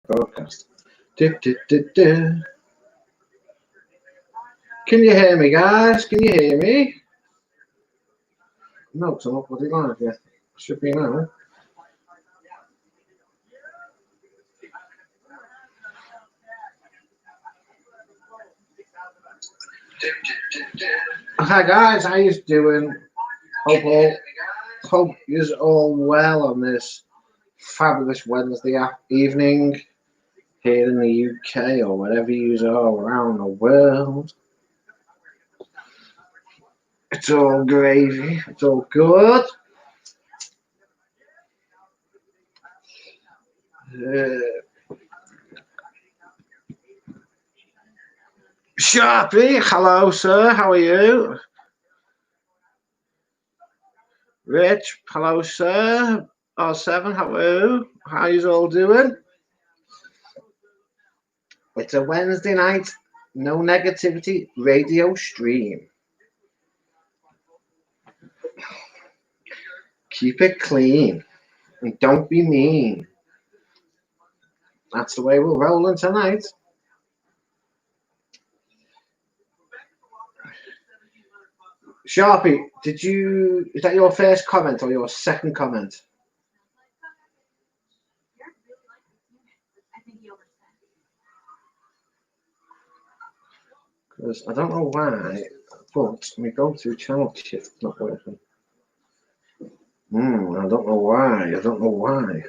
Broadcast. Can you hear me, guys? Can you hear me? No, it's not bloody live yet. Should be now. Hi guys, how you doing? Hope you're all well on this fabulous Wednesday evening here in the UK or wherever you are around the world. It's all gravy. It's all good. Sharpie, hello, sir. How are you? Rich, hello, sir. R7, hello. How you all doing? It's a Wednesday night, no negativity radio stream. Keep it clean and don't be mean. That's the way we're rolling tonight. Sharpie, is that your first comment or your second comment? Because I don't know why, but my go-to channel shift's not working. I don't know why.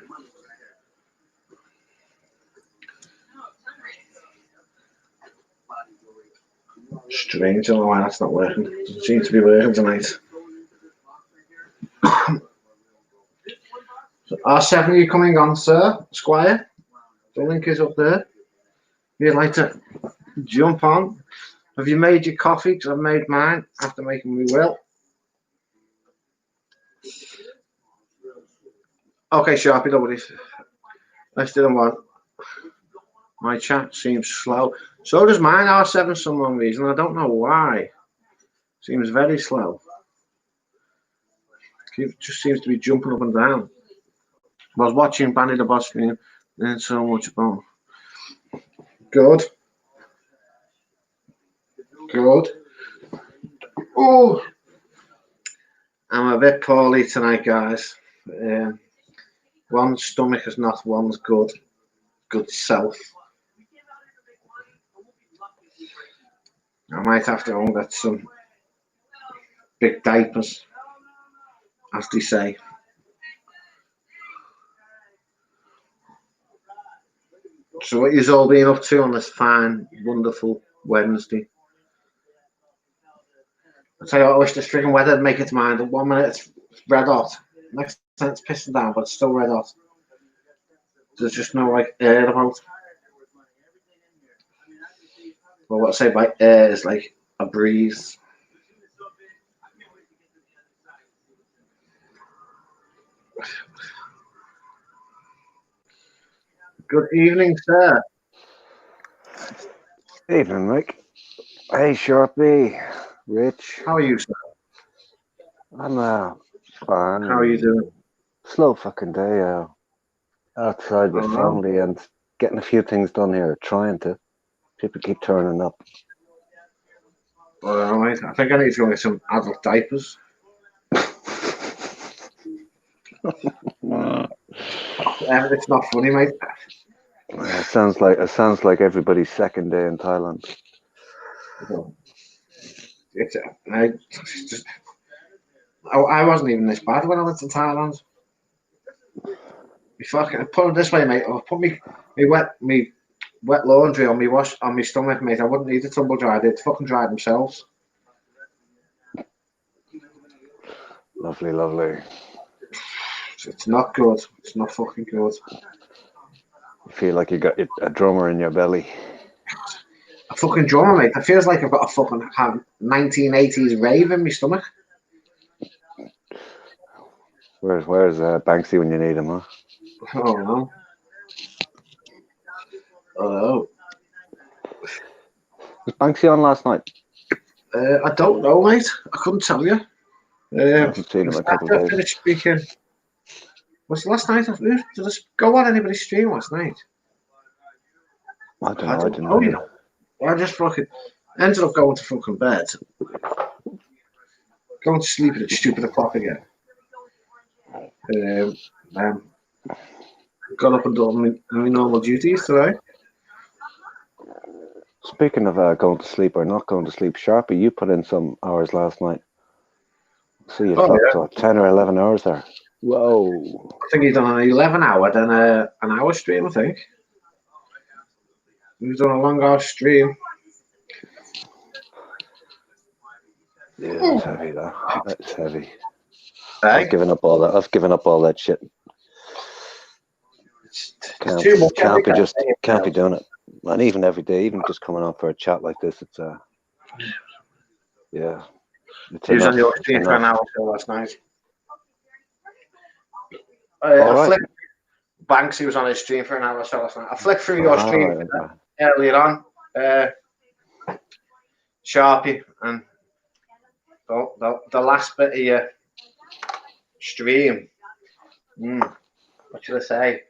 Strange, I don't know why that's not working. Doesn't seem to be working tonight. So R7, are you coming on, sir? Squire? The link is up there. If you'd like to jump on. Have you made your coffee? Because I've made mine after making my will. Okay, Sharpie, don't worry. Let's do one. My chat seems slow. So does mine, R7, for some reason. I don't know why. Seems very slow. It just seems to be jumping up and down. I was watching Banny the Boss stream, and so much about. Good. Oh, I'm a bit poorly tonight, guys. One's stomach is not one's good self. I might have to go and get some big diapers, as they say. So what you've all been up to on this fine, wonderful Wednesday? I'll tell you what, I wish this frigging weather would make its mind. 1 minute it's red hot, next time it's pissing down, but it's still red hot. There's just no like air about. Well, what I say by air is like a breeze. Good evening, sir. Evening, Mike. Hey, Sharpie. Rich. How are you, sir? I'm fine. How are you doing? Slow fucking day outside with family and getting a few things done here. Trying to. People keep turning up. All right. I think I need to go get some adult diapers. It's not funny, mate. It sounds like everybody's second day in Thailand. I wasn't even this bad when I went to Thailand. Put it this way, mate. I'll put me wet laundry on my stomach, mate. I wouldn't need a tumble dryer. They'd fucking dry themselves. Lovely, lovely. It's not good. It's not fucking good. You feel like you got a drummer in your belly. A fucking drummer, mate. It feels like I've got a fucking 1980s rave in my stomach. Where's Banksy when you need him, huh? Oh no. Oh. Was Banksy on last night? I don't know, mate. I couldn't tell you. I haven't seen him a couple of days. Speaking. Was it last night? Did I go on anybody's stream last night? I don't know. I didn't know, you really. know. I just fucking ended up going to fucking bed. Going to sleep at a stupid o'clock again. Um, got up and done my normal duties today. Speaking of going to sleep or not going to sleep, Sharpie, you put in some hours last night. So you clocked 10 or 11 hours there. Whoa. I think he's done an 11-hour, then an hour stream, I think. He's done a long hour stream. Yeah, that's heavy, that. That's heavy. Hey? I've given up all that. I've given up all that shit. It's too much. Can't be doing it. And even every day, even just coming on for a chat like this, it's yeah. He was on your stream for an hour so last night. I flicked Banks, he was on his stream for an hour or so last night. I flicked through your stream earlier on. Sharpie, and the last bit of your stream. What should I say?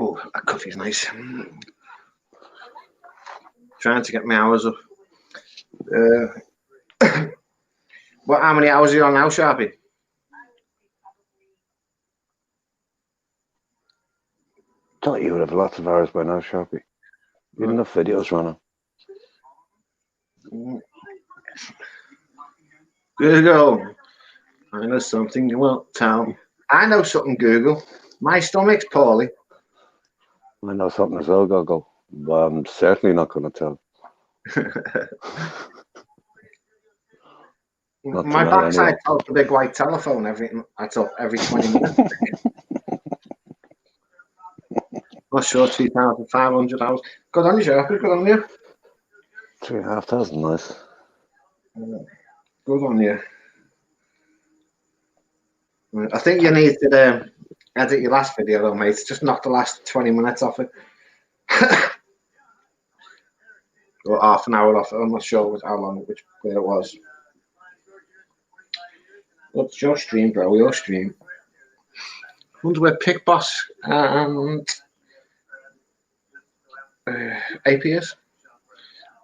Oh, that coffee's nice. Trying to get my hours up. How many hours are you on now, Sharpie? Thought you would have lots of hours by now, Sharpie. You had enough videos running. Google. I know something you won't tell. I know something, Google. My stomach's poorly. I know something as well, Google. But I'm certainly not going to tell. My backside tells the big white telephone every 20 minutes. Not sure, 2,500 hours. Good on you, Sharpie. Good on you. 3,500, nice. Good on you. I think you need to edit your last video, though, mate. Just knock the last 20 minutes off it. Or half an hour off it. I'm not sure how long, which way it was. What's your stream, bro? Your stream. I wonder where Pick Boss and AP is.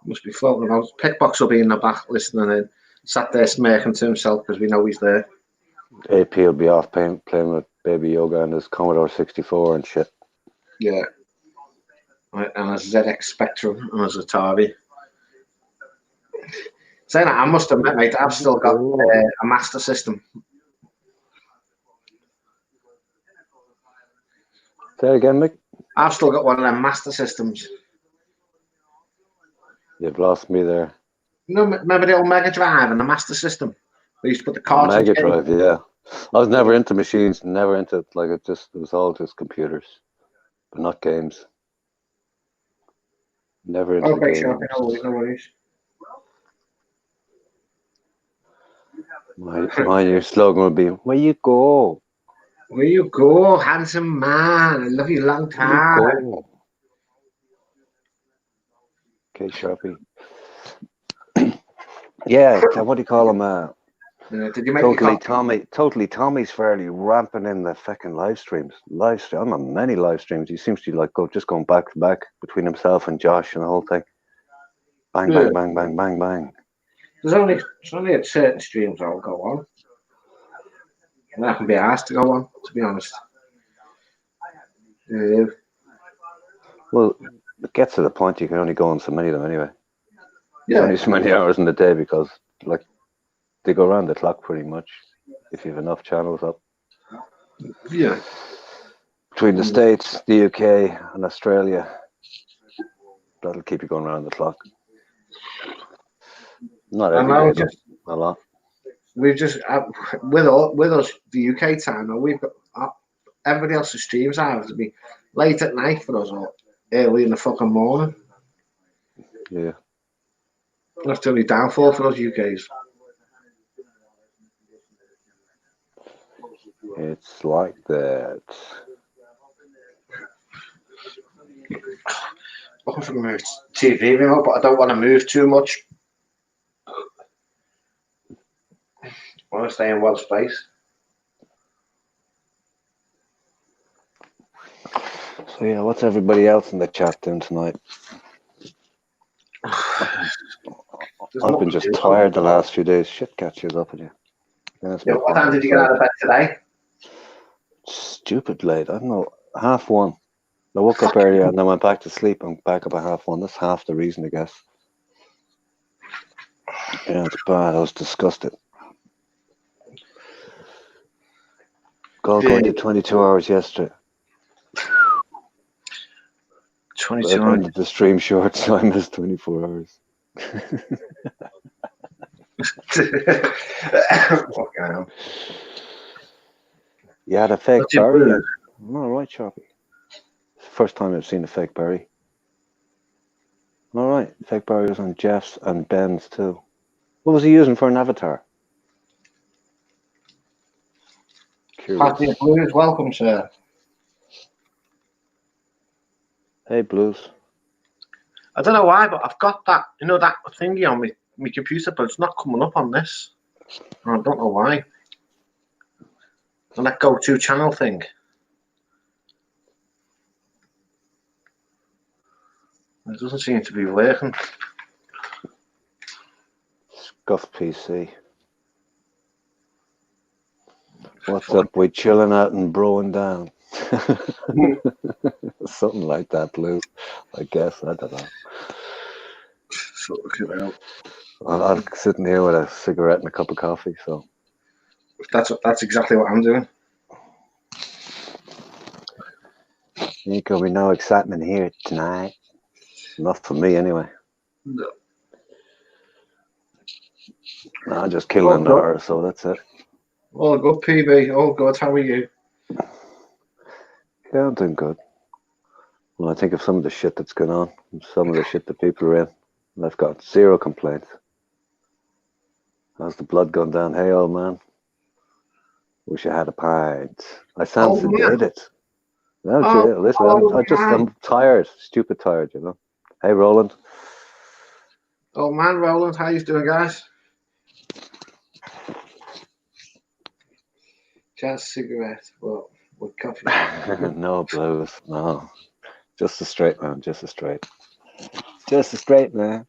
Must be floating about. Pickbox will be in the back listening in, sat there smirking to himself because we know he's there. AP will be off playing with Baby Yoga and his Commodore 64 and shit. Yeah. And a ZX Spectrum and a Atari. Saying that, I must admit, mate, I've still got a Master System. Say it again, Mick. I've still got one of them Master Systems. You've lost me there. You know, remember the old Mega Drive and the Master System? We used to put the cards Mega Drive, yeah. I was never into machines, never into it. Like it was all just computers, but not games. Never into okay, games. sure, no worries. My new slogan would be, "Where you go? Where you go, handsome man? I love you long time." Okay, Sharpie. Yeah, what do you call him? Did you make Totally Tommy's fairly ramping in the fucking live streams. I'm on many live streams. He seems to like going back to back between himself and Josh and the whole thing. Bang, bang, bang, bang, bang, bang. There's only at certain streams I'll go on. And I can be asked to go on, to be honest. Well, it gets to the point you can only go on so many of them anyway. Yeah. Only so many hours in the day because like they go around the clock pretty much if you have enough channels up. Yeah. Between the States, the UK and Australia. That'll keep you going around the clock. Not every day, a lot. We've just with us the UK time. We've got everybody else's streams have to be late at night for us or early in the fucking morning. Yeah. That's the only downfall for us UKs. It's like that. Looking for my TV remote, but I don't want to move too much. I want to stay in one space. So yeah, what's everybody else in the chat doing tonight? I've been just tired the last few days. Shit catches up with you. Yeah, what time did you get out of bed today? Stupid late. I don't know. 1:30. I woke up earlier and then went back to sleep and back up at 1:30. That's half the reason, I guess. Yeah, it's bad. I was disgusted. Going to 22 hours yesterday. 22 I ended the stream short, so I missed 24 hours. You had a fake berry? I'm all right, Sharpie. First time I've seen a fake berry. All right, fake berry was on Jeff's and Ben's too. What was he using for an avatar? Curious. Blues, welcome, sir. Hey, Blues. I don't know why, but I've got that, you know, that thingy on my computer, but it's not coming up on this. I don't know why. And that go-to channel thing. It doesn't seem to be working. Scuff PC. What's up? We chilling out and broing down. Something like that, Blue. I guess. I don't know. I'm sitting here with a cigarette and a cup of coffee, so. That's exactly what I'm doing. Ain't gonna be no excitement here tonight. Not for me, anyway. No. I'm just killing an hour, so that's it. All good, PB. All good. How are you? Yeah, I'm doing good. Well, I think of some of the shit that's going on, and some of the shit that people are in, and I've got zero complaints. How's the blood going down? Hey, old man. Wish I had a pint. I sound sedated. No, listen, I'm tired, stupid tired, you know. Hey, Roland. Oh man, Roland, how you doing, guys? Just cigarette, well, with coffee. No Blues, no. Just a straight man, just a straight. Just a straight man.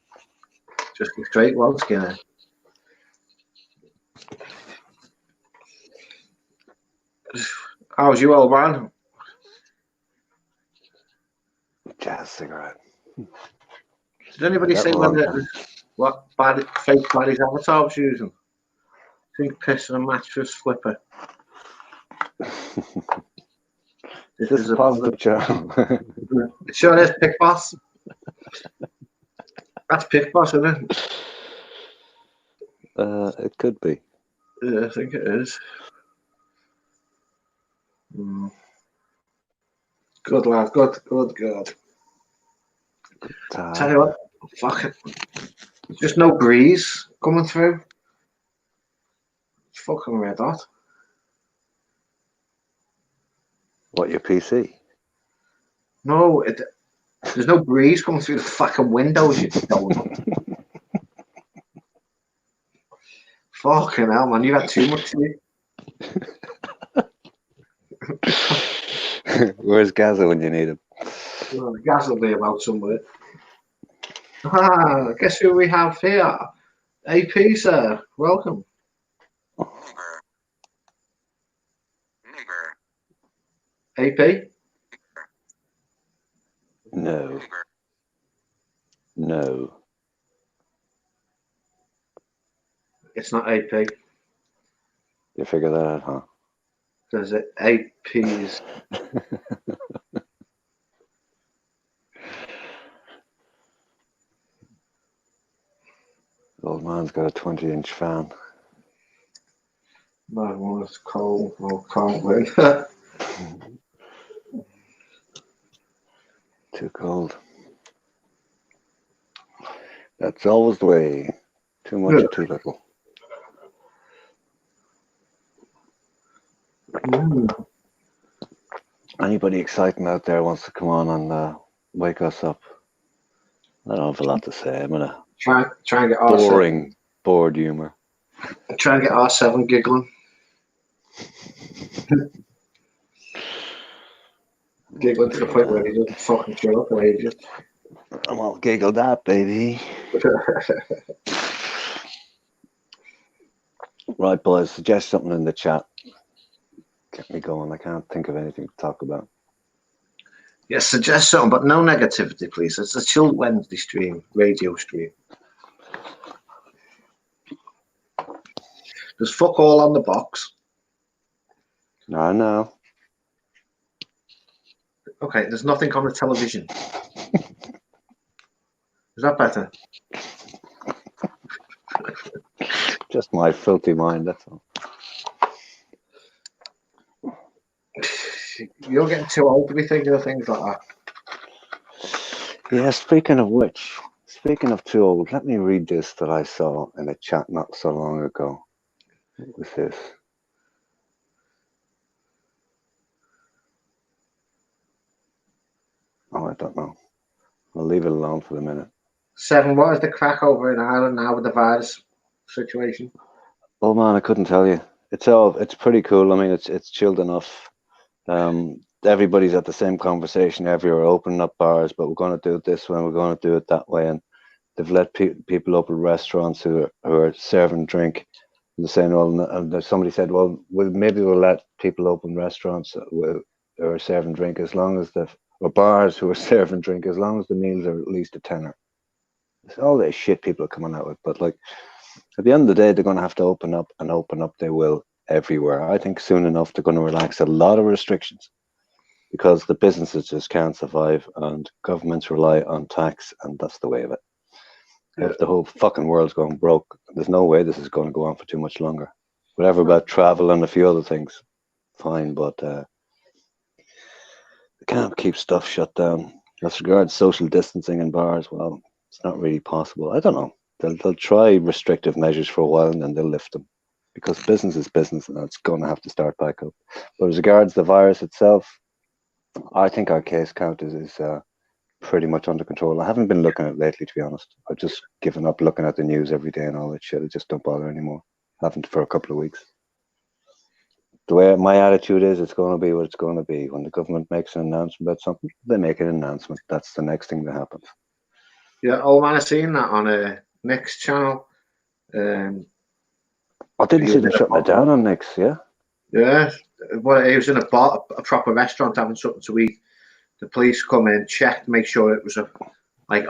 Just a straight one, Skinner. How's you, old man? Jazz cigarette. Did anybody say what fake Barry's avatar was using? Think piss and a mattress flipper. This is a positive channel. It sure is Pick Boss. That's Pick Boss, isn't it? It could be. Yeah, I think it is. Good lad, good. Tell you what, fuck it. There's just no breeze coming through. It's fucking red hot. What, your PC? No, there's no breeze coming through the fucking windows. You don't. Fucking hell, man! You've had too much sleep. Where's Gaza when you need him? Well, Gaz will be about somewhere. Guess who we have here? AP, sir. Welcome. AP? No. No. It's not AP. You figure that out, huh? Because AP's. Old man's got a 20-inch fan. My one is cold. Oh, can't win. Too cold. That's always the way. Too much or too little. Anybody exciting out there wants to come on and wake us up? I don't have a lot to say. I'm gonna try and get boring, bored humor. Try and get R7 giggling. Giggling to the point where he doesn't fucking shut up or ages. I'm all giggled at, baby. Right, boys, suggest something in the chat. Get me going. I can't think of anything to talk about. Yes, suggest something, but no negativity, please. It's a chill Wednesday stream, radio stream. There's fuck all on the box. I know. Okay, there's nothing on the television. Is that better? Just my filthy mind, that's all. You're getting too old to be thinking of things like that. Yeah, speaking of which, speaking of too old, let me read this that I saw in a chat not so long ago. What was this? Oh, I don't know. I'll leave it alone for the minute. Seven, what is the crack over in Ireland now with the virus situation? Oh man, I couldn't tell you. It's pretty cool. I mean, it's chilled enough. Everybody's at the same conversation everywhere, opening up bars, but we're going to do it this way, and we're going to do it that way. And they've let people open restaurants who are serving drink. And they're saying, well, and somebody said, well, maybe we'll let people open restaurants who are serving drink as long as or bars who are serving drink as long as the meals are at least a tenner. It's all this shit people are coming out with, but like at the end of the day, they're going to have to open up, and open up they will everywhere. I think soon enough they're going to relax a lot of restrictions because the businesses just can't survive, and governments rely on tax, and that's the way of it. Yeah. If the whole fucking world's going broke, there's no way this is going to go on for too much longer. Whatever about travel and a few other things, fine, but they can't keep stuff shut down. As regards social distancing in bars, well, it's not really possible. I don't know. They'll try restrictive measures for a while, and then they'll lift them because business is business, and it's going to have to start back up. But as regards the virus itself, I think our case count is pretty much under control. I haven't been looking at it lately, to be honest. I've just given up looking at the news every day and all that shit. I just don't bother anymore. Haven't for a couple of weeks. The way my attitude is, it's going to be what it's going to be. When the government makes an announcement about something, they make an announcement. That's the next thing that happens. Yeah, old man, I've seen that on Nick's channel. I didn't see them shutting it down on Nick's, yeah? Yeah, well, he was in a bar, a proper restaurant having something to eat. The police come in, checked, make sure it was a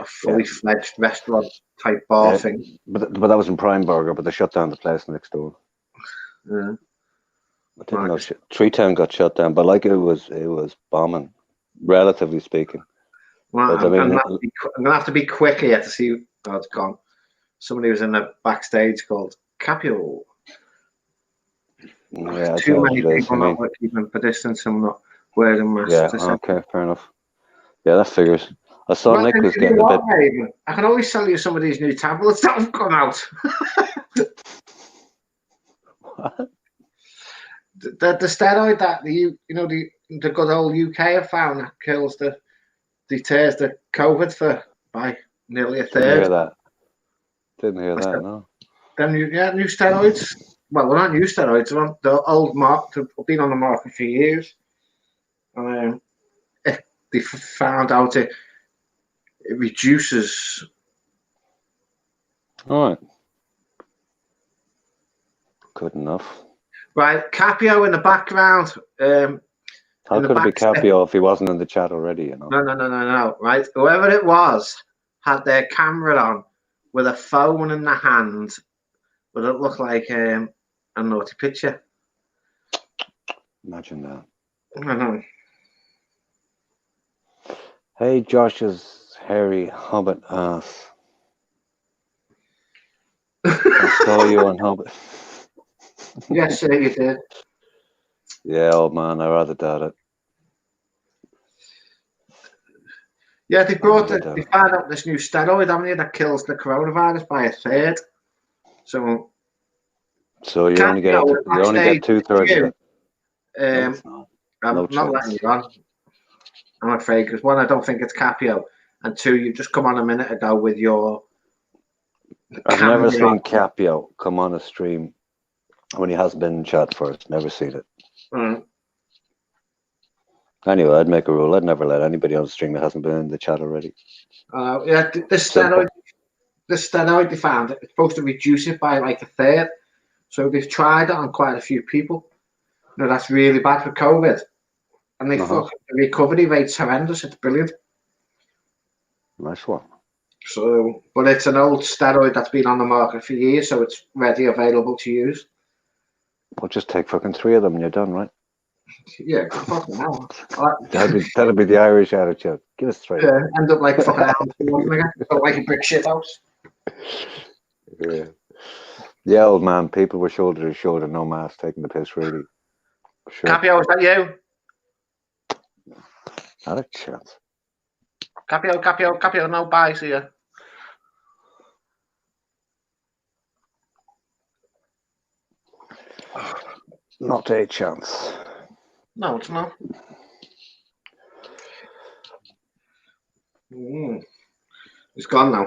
fully fledged restaurant type bar thing. But that was in Prime Burger, but they shut down the place next door. Yeah. I didn't know Treetown got shut down, but like it was bombing, relatively speaking. Well, I'm gonna have to be quick here to see how it's gone. Somebody was in the backstage called Cappy. Yeah, too many people not keeping for distance and not wearing masks. Yeah, okay, fair enough. Yeah, that figures. I saw Nick was getting a bit. Raven, I can always sell you some of these new tablets that have come out. What? The steroid that the good old UK have found that kills deters the COVID by nearly a third. Didn't hear that. No. Then new steroids. Well, they're not new steroids. They're old market. They've been on the market for years. And they found out it reduces. All right. Good enough. Right, Capio in the background. How could it be Capio if he wasn't in the chat already? You know. No. Right, whoever it was had their camera on with a phone in the hand, but it looked like a naughty picture. Imagine that. I know. Hey, Josh's hairy hobbit ass. I saw you on Hobbit. Yes, sir, you did. Yeah, old man, I rather doubt it. Yeah, they found out this new steroid, haven't they, that kills the coronavirus by a third. So you only get 2/3 of it. I'm not letting you on, I'm afraid, because one, I don't think it's Capio, and two, you just come on a minute ago with your. I've never seen Capio come on a stream when he hasn't been in chat first. Never seen it. Anyway, I'd make a rule. I'd never let anybody on the stream that hasn't been in the chat already. Yeah, this steroid they found, it's supposed to reduce it by like a third. So they've tried it on quite a few people. You know, that's really bad for COVID. And they fucking, the recovery rate's horrendous. It's brilliant. Nice one. So, but it's an old steroid that's been on the market for years, so it's ready, available to use. Well, just take fucking 3 of them and you're done, right? Yeah, fucking hell. That'll be the Irish attitude. Give us 3. Yeah, end up like fucking Alan again. Like a brick shit house. Yeah, old man. People were shoulder to shoulder, no mask, taking the piss, really. Sure. Cappy, was that you? Not a chance. Cappy, no bye, see ya. Not a chance. No, it's not. It's gone now.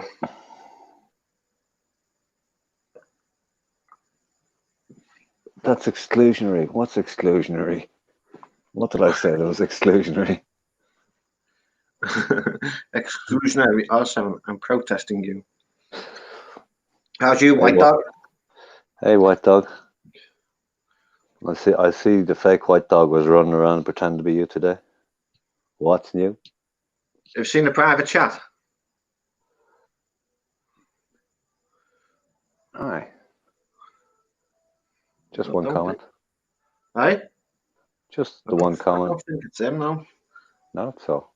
That's exclusionary. What's exclusionary? What did I say that was exclusionary? Exclusionary. Also, I'm protesting you. How's you, white dog? Hey, white dog. I see the fake white dog was running around pretending to be you today. What's new? You've seen a private chat? Aye. Just one comment. Aye? Just the one comment. I don't think it's him, no. No, so.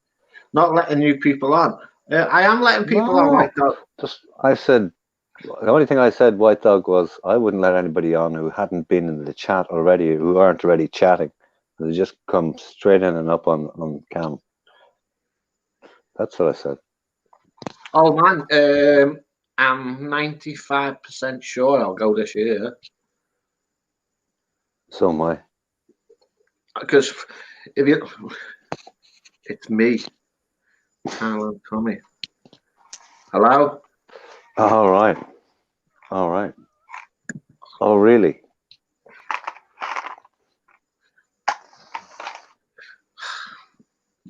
Not letting new people on. I am letting people on, white dog. I said, the only thing I said, white dog, was I wouldn't let anybody on who hadn't been in the chat already, who aren't already chatting. They just come straight in and up on cam. That's what I said. Oh man, I'm 95% sure I'll go this year. So am I. Because if you, it's me, Alan Tommy. Hello. All right. All right. Oh, really?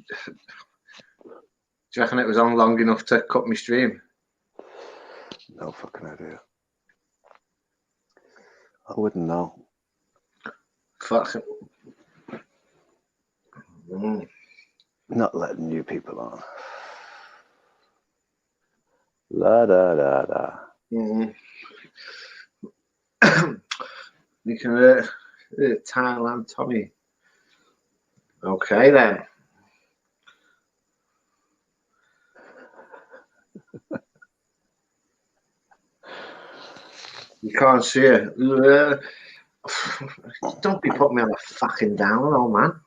Do you reckon it was on long enough to cut my stream? No fucking idea. I wouldn't know. Fuck. Not letting new people on. La da da da. You can Thailand Tommy. Okay then. You can't see it. Don't be putting me on a fucking downer, old man.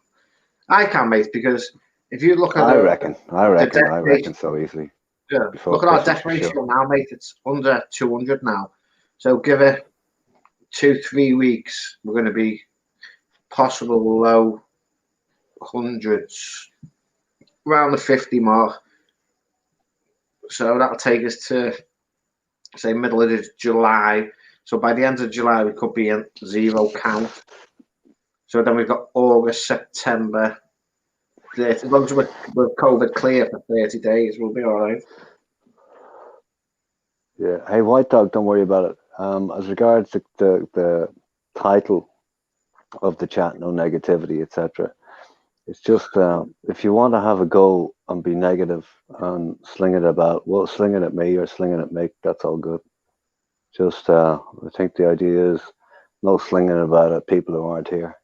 I can't, mate, because if you look at I reckon so easily. Yeah. Look at our death ratio now, mate. It's under 200 now. So give it 2-3 weeks. We're going to be possible low hundreds, around the 50 mark. So that'll take us to, say, middle of July. So by the end of July, we could be in 0 count. So then we've got August, September. As long as we're COVID clear for 30 days, we'll be all right. Yeah. Hey, white dog, don't worry about it. As regards to the title of the chat, no negativity, etc. It's just if you want to have a go and be negative and sling it about, well, sling it at me or sling it at Mick, that's all good. Just I think the idea is no slinging about at people who aren't here.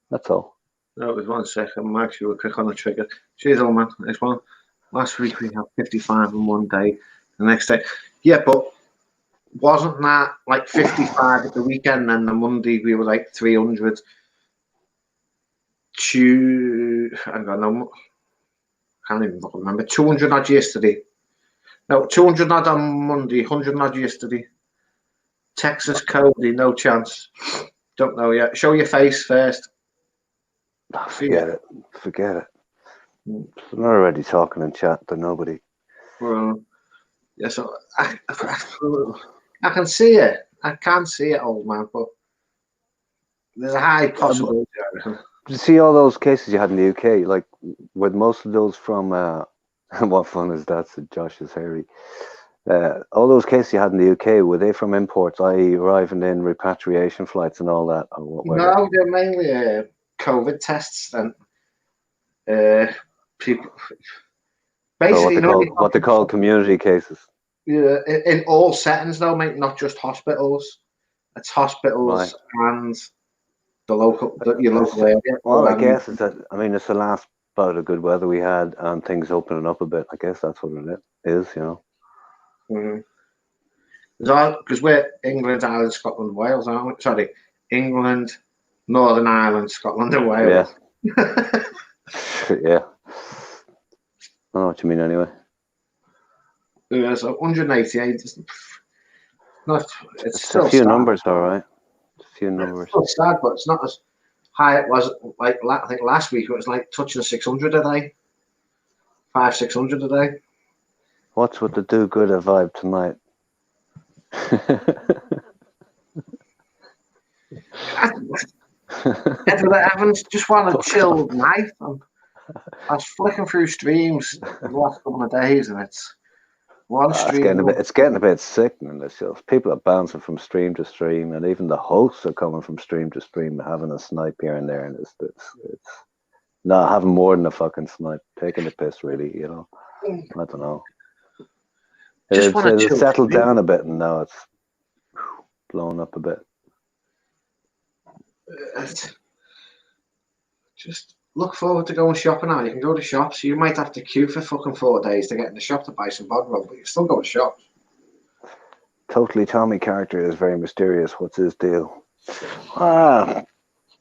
That's all. No, it was 1 second. Max, you were quick on the trigger. Cheers, old man. Next one. Last week we had 55 in one day. The next day, yeah, but wasn't that like 55 at the weekend? And the Monday we were like 300. I can't even remember. 200 odd yesterday. No, 200 odd on Monday. 100 odd yesterday. Texas Cody, no chance. Don't know yet. Show your face first. Forget it. Forget it. I'm not already talking in chat to nobody. Well, yeah, so I can see it. I can see it, old man, but there's a high possibility. you see all those cases you had in the UK? Like, with most of those from what fun is that? Said Josh is hairy. All those cases you had in the UK, were they from imports, i.e., arriving in repatriation flights and all that, or what? No, they're mainly COVID tests and people. Basically, what they call community cases. Yeah, in all settings though, mate, not just hospitals. It's hospitals and your local area. Well, I guess it's it's the last bout of good weather we had and things opening up a bit. I guess that's what it is, you know. Because we're England, Ireland, Scotland, Wales, aren't we? Sorry, England, Northern Ireland, Scotland, and Wales. Yeah. Yeah. I know what you mean anyway. Yeah, so 188. It's still a few sad. numbers, all right. A few numbers. It's still sad, but it's not as high it was like I think last week. It was like touching 600 a day, 500-600 a day. What's with the do-gooder vibe tonight? Edward Evans just want a chill night. I was flicking through streams the last couple of days, and it's one stream. It's getting a bit sickening. It's just people are bouncing from stream to stream, and even the hosts are coming from stream to stream, having a snipe here and there, and it's not having more than a fucking snipe, taking the piss, really. You know, I don't know. It's settled down a bit, and now it's blown up a bit. Just look forward to going shopping now. You can go to shops. You might have to queue for fucking 4 days to get in the shop to buy some bog roll, but you can still go to shops. Totally Tommy character is very mysterious. What's his deal?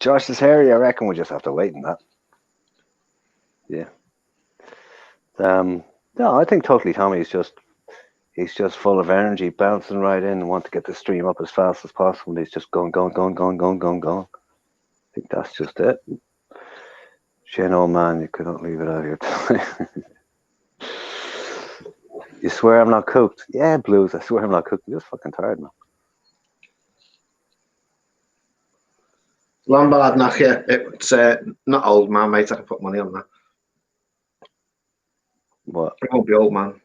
Josh is hairy. I reckon we just have to wait on that. Yeah. No, I think Totally Tommy is he's just full of energy, bouncing right in and want to get the stream up as fast as possible. And he's just going. I think that's just it. Shane, old man, you couldn't leave it out of your time. You swear I'm not cooked? Yeah, Blues, I swear I'm not cooked. I'm just fucking tired, man. Lombard knock, yeah. It's not old man, mate. I can put money on that. What? It won't be old man.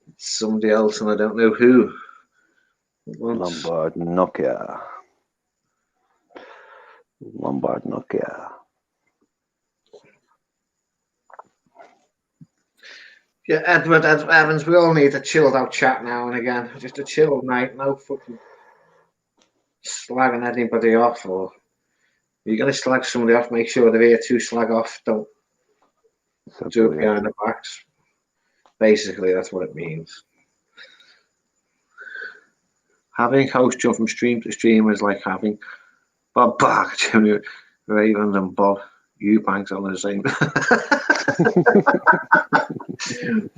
It's somebody else, and I don't know who. Lombard Nokia. Lombard Nokia. Yeah, Edward Evans, we all need a chilled out chat now and again. Just a chill night, no fucking slagging anybody off. Or if you're going to slag somebody off, make sure they're here to slag off. Don't do it behind the backs. Basically, that's what it means. Having host jump from stream to stream is like having Bob Barker, Jimmy Ravens, and Bob Eubanks on the same.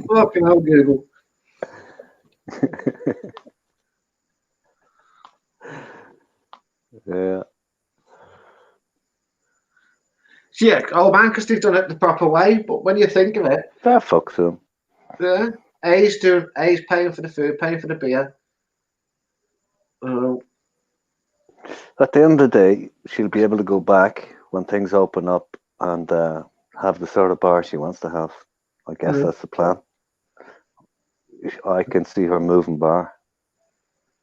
Fucking hell, Google. Yeah. Yeah, old man, because they've done it the proper way. But when you think of it, that fucks him. Yeah, A's paying for the food, paying for the beer. At the end of the day, she'll be able to go back when things open up and have the sort of bar she wants to have. I guess that's the plan. I can see her moving bar.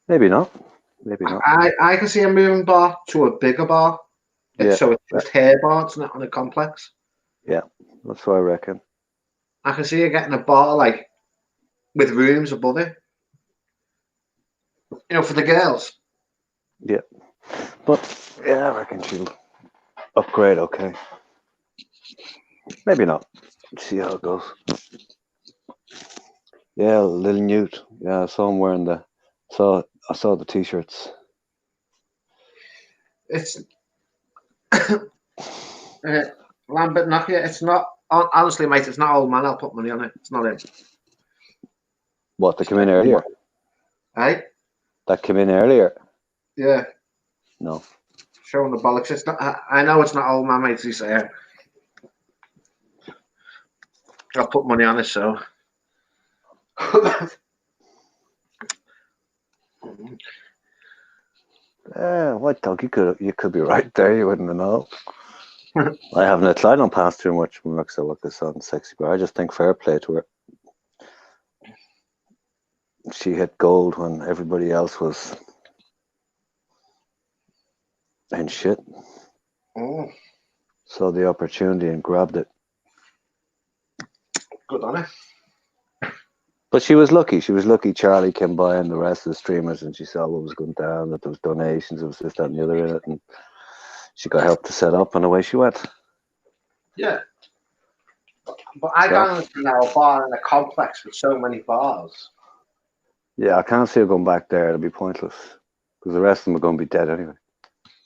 Maybe not. Maybe not. I can see a moving bar to a bigger bar. So it's just hair bar, it's not on a complex. Yeah, that's what I reckon. I can see her getting a bar like with rooms above it. You know, for the girls. Yeah. But yeah, I reckon she'll upgrade okay. Maybe not. See how it goes. Yeah, Lil Newt. Yeah, I saw him wearing I saw the T-shirts. It's Lambert Nokia. It's not, honestly, mate, it's not old man. I'll put money on it. It's not it. What, that came in earlier? Hey? That came in earlier? Yeah. No. Showing the bollocks. It's not. I know it's not old man, mate. He's I'll put money on it, so. What dog? You could be right there. You wouldn't know. I haven't. I don't pass too much when I look this on Sexy Bar. I just think fair play to her. She hit gold when everybody else was in shit. Oh, Saw the opportunity and grabbed it. good on her. But she was lucky. She was lucky Charlie came by and the rest of the streamers and she saw what was going down, that there was donations, there was this, that and the other in it. And she got help to set up and away she went. Yeah. But I don't understand how a bar in a complex with so many bars. Yeah, I can't see her going back there. It'll be pointless. Because the rest of them are going to be dead anyway.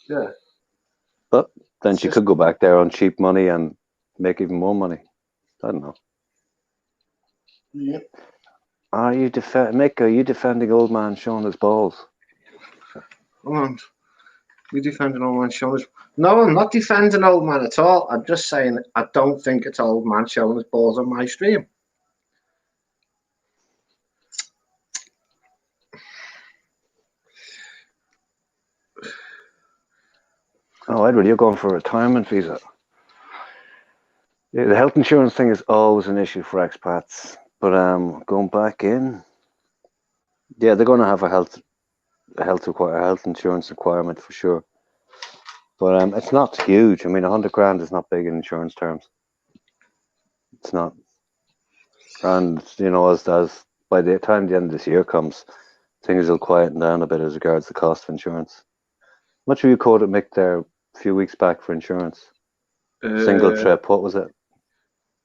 Yeah. But then she could go back there on cheap money and make even more money. I don't know. Yeah. Are you defending old man showing his balls? You defending old man showing his... No, I'm not defending old man at all. I'm just saying I don't think it's old man showing his balls on my stream. Oh, Edward, you're going for a retirement visa. Yeah, the health insurance thing is always an issue for expats. But going back in, yeah, they're going to have a health insurance requirement for sure. But it's not huge. I mean, 100 grand is not big in insurance terms. It's not. And as by the time the end of this year comes, things will quieten down a bit as regards the cost of insurance. How much were you quoted, Mick, there a few weeks back for insurance? Single trip, what was it?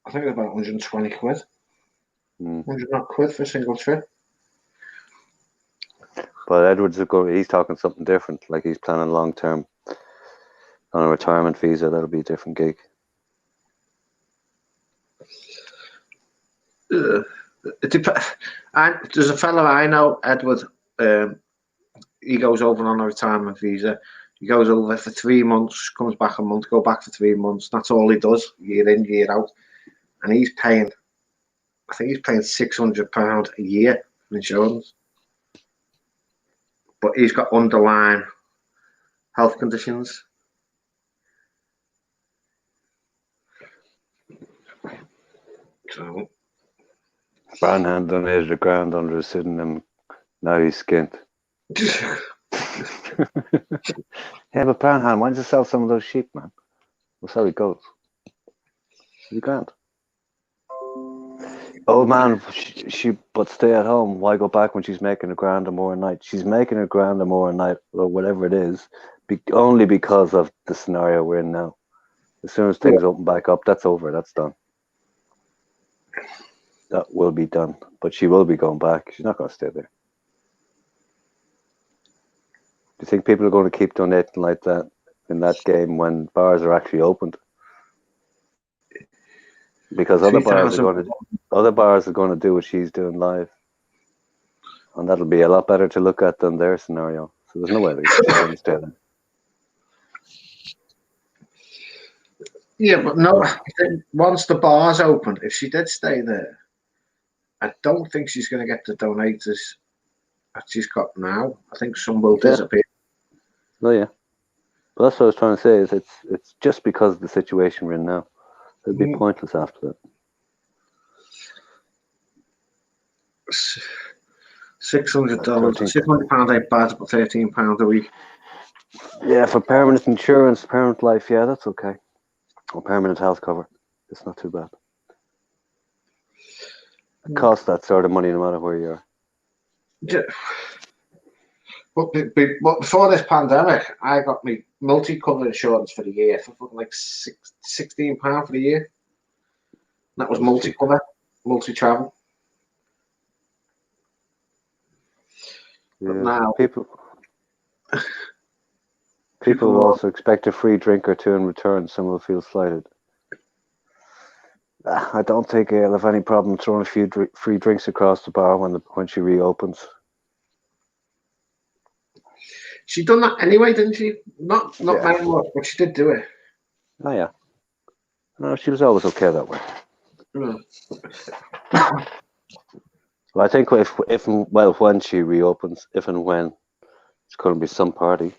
I think it was about 120 quid. 100 quid for a single trip. But Edwards he's talking something different, like he's planning long term on a retirement visa. That'll be a different gig. And there's a fella I know, Edward. He goes over on a retirement visa. He goes over for 3 months, comes back a month, go back for 3 months. That's all he does, year in, year out. And he's paying, I think he's paying £600 a year for insurance. But he's got underlying health conditions. So Brownhand donated a grand under his pseudonym. Now he's skint. Yeah, but Brownhand, why don't you sell some of those sheep, man? We'll sell it goats. You can't. Old man, but stay at home. Why go back when she's making a grand or more a night? She's making a grand or more a night, or whatever it is, only because of the scenario we're in now. As soon as things open back up, that's over. That's done. That will be done. But she will be going back. She's not going to stay there. Do you think people are going to keep donating like that in that game when bars are actually opened? Because other bars are going to do what she's doing live, and that'll be a lot better to look at than their scenario. So there's no way they're going to stay there. Yeah, but no. I think once the bar's opened, if she did stay there, I don't think she's going to get the donators that she's got now. I think some will disappear. Oh yeah, but that's what I was trying to say. Is it's just because of the situation we're in now. It'd be pointless after that. $600. £600 ain't bad, but £13 a week. Yeah, for permanent insurance, permanent life, yeah, that's okay. Or permanent health cover, it's not too bad. It costs that sort of money no matter where you are. Yeah. But before this pandemic, I got me multi-cover insurance for the year for like £16 for the year. That was multi-cover, multi-travel. Yeah. But now people will also expect a free drink or two in return. Some will feel slighted. I don't think I'll have any problem throwing a few free drinks across the bar when she reopens. She done that anyway, didn't she? Not very much, but she did do it. Oh yeah. No, she was always okay that way. Well, I think when she reopens, if and when, it's going to be some party.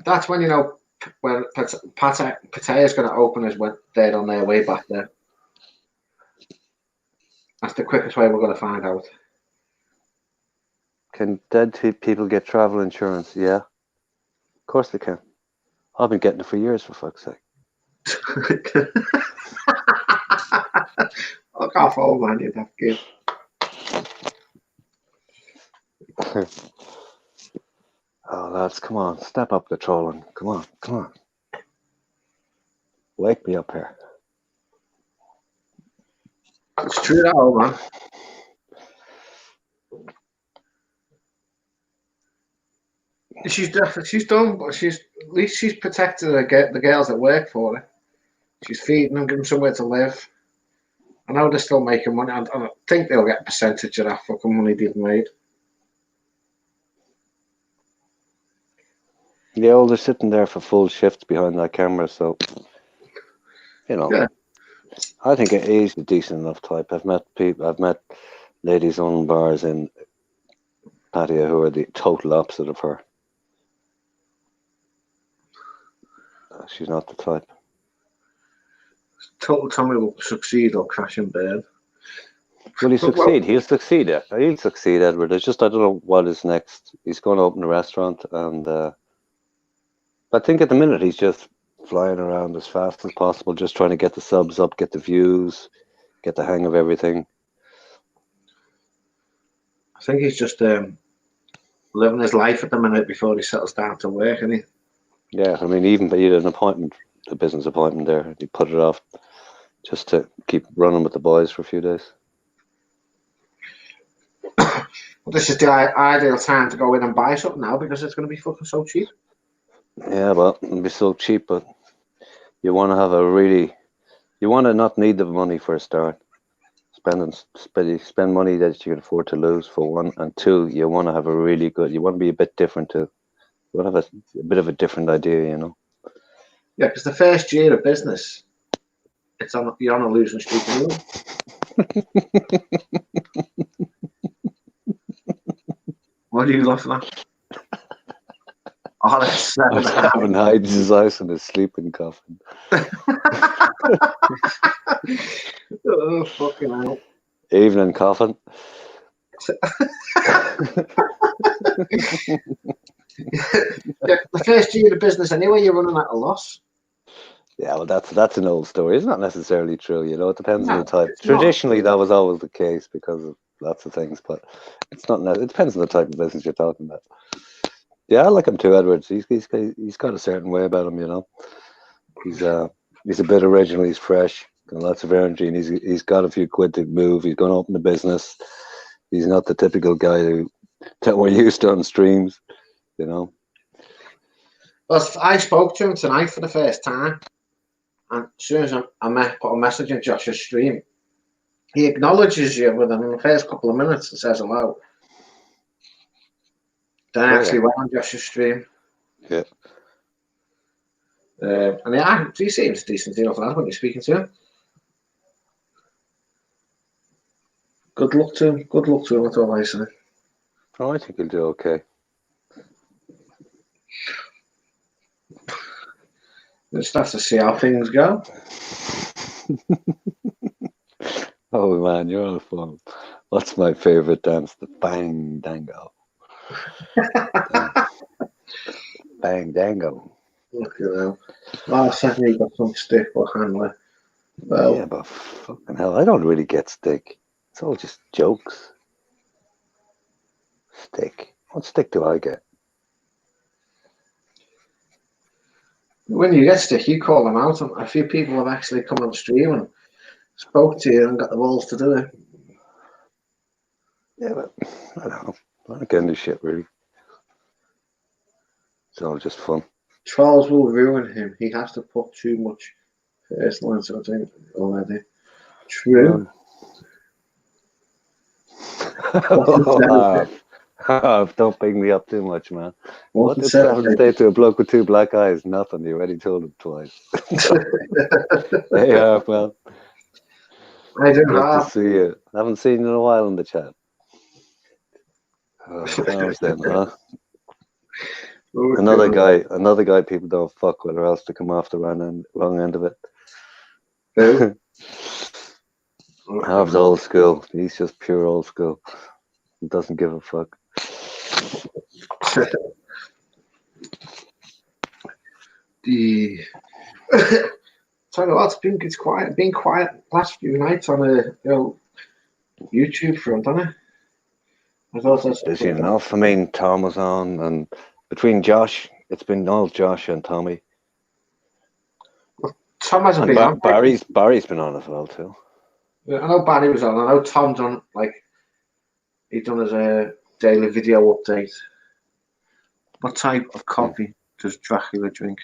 That's when, you know, when Patea's going to open is when they're on their way back there. That's the quickest way we're going to find out. Can dead people get travel insurance? Yeah. Of course they can. I've been getting it for years, for fuck's sake. Look off, old man, you daft kid. Oh, lads, come on. Step up the trolling. Come on, come on. Wake me up here. It's true that, old man. She's done, but at least she's protected the girls that work for her. She's feeding them, giving them somewhere to live. I know they're still making money. I think they'll get a percentage of that fucking money they've made. Yeah, well, they're sitting there for full shifts behind that camera, so, you know. Yeah. I think he's a decent enough type. I've met ladies owning bars in Pattaya who are the total opposite of her. She's not the type. Total Tommy will succeed or crash and burn. Will he succeed? He'll succeed. He'll succeed, Edward. It's just I don't know what is next. He's going to open a restaurant, and I think at the minute he's just flying around as fast as possible, just trying to get the subs up, get the views, get the hang of everything. I think he's just living his life at the minute before he settles down to work, isn't he? Yeah, I mean, even he had an appointment, a business appointment there. He put it off just to keep running with the boys for a few days. Well, this is the ideal time to go in and buy something now because it's going to be fucking so cheap. Yeah, well, it'll be so cheap, but you want to you want to not need the money for a start. Spend money that you can afford to lose, for one, and two, you want to have you want to be a bit different too. You want to have a bit of a different idea, you know. Yeah, because the first year of business, you're on a losing streak. What are you laughing at? Oh, that's 7. Having hides his eyes in his sleeping coffin. Oh, fucking hell. Evening coffin. Yeah, the first year of business anyway, you're running at a loss. Yeah, well, that's an old story. It's not necessarily true, you know. It depends on the type. Traditionally, that was always the case because of lots of things, but it's not. It depends on the type of business you're talking about. Yeah, I like him too, Edwards. He's got a certain way about him, you know. He's a bit original. He's fresh, got lots of energy, and he's got a few quid to move. He's going to open a business. He's not the typical guy that we're used to on streams, you know. Well, I spoke to him tonight for the first time, and as soon as I put a message in Josh's stream, he acknowledges you within the first couple of minutes and says hello. Then I actually went on Josh's stream. Yeah. And he seems decent enough lad when you're speaking to him. Good luck to him. Good luck to him, that's all I say. Oh, I think he'll do okay. Just have to see how things go. Oh man, you're all fun. What's my favorite dance? The bang dango. Bang dango. Look at that. Last second he got some stick or handler. Well, yeah, but fucking hell, I don't really get stick. It's all just jokes. Stick. What stick do I get? When you get stick, you call them out. A few people have actually come on stream and spoke to you and got the balls to do it. Yeah, but I don't know. I don't get into shit really. It's all just fun. Trolls will ruin him. He has to put too much personal into it already. True. Don't big me up too much, man. What did Seven say to a bloke with 2 black eyes? Nothing. You already told him twice. Hey, well. I do Good to see you. I haven't seen you in a while in the chat. Then, huh? Another guy people don't fuck with, or else to come off the wrong end of it. Who? Harv's old school. He's just pure old school. He doesn't give a fuck. Tell you what, it's quiet. Been quiet last few nights on YouTube front, hasn't it? I thought that's busy enough. I mean, Tom was on, and between Josh, it's been all Josh and Tommy. Tom hasn't been on. Barry's been on as well too. Yeah, I know Barry was on. I know Tom done he done his daily video update. What type of coffee does Dracula drink?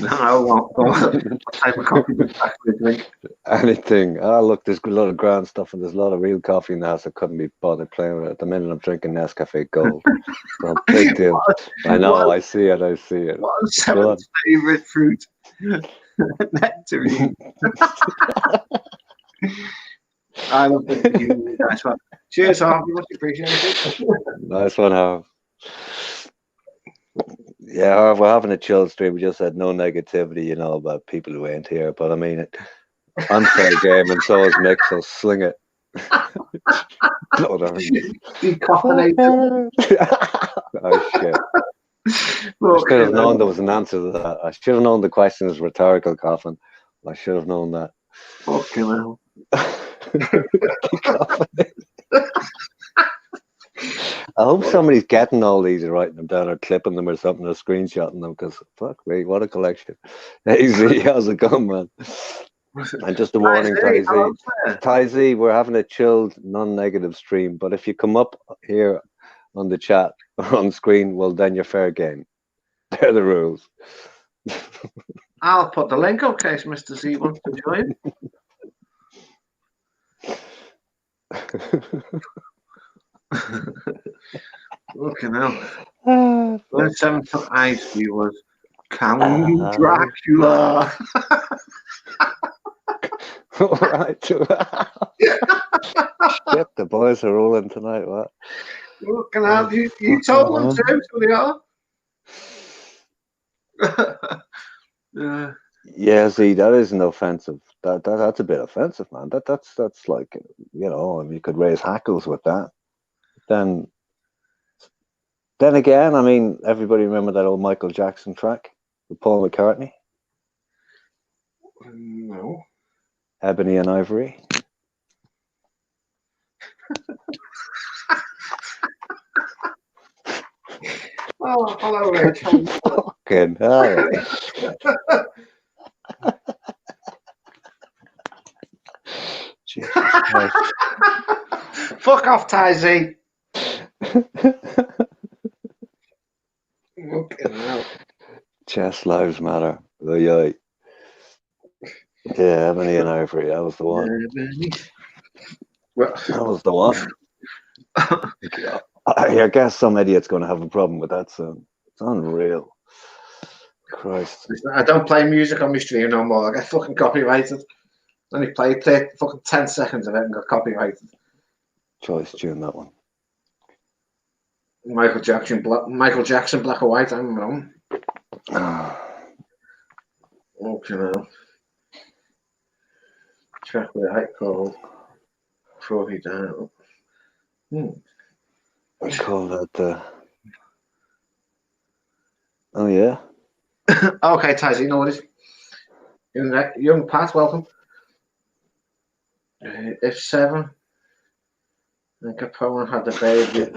No, what type of coffee does Dracula drink? Anything. Oh, look, there's a lot of ground stuff and there's a lot of real coffee in the house. I couldn't be bothered playing with it. At the minute, I'm drinking Nescafe Gold. So big deal. I know, I see it. What is Seven's favourite fruit? Nectarine. I love it. Nice one. Cheers, Harvey. Much appreciated. Nice one, Harv. Yeah, Harv, we're having a chill stream. We just had no negativity, about people who ain't here. But I mean, I'm fair game, and so is Mick. So sling it. Whatever. Decaffeinated. Oh shit. I should have known there was an answer to that. I should have known the question is rhetorical, Coffin. I should have known that. Fucking hell. I hope somebody's getting all these and writing them down or clipping them or something or screenshotting them, because fuck me, what a collection. Hey Z, how's it going, man? And just a warning, Ty Z, we're having a chilled, non-negative stream, but if you come up here on the chat or on screen, well then you're fair game. They're the rules. I'll put the link in case Mr. Z wants to join. Looking out. The 7th ice was Count Dracula. All right. Shit, the boys are rolling tonight, what? Looking out. You told them to, so they are. Yeah, see, that isn't offensive. That's a bit offensive, man. That's like, you could raise hackles with that. Then again, I mean, everybody remember that old Michael Jackson track with Paul McCartney? No. Ebony and Ivory. Oh, hello, Rich. Fucking hell. Jesus Christ. Fuck off, Ty Z. Chess lives matter. Yeah, Ebony and Ivory. That was the one. That was the one. I guess some idiot's going to have a problem with that song. It's unreal. Christ. I don't play music on my stream no more. I get fucking copyrighted. Only played fucking 10 seconds of it and got copyrighted. Choice tune, that one. Michael Jackson, black or white. I'm wrong. Okay, now. Check with high call. Throw it down. I call that Oh yeah. Okay, Taz, you know what it is. Young Pat, welcome. If 7 and Capone had a baby.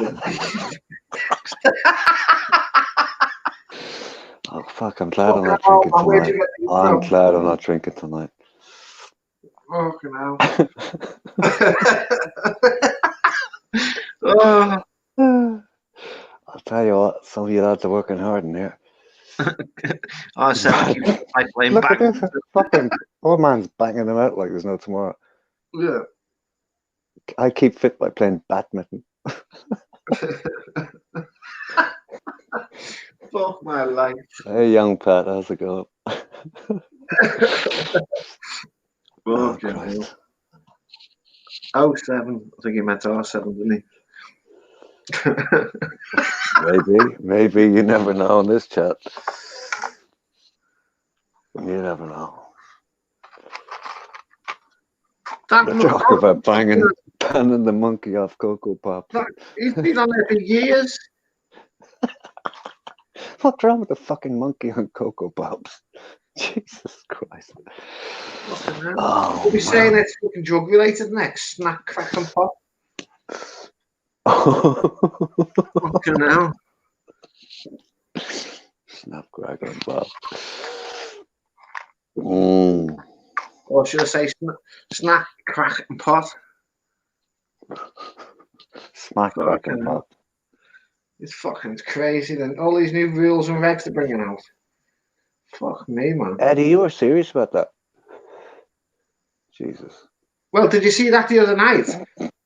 Oh fuck! I'm glad I'm not drinking tonight. I'm glad I'm not drinking tonight. Fucking hell. Oh. I'll tell you what, some of you lads are working hard in here. Oh, Sam, I playing Look back. at this fucking old man's banging them out like there's no tomorrow. Yeah. I keep fit by playing badminton. Fuck my life. Hey, young Pat, how's it going? Oh, Christ. 07. I think he meant 07, didn't Maybe you never know in this chat. You never know. They talk about banning the monkey off Cocoa Pops. He's been on there for years. What's wrong with the fucking monkey on Cocoa Pops? Jesus Christ. Oh, we'll be saying it's fucking drug related next. Snack, crack and pop. Fucking hell. Snap, crack and pop. Or should I say snack, crack and pot? Smack, crack and pop. It's fucking crazy. Then all these new rules and regs they're bringing out. Fuck me, man. Eddie, you were serious about that? Jesus. Well, did you see that the other night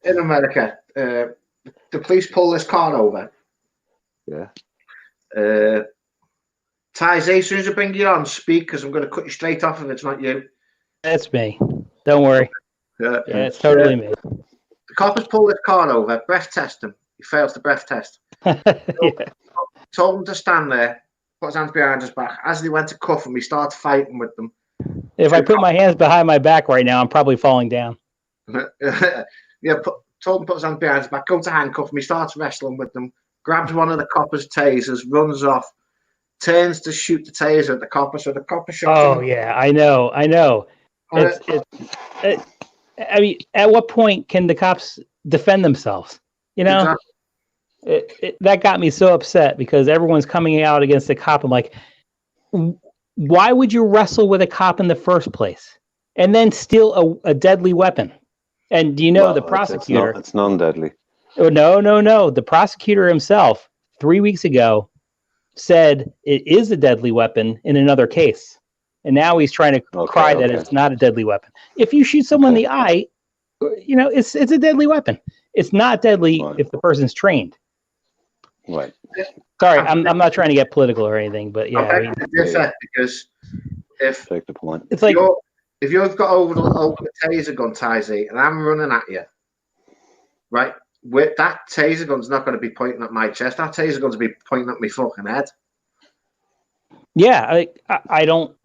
in America? The police pull this car over. Yeah. Tasers, as soon as I bring you on, speak, because I'm going to cut you straight off if it's not you. That's me. Don't worry. Yeah, it's totally me. The coppers pull this car over, breath test him. He fails the breath test. Told him to stand there, put his hands behind his back. As they went to cuff him, he started fighting with them. If I put my hands behind my back right now, I'm probably falling down. Yeah, told him to put his hands behind his back, go to handcuff him. He starts wrestling with them, grabs one of the coppers' tasers, runs off, turns to shoot the taser at the copper, so the copper shot him. Yeah, I know. I mean, at what point can the cops defend themselves? You know? Exactly. That got me so upset because everyone's coming out against the cop. I'm like, why would you wrestle with a cop in the first place and then steal a deadly weapon? And do you know the prosecutor? It's non-deadly. Oh, no. The prosecutor himself 3 weeks ago said it is a deadly weapon in another case. And now he's trying to cry that it's not a deadly weapon. If you shoot someone in the eye, you know, it's a deadly weapon. It's not deadly if the person's trained. Right. Sorry, I'm not trying to get political or anything, but yeah. I mean, because if take the point, it's like if you've got over the taser gun, Tazy, and I'm running at you, right? With that taser gun's not going to be pointing at my chest. That taser gun's going to be pointing at my fucking head. Yeah, I don't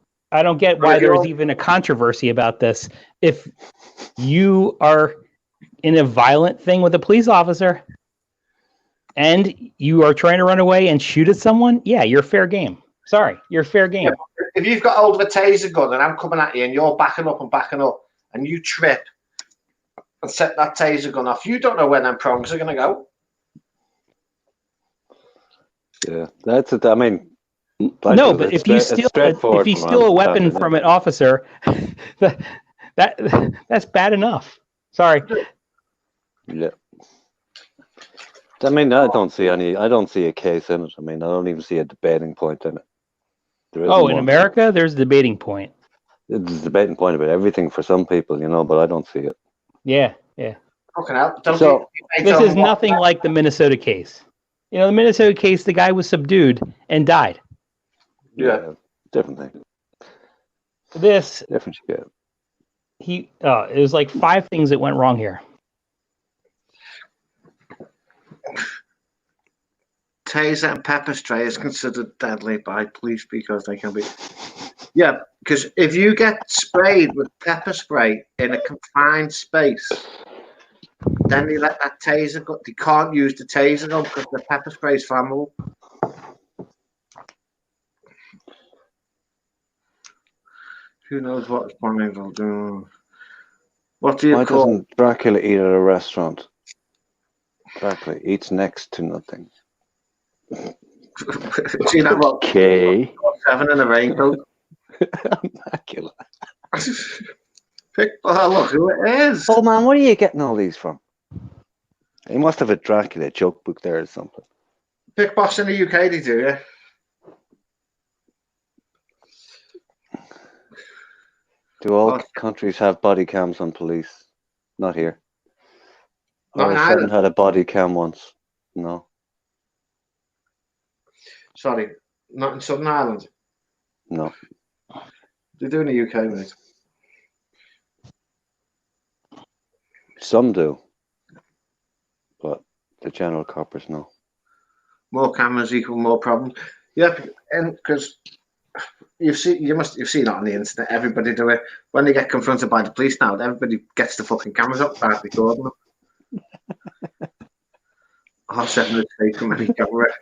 get why there's even a controversy about this. If you are in a violent thing with a police officer and you are trying to run away and shoot at someone, yeah, you're fair game. Sorry, you're fair game. Yeah, if you've got hold of a taser gun and I'm coming at you and you're backing up and you trip and set that taser gun off, you don't know where them prongs are going to go. Yeah, that's it. I mean, no, but if you steal a weapon from an officer, that's bad enough. Sorry. Yeah. I mean, I don't see a case in it. I mean, I don't even see a debating point in it. In America, there's a debating point. There's a debating point about everything for some people, you know, but I don't see it. Yeah. Okay, now, this is nothing like the Minnesota case. You know, the Minnesota case, the guy was subdued and died. Yeah, different thing. This different shit. It was like 5 things that went wrong here. Taser and pepper spray is considered deadly by police because they can be. Yeah, because if you get sprayed with pepper spray in a confined space, then they let that taser go. They can't use the taser gun because the pepper spray is flammable. Who knows what Bonnie will do? What do you Why call? Doesn't Dracula eat at a restaurant? Dracula eats next to nothing. See that one? Okay. 7 in a raincoat. Dracula. Look who it is. Oh man, where are you getting all these from? He must have a Dracula joke book there or something. Big boss in the UK, they do, yeah. Do all countries have body cams on police? Not here. Not in Ireland. Had a body cam once. No. Sorry, not in Southern Ireland. No. They do in the UK, mate. Some do. But the general coppers know. More cameras equal more problems. Yeah, and because you've seen that on the internet. Everybody do it when they get confronted by the police now. Everybody gets the fucking cameras up, start recording them. I'll set them straight from any camera.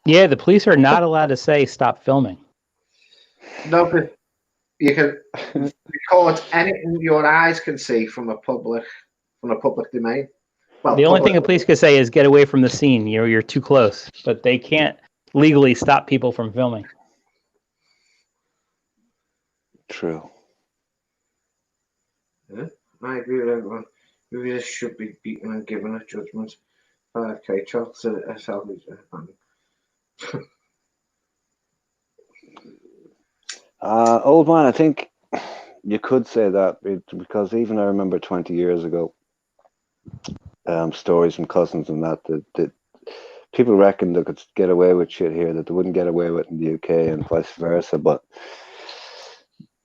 Yeah, the police are not allowed to say stop filming. No, but you can record anything your eyes can see from a public domain. Well, the only thing the police could say is get away from the scene. You're too close, but they can't legally stop people from filming. True. Yeah, I agree with everyone. Movies should be beaten and given a judgment. 5K shots a salvage. Old man, I think you could say that because even I remember 20 years ago, stories from cousins and that people reckon they could get away with shit here that they wouldn't get away with in the UK and vice versa. But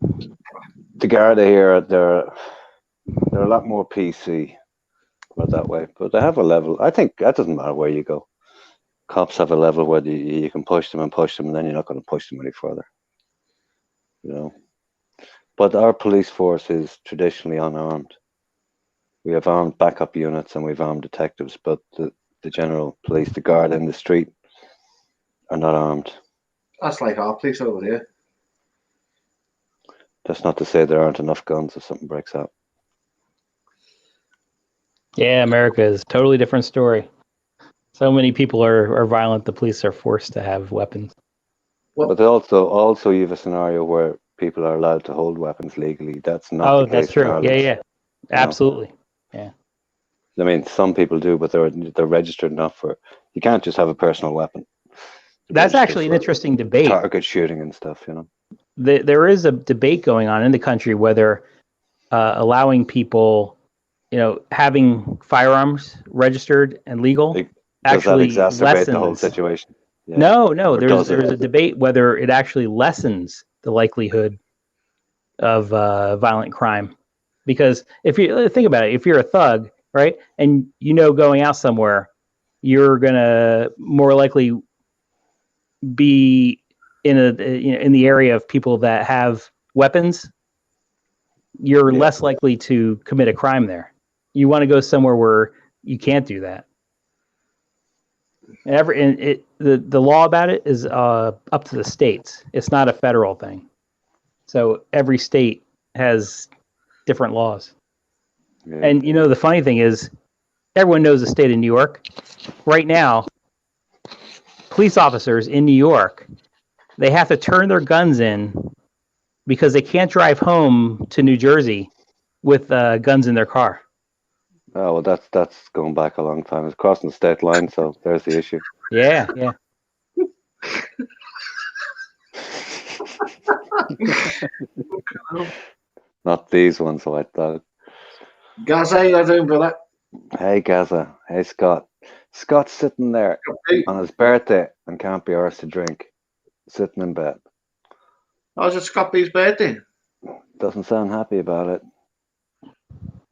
the Garda here, they're a lot more PC, put it that way. But they have a level. I think that doesn't matter where you go. Cops have a level where you can push them, and then you're not going to push them any further. You know. But our police force is traditionally unarmed. We have armed backup units and we've armed detectives, but the general police, the guard in the street, are not armed. That's like our police over here. That's not to say there aren't enough guns if something breaks out. Yeah, America is a totally different story. So many people are violent. The police are forced to have weapons. But also you have a scenario where people are allowed to hold weapons legally. That's not the case. That's true. Yeah. Absolutely. Yeah. I mean, some people do, but they're registered enough for. You can't just have a personal weapon. That's actually an interesting debate. Target shooting and stuff, you know. There is a debate going on in the country whether allowing people, having firearms registered and legal actually does that exacerbate lessens the whole situation. Yeah. No. There's a debate whether it actually lessens the likelihood of violent crime, because if you think about it, if you're a thug, right, and going out somewhere, you're gonna more likely be in the area of people that have weapons. You're less likely to commit a crime there. You want to go somewhere where you can't do that. The law about it is up to the states. It's not a federal thing. So every state has different laws. Yeah. And the funny thing is, everyone knows the state of New York. Right now, police officers in New York, they have to turn their guns in because they can't drive home to New Jersey with guns in their car. Oh, well, that's going back a long time. It's crossing the state line, so there's the issue. Yeah. Not these ones, white dog. Gaza, how you doing, brother? Hey, Gaza. Hey, Scott. Scott's sitting there on his birthday and can't be arsed to drink, sitting in bed. How's it Scotty's birthday? Doesn't sound happy about it.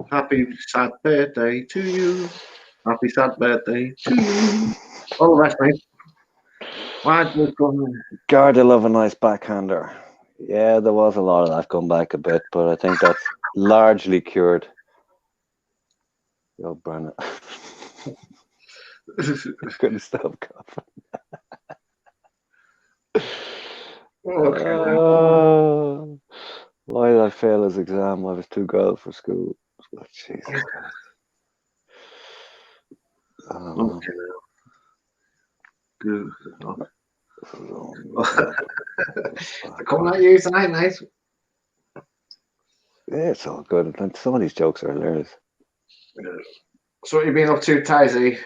Happy sad birthday to you. Happy sad birthday to you. All the rest, mate. Why'd you come? Garda love a nice backhander. Yeah, there was a lot of that going back a bit, but I think that's largely cured. Yo, Brennan. Couldn't stop coughing. Why did I fail his exam? I was too girl for school. Oh, Jesus. Good. Coming at you tonight, mate. Yeah, it's all good. Some of these jokes are hilarious. So what have you been up to, Tazy?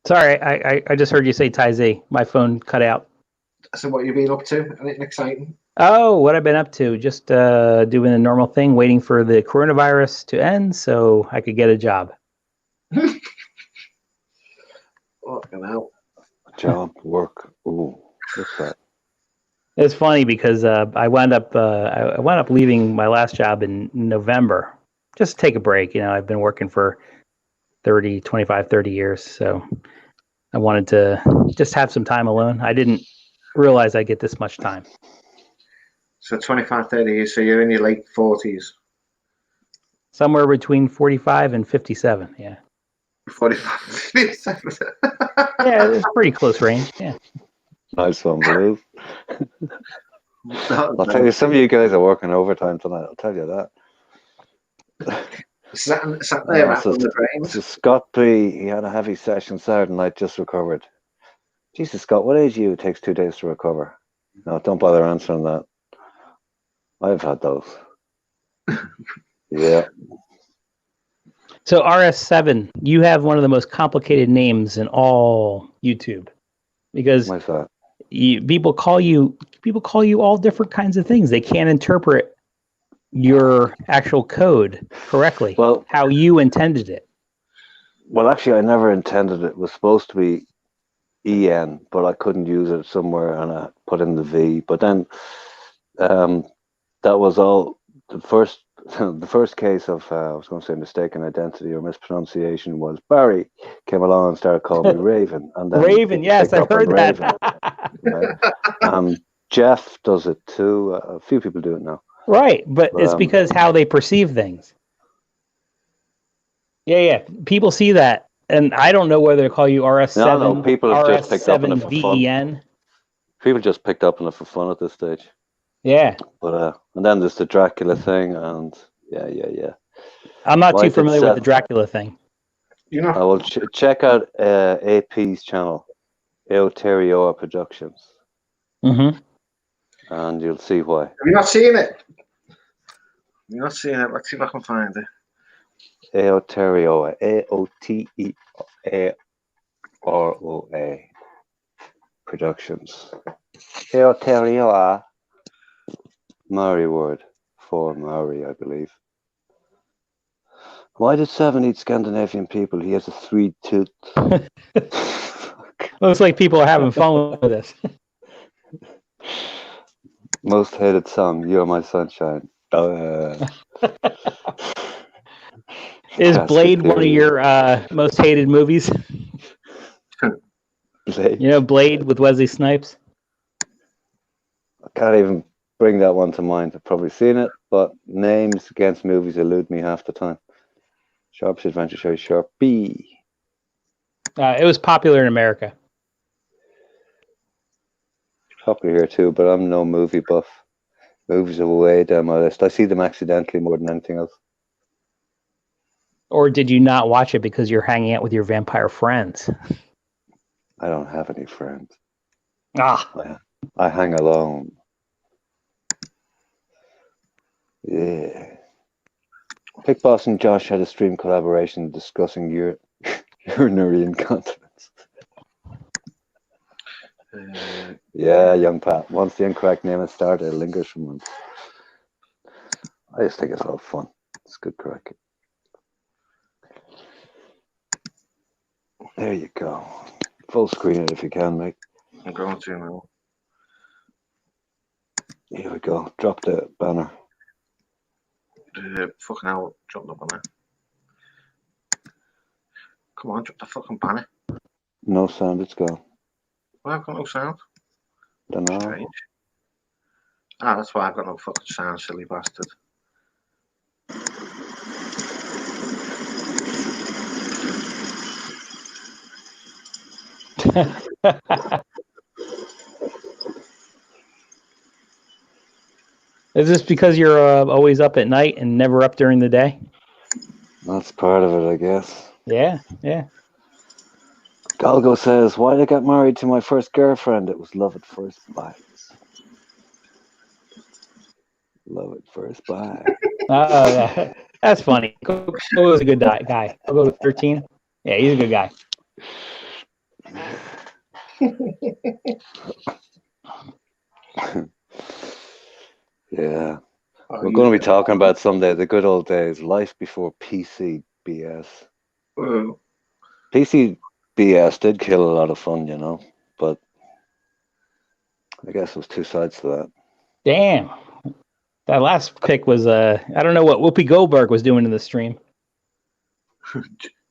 Sorry, I just heard you say Tazy. My phone cut out. So what have you been up to? Anything exciting? Oh, what I've been up to? Just doing the normal thing, waiting for the coronavirus to end so I could get a job. Fucking hell. Job, work. Ooh, what's that? It's funny because I wound up leaving my last job in November. Just take a break. I've been working for 25, 30 years. So I wanted to just have some time alone. I didn't realize I'd get this much time. So 25, 30 years, so you're in your late 40s. Somewhere between 45 and 57, yeah. 45, 57. Yeah, it's pretty close range, yeah. Nice one, Blue. I'll tell you, some of you guys are working overtime tonight. I'll tell you that. Sat there rattling the brains. So Scott P, he had a heavy session Saturday night, just recovered. Jesus, Scott, what age are you? It takes 2 days to recover. No, don't bother answering that. I've had those. Yeah. So RS7, you have one of the most complicated names in all YouTube, because Why's that? people call you all different kinds of things. They can't interpret your actual code correctly. Well, how you intended it. Well, actually, I never intended it. It was supposed to be EN, but I couldn't use it somewhere, and I put in the V. But then that was all. The first case of I was going to say mistaken identity or mispronunciation was Barry came along and started calling me Raven, and then Raven. Yes, I've heard that. Right? Jeff does it too. A few people do it now. Right, but it's because how they perceive things. Yeah. People see that, and I don't know whether to call you RS7. No, people have just picked up on it for VEN. People just picked up on it for fun at this stage. Yeah. But and then there's the Dracula thing, and yeah. I'm not too familiar with the Dracula thing. You know, I will check out AP's channel, Aotearoa Productions. Mm-hmm. And you'll see why. Have you not seen it? You're not seeing it. Let's see if I can find it. Aotearoa, Aotearoa Productions. Aotearoa, Maori word for Maori, I believe. Why did Seven eat Scandinavian people? He has a 3-tooth. Looks like people are having fun with this. Most hated song, You're My Sunshine. Is Blade one of your most hated movies? Blade. You know, Blade with Wesley Snipes? I can't even bring that one to mind. I've probably seen it, but names against movies elude me half the time. Sharp's Adventure Show, Sharpie. It was popular in America. Popular here too, but I'm no movie buff. Movies are way down my list. I see them accidentally more than anything else. Or did you not watch it because you're hanging out with your vampire friends? I don't have any friends. Ah. I hang alone. Yeah. Pick Boss and Josh had a stream collaboration discussing urinary incontinence. Yeah, young Pat. Once the incorrect name is started, it lingers for months. I just think it's a lot of fun. It's good crack. There you go. Full screen it if you can, mate. I'm going to now. Here we go. Drop the banner. Fucking hell, drop the banner. Come on, drop the fucking banner. No sound, it's gone. Well, I've got no sound. Don't know. Strange. Ah, that's why I've got no fucking sound, silly bastard. Is this because you're always up at night and never up during the day? That's part of it, I guess. Yeah. Galgo says, why did I get married to my first girlfriend? It was love at first bite. Love at first bite. That's funny. Galgo was a good guy. Galgo was 13. Yeah, he's a good guy. Yeah. We're going to be talking about someday the good old days, life before PC BS. PC BS did kill a lot of fun, you know, but I guess there's two sides to that. Damn. That last pick was, I don't know what Whoopi Goldberg was doing in the stream.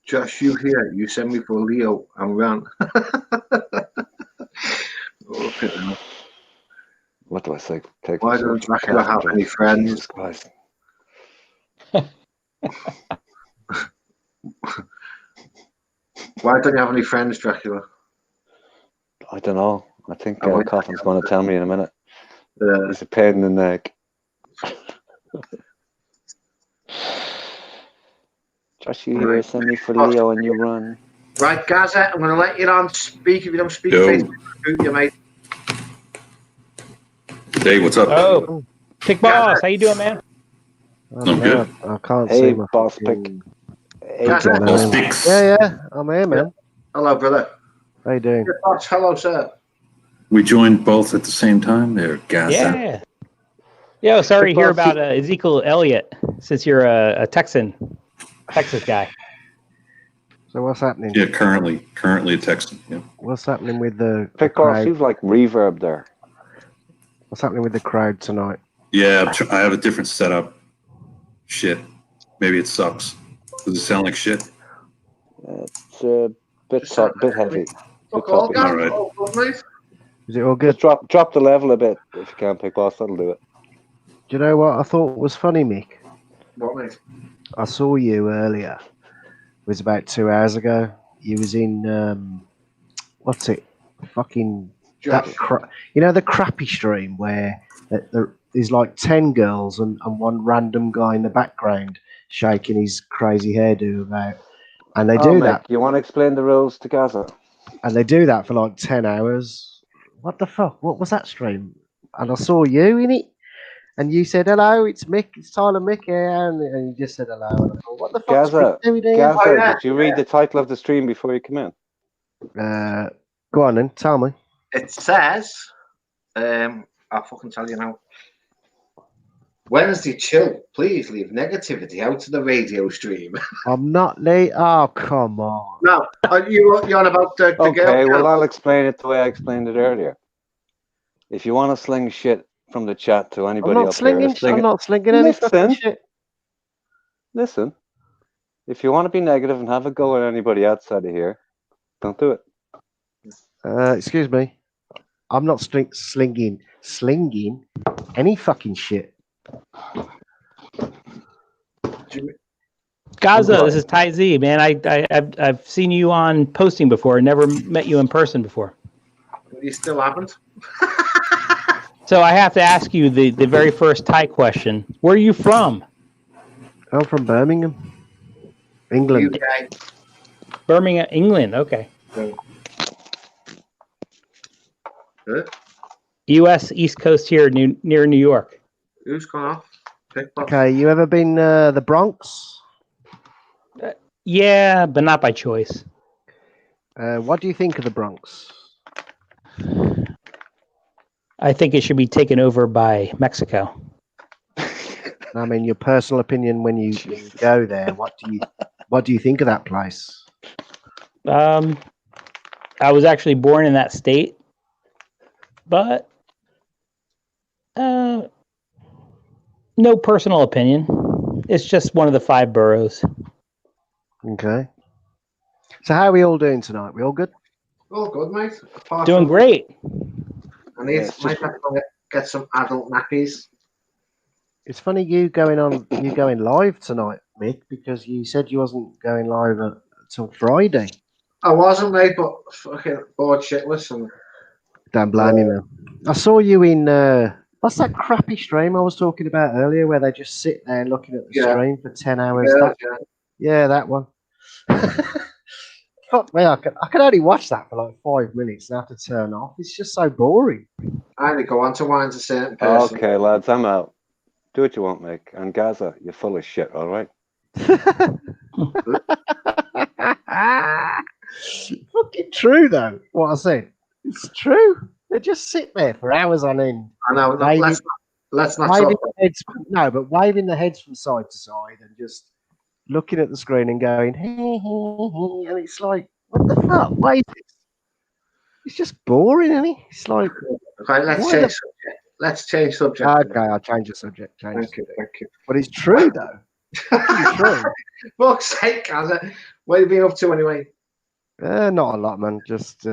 Just you here. You send me for Leo and run. What do I say? Take Why doesn't Dracula have any friends? Jesus Christ. Why don't you have any friends, Dracula? I don't know. I think Oh, Coffin's going to tell me in a minute. Uh, He's a pain in the neck. Josh, you here, send me for Leo and you run. right, Gaza, I'm going to let you on speak. If you don't speak, Yo. Facebook, shoot you, mate. Hey, what's up? Oh, Pick Boss, how you doing, man? I'm good. I can't Hey, see my boss fucking- Hey, Gaza. All sticks. Yeah, I'm here, man. Hello, brother. How you doing? Good thoughts. Hello, sir. We joined both at the same time there, Gaza. Yeah. Yo, sorry to Pick hear Boss, about Ezekiel Elliott, since you're a Texas guy. So what's happening? Yeah, currently a Texan. Yeah. What's happening with the Pick Boss, crowd? you've like reverb there. What's happening with the crowd tonight? Yeah, I have a different setup. Shit. Maybe it sucks. Does it sound like shit? It's a bit heavy. Fuck all, topic. guys. All right. All good, mate. Is it all good? Just drop the level a bit if you can, Pick Boss. That'll do it. Do you know what I thought was funny, Mick? What, mate? I saw you earlier. It was about 2 hours ago. You was in what's it? Fucking that Josh. you know the crappy stream where there's like 10 girls and one random guy in the background shaking his crazy hairdo about, and they do that. You want to explain the rules to Gaza? And they do that for like 10 hours. What the fuck? What was that stream? And I saw you in it. And you said, hello, it's Mick, it's Tyler Mick here. And you just said hello. And I thought, what the fuck Gaza, is doing here? Gaza, Oh, yeah, did you read the title of the stream before you come in? Go on then, tell me. It says, I'll fucking tell you now. Wednesday chill. Please leave negativity out of the radio stream. I'm not late. Oh, come on. No, you're on about the Okay, girl. well, I'll explain it the way I explained it earlier. If you want to sling shit from the chat to I'm anybody not up slinging, here, sling I'm it. not slinging any fucking Listen. shit. Listen, if you want to be negative and have a go at anybody outside of here, don't do it. Excuse me. I'm not slinging any fucking shit. Gaza, this is Ty Z, man. I've seen you on posting before. Never met you in person before. You still haven't? So I have to ask you the very first Ty question. Where are you from? I'm from Birmingham, England. UK. Birmingham, England. Okay. Good. U.S. East Coast here, near New York. Who's gone off? Pick boss. Okay, you ever been the Bronx? Yeah, but not by choice. What do you think of the Bronx? I think it should be taken over by Mexico. I mean, your personal opinion when you go there. What do you think of that place? I was actually born in that state, but no personal opinion. It's just one of the 5 boroughs. Okay. So how are we all doing tonight? We all good? All good, mate. Apart Doing from- great. I need to get some adult nappies. It's funny you going live tonight, Mick, because you said you wasn't going live until Friday. I wasn't, mate, but fucking bored shitless. And Don't blame you, man. I saw you in what's that crappy stream I was talking about earlier, where they just sit there looking at the stream for 10 hours. Yeah, that one. Fuck me, I can only watch that for like 5 minutes and have to turn off. It's just so boring. I only go on to wind a certain person. Okay, lads, I'm out. Do what you want, Mick. And Gaza, you're full of shit, all right? Fucking true, though, what I said. It's true. They just sit there for hours on end. I know. Waving- Let's not waving talk. the heads, no, but waving the heads from side to side and just looking at the screen and going, and it's like, what the fuck? Wait, it's just boring, isn't it? It's like, Okay, let's change subject. Let's change subject. okay, I'll change the subject. Thank you. But it's true, though. It's true. Fuck's sake, Gaza. What have you been up to anyway? Not a lot, man. Just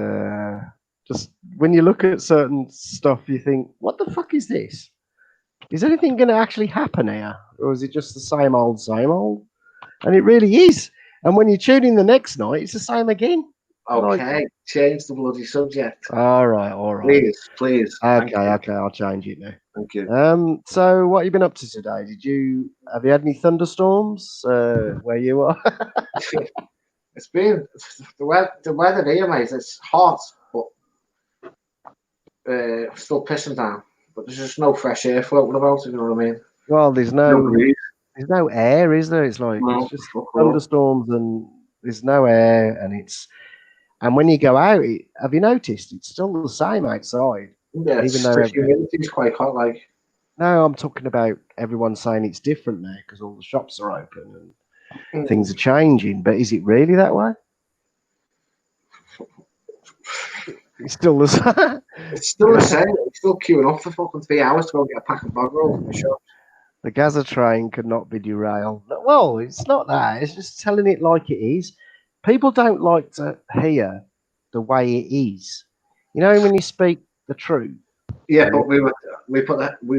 when you look at certain stuff, you think, what the fuck is this? Is anything going to actually happen here? Or is it just the same old, same old? And it really is. And when you tune in the next night, it's the same again. Okay, change the bloody subject. All right. Please. Okay, I'll change it now. Thank you. So what have you been up to today? Have you had any thunderstorms where you are? It's been the weather here, mate. It's hot, but still pissing down. But there's just no fresh air floating about. You know what I mean? Well, there's no air, is there? It's like No, it's just thunderstorms and there's no air, and when you go out, have you noticed it's still the same outside? Yeah, even though the humidity's quite hot. Like, no, I'm talking about everyone saying it's different now because all the shops are open and things are changing. But is it really that way? It's still the same. It's still the same. It's still queuing up for fucking 3 hours to go get a pack of bog rolls from the shop. The Gaza train could not be derailed. Well, it's not that. It's just telling it like it is. People don't like to hear the way it is. You know, when you speak the truth. Yeah, but we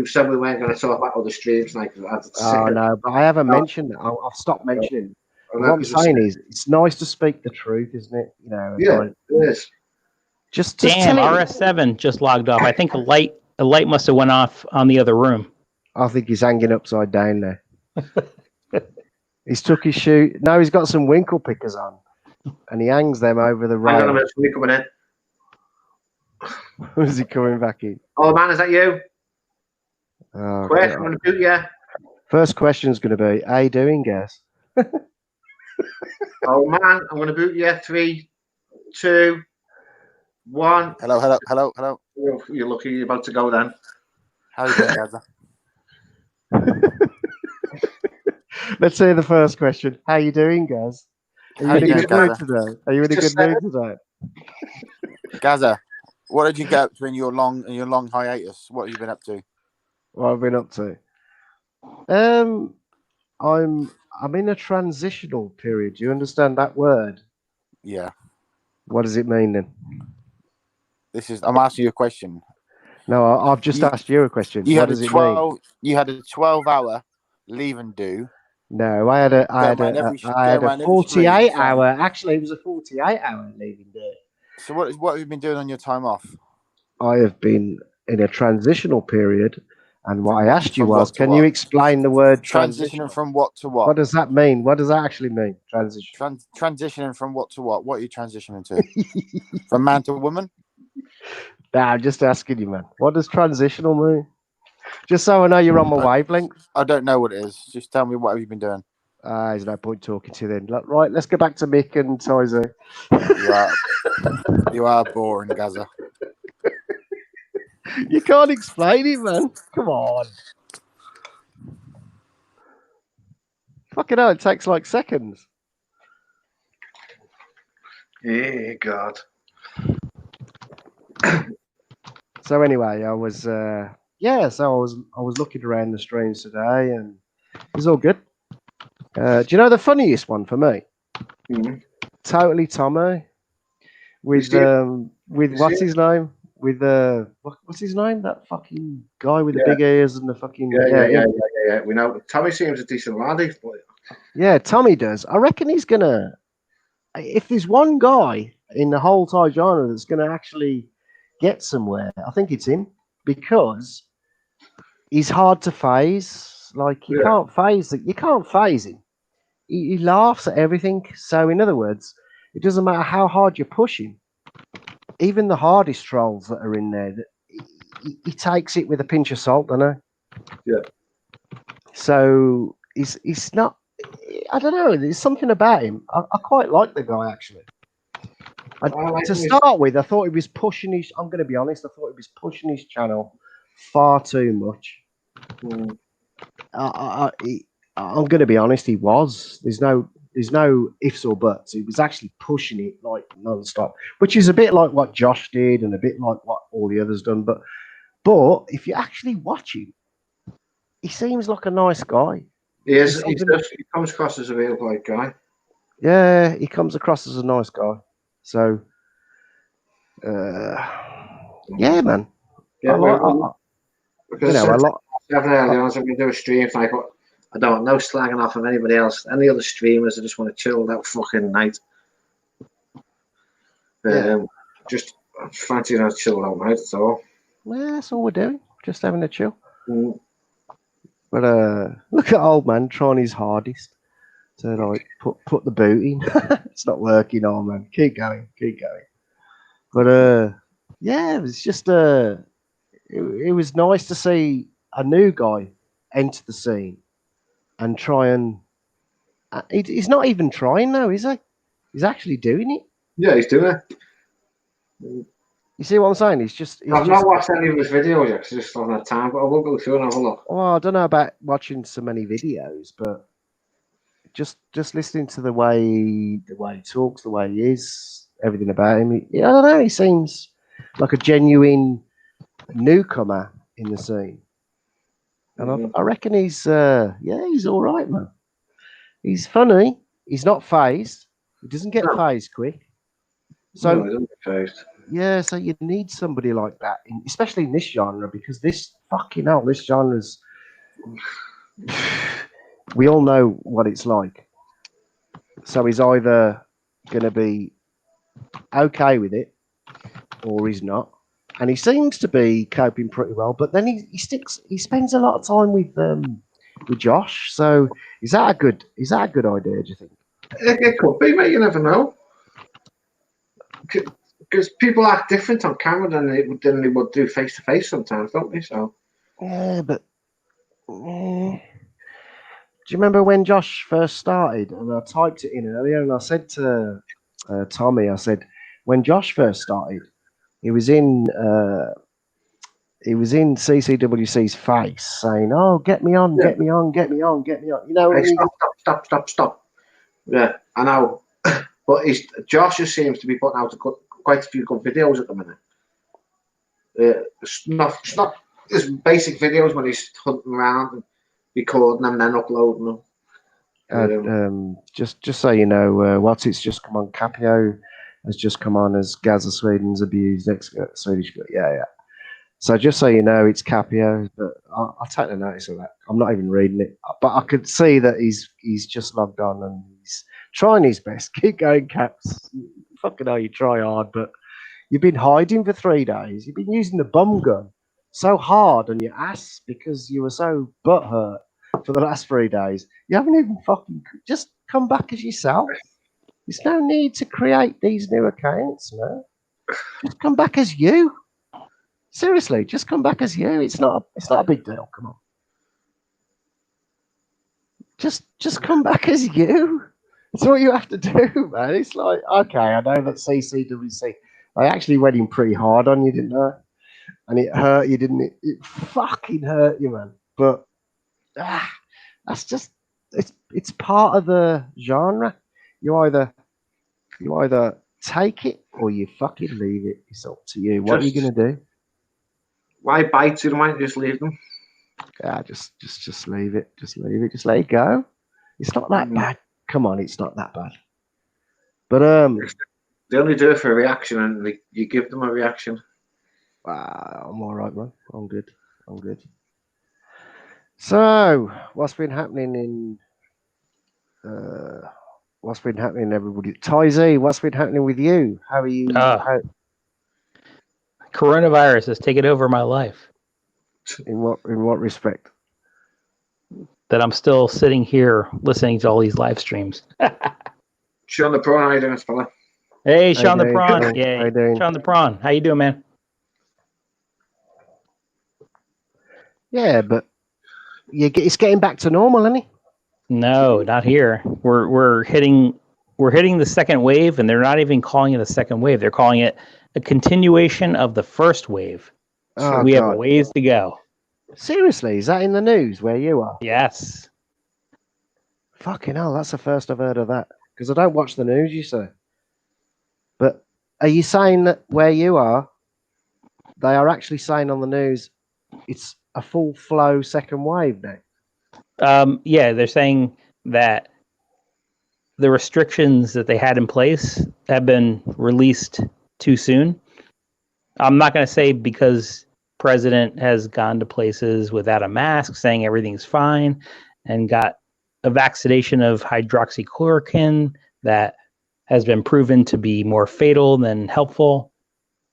said we weren't going to talk about other streams, like. Oh no, but I haven't mentioned it. I've stopped mentioning. What I'm saying is, it's nice to speak the truth, isn't it? You know. Yeah, like, it is. Just damn, RS7 just logged off. I think a light must have went off on the other room. I think he's hanging upside down there. He's took his shoe. No, he's got some winkle pickers on, and he hangs them over the rail. Hang on a minute, somebody coming in. Who's he coming back in? Oh man, is that you? Oh, quick, I'm going to boot you. First question's going to be, how you doing, guys? Oh man, I'm going to boot you. 3, 2, 1. Hello. You're lucky you're about to go then. How are you doing, Gaza? Let's hear the first question. How you doing, guys? Are you in a good mood today? Are you in a good mood today? Gaza, what did you get during your long hiatus? What have you been up to? What I've been up to? I'm in a transitional period. Do you understand that word? Yeah. What does it mean then? I'm asking you a question. No, I've just asked you a question. What does it mean? You had a 12-hour leave and do. No, I had a 48-hour. Actually, it was a 48-hour leave and do. So what have you been doing on your time off? I have been in a transitional period, and what I asked you was, can you explain the word transition? Transitioning from what to what? What does that mean? What does that actually mean? Transition. Transitioning from what to what? What are you transitioning to? From man to woman? Nah, I'm just asking you, man. What does transitional mean? Just so I know you're on my wavelength. I don't know what it is. Just tell me, what have you been doing? There's no point talking to you then. Right, let's go back to Mick and Tizer. You are boring, Gaza. You can't explain it, man. Come on. Fucking hell, it takes like seconds. Yeah, God. So anyway, I was looking around the streams today, and it was all good. Do you know the funniest one for me? Mm-hmm. Totally Tommy with what's his name? With what's his name? That fucking guy with the big ears and the fucking yeah. We know Tommy seems a decent lad. Yeah, Tommy does. I reckon he's gonna. If there's one guy in the whole Thai genre that's gonna actually get somewhere, I think it's him, because he's hard to phase. Like you can't phase it. You can't phase him. He laughs at everything. So in other words, it doesn't matter how hard you push him. Even the hardest trolls that are in there, he takes it with a pinch of salt, doesn't he? Yeah. So he's not. I don't know. There's something about him. I quite like the guy actually. To start with, I thought he was pushing his. I'm going to be honest. I thought he was pushing his channel far too much. Mm. I'm going to be honest. He was. There's no ifs or buts. He was actually pushing it like non-stop, which is a bit like what Josh did and a bit like what all the others done. But if you actually watch him, he seems like a nice guy. He is. He comes across as a real polite guy. Yeah, he comes across as a nice guy. So, yeah, man. Yeah, I like, because a lot. 7 early on, so I'm going to do a stream. So I don't know, slagging off of anybody else. Any other streamers, I just want to chill that fucking night. Yeah. Just fancy a chill out night, that's all. Yeah, that's all we're doing. Just having a chill. Mm. But look at old man trying his hardest to like put the boot in. It's not working, old man. Keep going. But yeah, it was just it was nice to see a new guy enter the scene and try and he's not even trying now, is he? He's actually doing it. Yeah, he's doing it. You see what I'm saying? He's I've just not watched any of his videos yet, 'cause I just haven't had time, but I will go through and have a look. well, I don't know about watching so many videos, but just listening to the way he talks, the way he is, everything about him. I don't know. He seems like a genuine newcomer in the scene, and I reckon he's he's all right, man. He's funny. He's not phased. He doesn't get phased quick. So No, he doesn't get phased. yeah, so you need somebody like that, especially in this genre, because this genre's. We all know what it's like. So he's either going to be okay with it, or he's not. And he seems to be coping pretty well. But then he spends a lot of time with Josh. So is that a good idea? Do you think? It could be, mate. You never know. Because people act different on camera than they would do face to face sometimes, don't they? So Yeah, but do you remember when Josh first started? And I typed it in earlier, and I said to Tommy, I said, when Josh first started, he was in CCWC's face saying, "Oh, get me on, get me on, get me on, get me on." You know, hey, stop. Yeah, I know. But Josh just seems to be putting out quite a few good videos at the minute. It's not just basic videos when he's hunting around and recording them and then uploading them. Just so you know, what's it's just come on. Capio has just come on as Gaza Sweden's abused ex-Swedish. Yeah. So just so you know, it's Capio, but I'll take the notice of that. I'm not even reading it, but I could see that he's just logged on and he's trying his best. Keep going, Caps. Fucking hell, you try hard, but you've been hiding for 3 days. You've been using the bum gun so hard on your ass because you were so butthurt for the last 3 days. You haven't even fucking just come back as yourself. There's no need to create these new accounts, man. Just come back as you. Seriously, just come back as you. It's not a big deal. Come on. Just come back as you. That's what you have to do, man. It's like, okay, I know that CCWC, they actually went in pretty hard on you, didn't they? And it hurt you, didn't it? It fucking hurt you, man. But that's just it's part of the genre. You either take it or you fucking leave it. It's up to you. What are you gonna do? Why bite them? Why don't you just leave them? Yeah, just leave it. Just leave it. Just let it go. It's not that bad. Come on, it's not that bad. But they only do it for a reaction, and you give them a reaction. I'm all right, man. I'm good. So, what's been happening everybody? Ty, what's been happening with you? How are you? Coronavirus has taken over my life. In what respect? That I'm still sitting here listening to all these live streams. Sean the Prawn, how you doing, fella? Hey, Sean the Prawn. How Yeah, you doing? Sean the Prawn. How you doing, man? Yeah, but it's getting back to normal, isn't it? No, not here. We're hitting the second wave, and they're not even calling it a second wave. They're calling it a continuation of the first wave. Oh, we God. have a ways to go. Seriously, is that in the news where you are? Yes. Fucking hell, that's the first I've heard of that. Because I don't watch the news, you say. But are you saying that where you are, they are actually saying on the news it's a full flow second wave now? Yeah, they're saying that the restrictions that they had in place have been released too soon. I'm not going to say because president has gone to places without a mask saying everything's fine and got a vaccination of hydroxychloroquine that has been proven to be more fatal than helpful,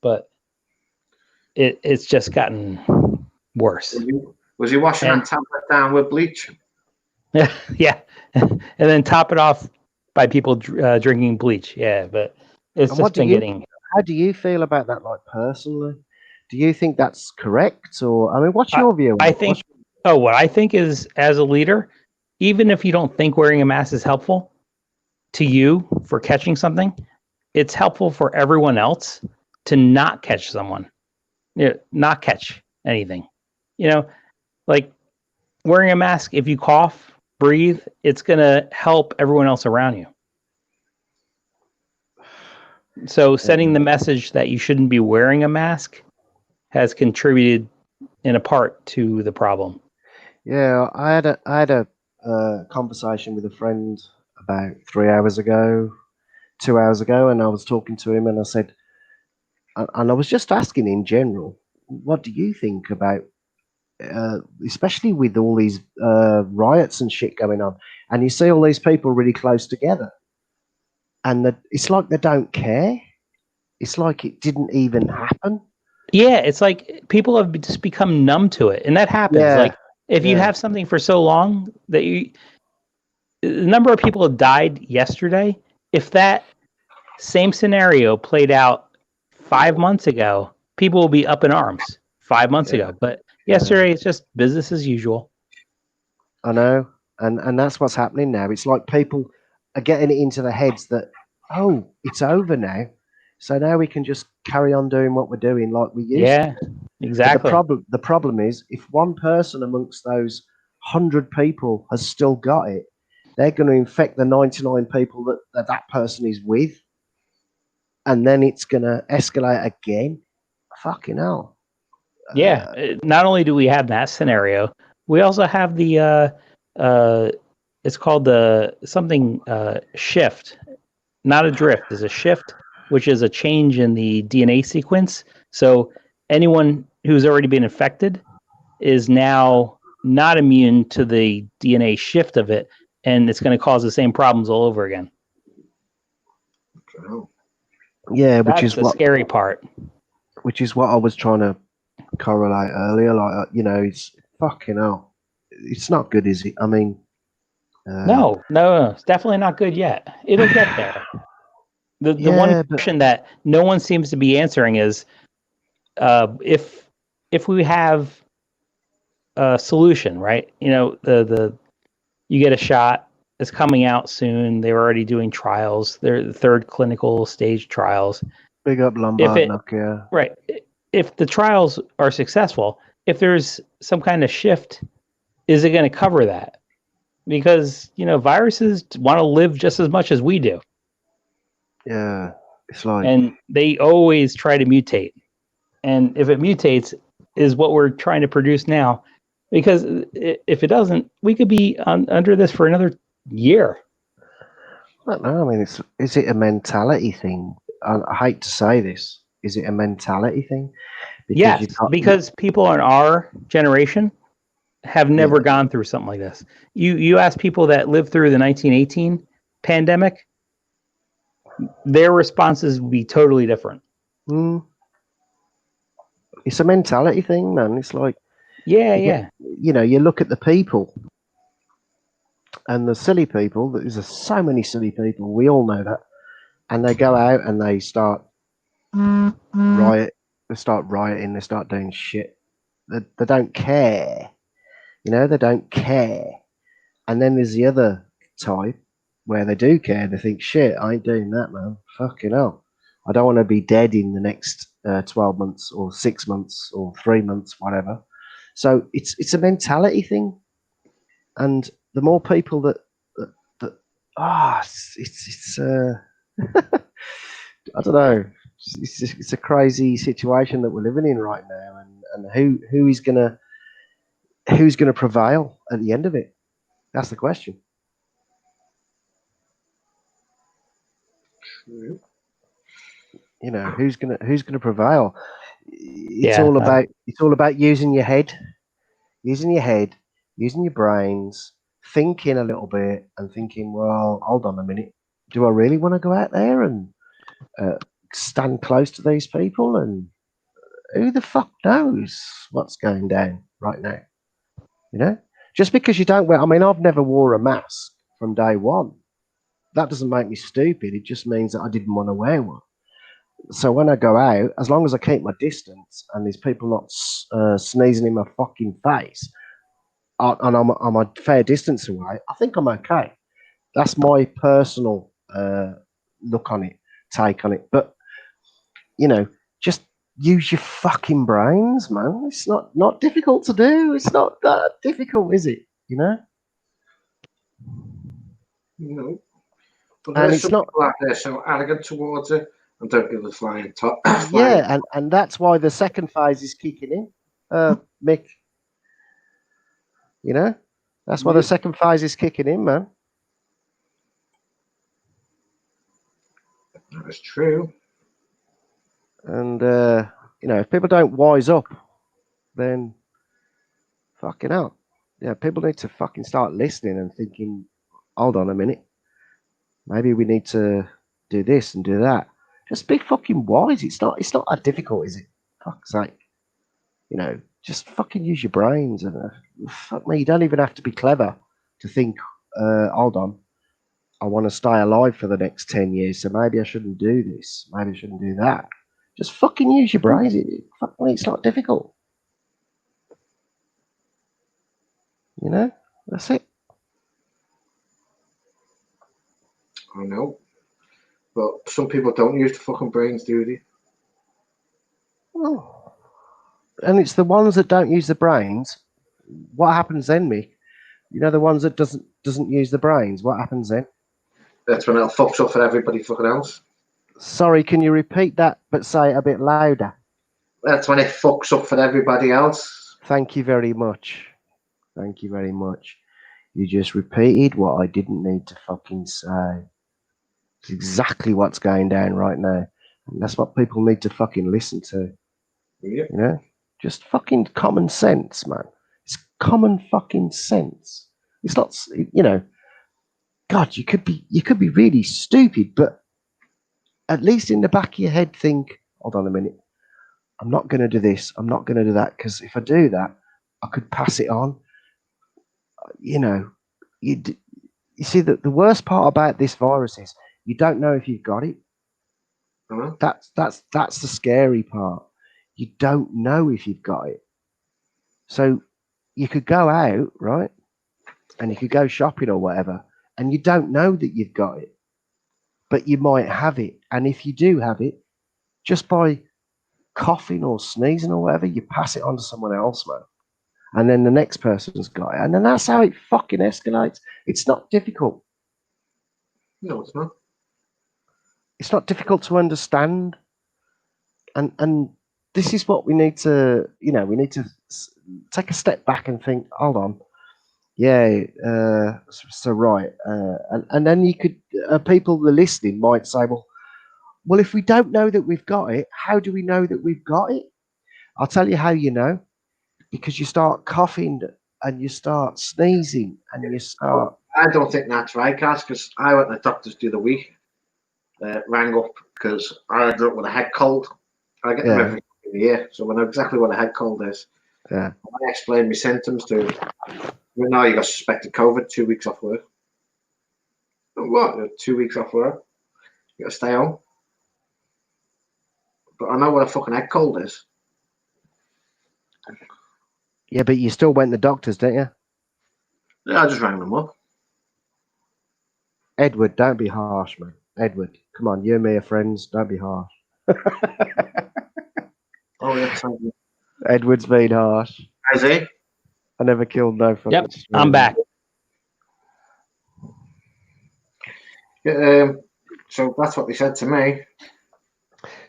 but it's just gotten worse. Was he washing that tablet down with bleach? Yeah, and then top it off by people drinking bleach. Yeah, but it's And just been getting. How do you feel about that, like personally? Do you think that's correct, or I mean, what's your view? I think. What I think is, as a leader, even if you don't think wearing a mask is helpful to you for catching something, it's helpful for everyone else to not catch someone, not catch anything. Like wearing a mask, if you cough, breathe, it's going to help everyone else around you. So sending the message that you shouldn't be wearing a mask has contributed in a part to the problem. Yeah, I had a conversation with a friend about 3 hours ago, 2 hours ago, and I was talking to him, and I said, and I was just asking in general, what do you think about, especially with all these riots and shit going on, and you see all these people really close together, and it's like they don't care. It's like it didn't even happen. Yeah, it's like people have just become numb to it, and that happens. Yeah. Like if you have something for so long that the number of people that died yesterday, if that same scenario played out 5 months ago, people will be up in arms 5 months ago. But yesterday, it's just business as usual. I know, and that's what's happening now. It's like people are getting it into their heads that, oh, it's over now, so now we can just carry on doing what we're doing like we used to. Yeah, exactly. But the problem is, if one person amongst those 100 people has still got it, they're going to infect the 99 people that person is with, and then it's going to escalate again. Fucking hell. Yeah, not only do we have that scenario, we also have the it's called the something shift, not a drift, is a shift, which is a change in the DNA sequence. So anyone who's already been infected is now not immune to the DNA shift of it, and it's going to cause the same problems all over again. Yeah, That's the scary part. Which is what I was trying to correlate earlier. Like, it's fucking hell. It's not good, is it? I mean, no, it's definitely not good yet. It'll get there. The one question that no one seems to be answering is, if we have a solution, right? The you get a shot. It's coming out soon. They're already doing trials. They're the third clinical stage trials. Big up Lombard Nokia. Right. If the trials are successful, if there's some kind of shift, is it going to cover that? Because, viruses want to live just as much as we do. Yeah. It's like... And they always try to mutate. And if it mutates, is what we're trying to produce now. Because if it doesn't, we could be under this for another year. I don't know. I mean, is it a mentality thing? I hate to say this. Is it a mentality thing? Because people in our generation have never gone through something like this. You ask people that lived through the 1918 pandemic, their responses would be totally different. It's a mentality thing, man. It's like, yeah. You look at the people and the silly people. There's so many silly people. We all know that. And they go out and they start riot. They start rioting. They start doing shit. They don't care. They don't care. And then there's the other type where they do care. They think, shit, I ain't doing that, man. Fucking hell. I don't want to be dead in the next 12 months or 6 months or 3 months, whatever. So it's a mentality thing. And the more people that it's I don't know. It's a crazy situation that we're living in right now, and who's gonna prevail at the end of it? That's the question. Mhm. You know, who's gonna prevail? It's Yeah, all about using your head, using your brains, thinking a little bit, and thinking, well, hold on a minute, do I really want to go out there and stand close to these people? And who the fuck knows what's going down right now? You know, just because you don't wear, I mean, I've never wore a mask from day one. That doesn't make me stupid. It just means that I didn't want to wear one. So when I go out, as long as I keep my distance and there's people not sneezing in my fucking face, and I'm a fair distance away, I think I'm okay. That's my personal look on it, take on it. But you know, just use your fucking brains, man. It's not difficult to do. It's not that difficult, is it? You know. No. But And there's it's some not. people out there so arrogant towards it and don't give a flying top. Yeah, and that's why the second phase is kicking in, Mick. You know, that's why the second phase is kicking in, man. That's true. And you know, if people don't wise up, then fucking hell. Yeah, people need to fucking start listening and thinking, hold on a minute, maybe we need to do this and do that. Just be fucking wise. It's not that difficult, is it? Fuck's sake. You know, just fucking use your brains and fuck me, you don't even have to be clever to think, hold on, I want to stay alive for the next 10 years, so maybe I shouldn't do this, maybe I shouldn't do that. Just fucking use your brains. Fuck me, it's not difficult. You know, that's it. I know. But some people don't use the fucking brains, do they? Oh. And it's the ones that don't use the brains. What happens then, Mick? You know, the ones that doesn't use the brains. What happens then? That's when it fucks up for everybody fucking else. Sorry, can you repeat that, but say it a bit louder? That's when it fucks up for everybody else. Thank you very much. Thank you very much. You just repeated what I didn't need to fucking say. It's exactly what's going down right now. And that's what people need to fucking listen to. Yep. You know? Just fucking common sense, man. It's common fucking sense. It's not, you know, God, you could be really stupid, but at least in the back of your head think, hold on a minute, I'm not going to do this, I'm not going to do that, because if I do that, I could pass it on. You know, you see that the worst part about this virus is you don't know if you've got it. Uh-huh. That's the scary part. You don't know if you've got it. So you could go out, right? And you could go shopping or whatever, and you don't know that you've got it. But you might have it. And if you do have it, just by coughing or sneezing or whatever, you pass it on to someone else, man. And then the next person's got it. And then that's how it fucking escalates. It's not difficult. No, it's not. It's not difficult to understand. And this is what we need to, you know, we need to take a step back and think, hold on. Yeah, so right. And then you could, people listening might say, well, if we don't know that we've got it, how do we know that we've got it? I'll tell you how you know. Because you start coughing and you start sneezing and you start. I don't think that's right, guys, because I went to the doctors the other week. Rang up because I ended up with a head cold. I get them every year, so I know exactly what a head cold is. Yeah. I explained my symptoms to him. Well, now you got suspected COVID, 2 weeks off work. What? 2 weeks off work? You got to stay home. But I know what a fucking head cold is. Yeah, but you still went to the doctors, didn't you? Yeah, I just rang them up. Edward, don't be harsh, man. Edward, come on, you and me are friends. Don't be harsh. Oh, yeah, thank you. Edward's been harsh. Is he? I never killed no fucking. Yep, I'm back. Yeah, so that's what they said to me.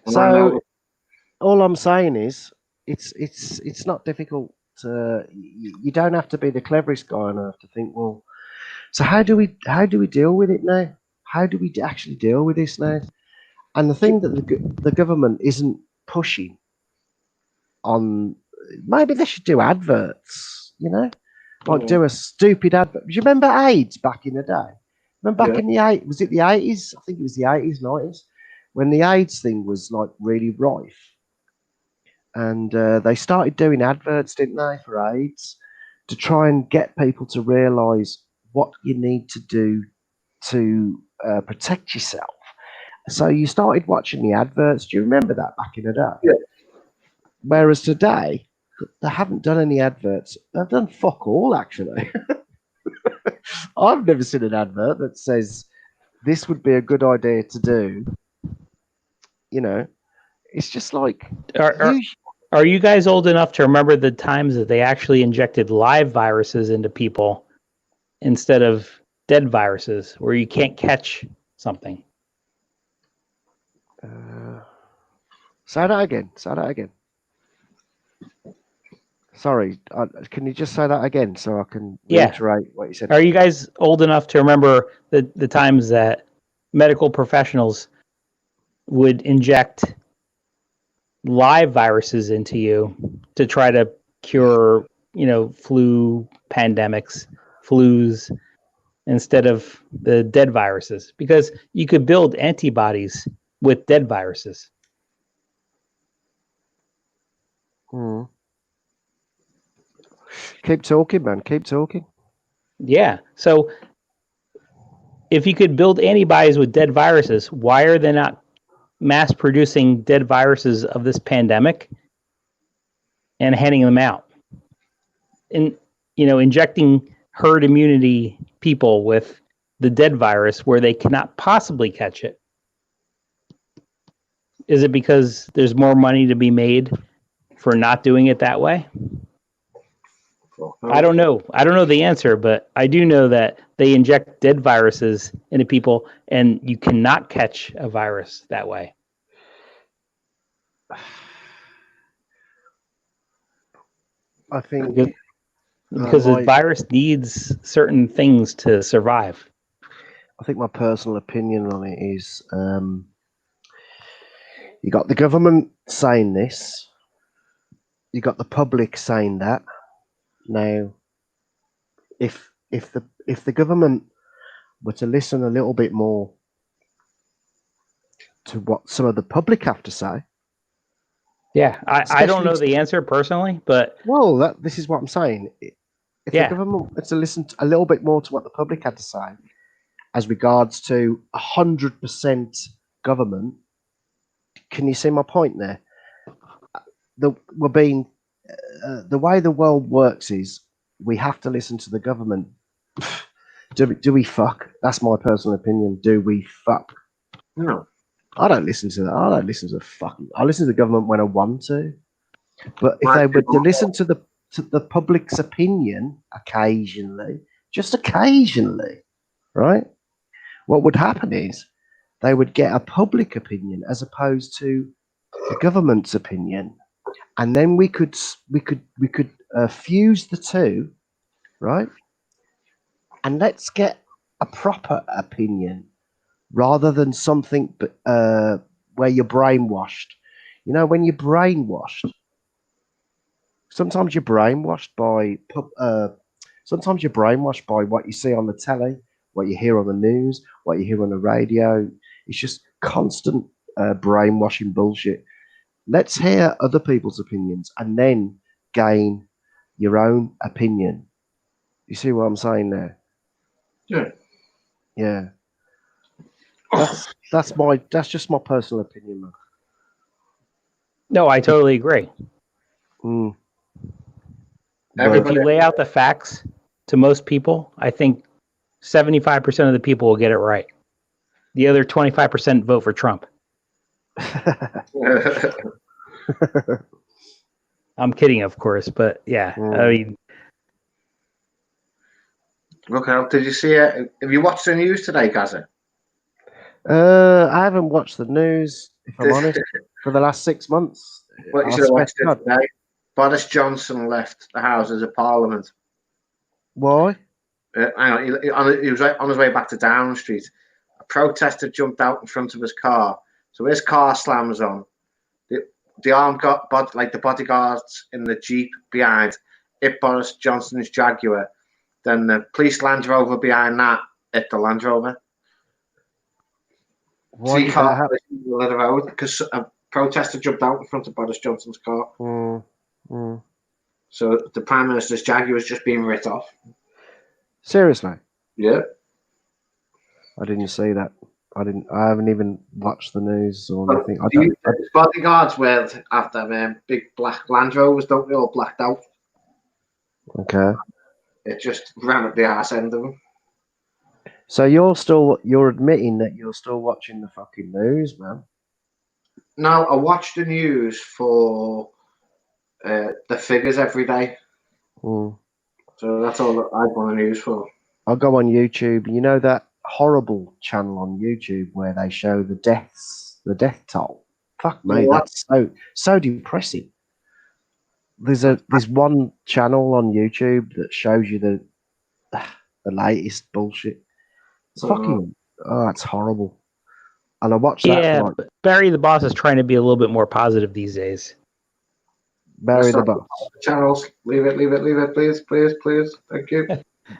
And So all I'm saying is, it's not difficult to. You don't have to be the cleverest guy on earth to think, well, so how do we deal with it now? How do we actually deal with this now? And the thing that the government isn't pushing on, maybe they should do adverts, you know, like do a stupid advert. Do you remember AIDS back in the day? Remember back in the 80s? Was it the 80s? I think it was the 80s, 90s, when the AIDS thing was like really rife. And they started doing adverts, didn't they, for AIDS to try and get people to realise what you need to do to protect yourself. So you started watching the adverts. Do you remember that back in the day? Yeah. Whereas today, they haven't done any adverts. They've done fuck all, actually. I've never seen an advert that says this would be a good idea to do. You know, it's just like... Are you guys old enough to remember the times that they actually injected live viruses into people instead of dead viruses where you can't catch something? Say that again. Sorry, can you just say that again so I can reiterate what you said? Are you guys old enough to remember the times that medical professionals would inject live viruses into you to try to cure, flu pandemics, flus, instead of the dead viruses? Because you could build antibodies with dead viruses. Keep talking, man. Keep talking. Yeah. So if you could build antibodies with dead viruses, why are they not mass producing dead viruses of this pandemic and handing them out? And, injecting herd immunity people with the dead virus where they cannot possibly catch it. Is it because there's more money to be made for not doing it that way? I don't know. I don't know the answer, but I do know that they inject dead viruses into people and you cannot catch a virus that way. I think because the virus needs certain things to survive. I think my personal opinion on it is you got the government saying this, you got the public saying that. Now, if the government were to listen a little bit more to what some of the public have to say. Yeah, I don't know the answer personally, but this is what I'm saying. If the government were to listen a little bit more to what the public had to say, as regards to 100% government, can you see my point there? The way the world works is we have to listen to the government. Do we fuck? That's my personal opinion. Do we fuck? No. I don't listen to that. I don't listen to fucking. I listen to the government when I want to. But if they were to listen to the public's opinion occasionally, just occasionally, right? What would happen is they would get a public opinion as opposed to the government's opinion, and then we could fuse the two, right? And let's get a proper opinion rather than something where you're brainwashed. You know, when you're brainwashed, sometimes you're brainwashed by what you see on the telly, what you hear on the news, what you hear on the radio. It's just constant brainwashing bullshit. Let's hear other people's opinions and then gain your own opinion. You see what I'm saying there? Yeah. Yeah. That's just my personal opinion, man. No, I totally agree. If you lay out the facts to most people, I think 75% of the people will get it right. The other 25% vote for Trump. I'm kidding, of course, but yeah. I mean, okay, did you see it? Have you watched the news today, Gaza? I haven't watched the news, if I'm honest, for the last 6 months. What you should have watched it today. Boris Johnson left the Houses of Parliament. Why? Hang on, he was on his way back to Downing Street. A protester jumped out in front of his car, So his car slams on. The armed like the bodyguards in the Jeep behind hit Boris Johnson's Jaguar. Then the police Land Rover behind that hit the Land Rover. Why did that happen? The road because a protester jumped out in front of Boris Johnson's car. So the Prime Minister's Jaguar was just being writ off. Seriously? Yeah. I didn't see that. I haven't even watched the news or anything. Bodyguards wear after big black Land Rovers, don't they, all blacked out? Okay. It just ran at the arse end of them. So you're admitting that you're still watching the fucking news, man? No, I watch the news for the figures every day. So that's all that I want the news for. I'll go on YouTube. You know that horrible channel on YouTube where they show the death toll? Fuck me, that's so depressing. There's one channel on YouTube that shows you the latest bullshit. It's it's horrible. And I watched that. Yeah, but Barry the Boss is trying to be a little bit more positive these days. Barry the Boss. Channels, leave it, please. Thank you.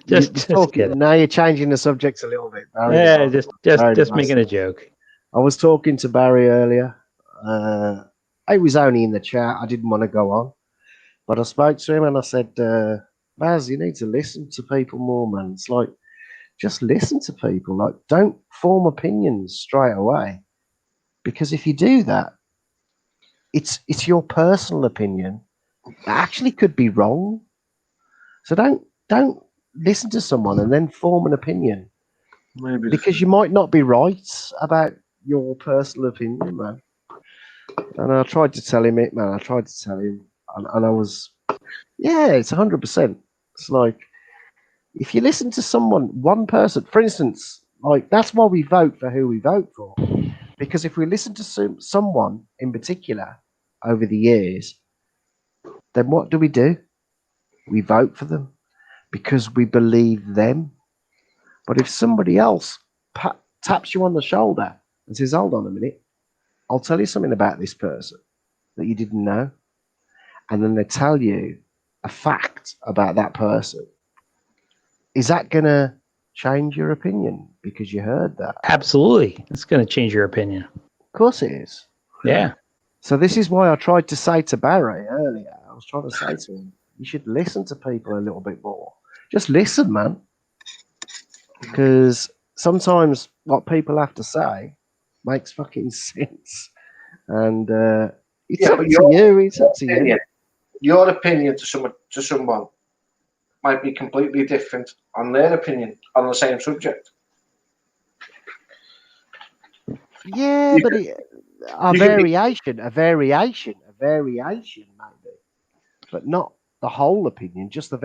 just now you're changing the subject a little bit, Barry. Yeah, just making a joke. I was talking to Barry earlier. I was only in the chat. I didn't want to go on, but I spoke to him and I said, Baz, you need to listen to people more, man. It's like, just listen to people. Like, don't form opinions straight away, because if you do that, it's your personal opinion that actually could be wrong. So don't listen to someone and then form an opinion, because you might not be right about your personal opinion, man. And I tried to tell him it, man. I tried to tell him, and I was, it's 100%. It's like, if you listen to one person, for instance, like, that's why we vote for who we vote for. Because if we listen to someone in particular over the years, then what do? We vote for them because we believe them. But if somebody else taps you on the shoulder and says, hold on a minute, I'll tell you something about this person that you didn't know, and then they tell you a fact about that person, is that going to change your opinion because you heard that? Absolutely. It's going to change your opinion. Of course it is. Yeah. So this is why I tried to say to Barry earlier, I was trying to say to him, you should listen to people a little bit more. Just listen, man. Because sometimes what people have to say makes fucking sense. And it's up to you. It's up to you. Your opinion to someone might be completely different on their opinion on the same subject. Yeah, but a variation maybe, but not the whole opinion. Just a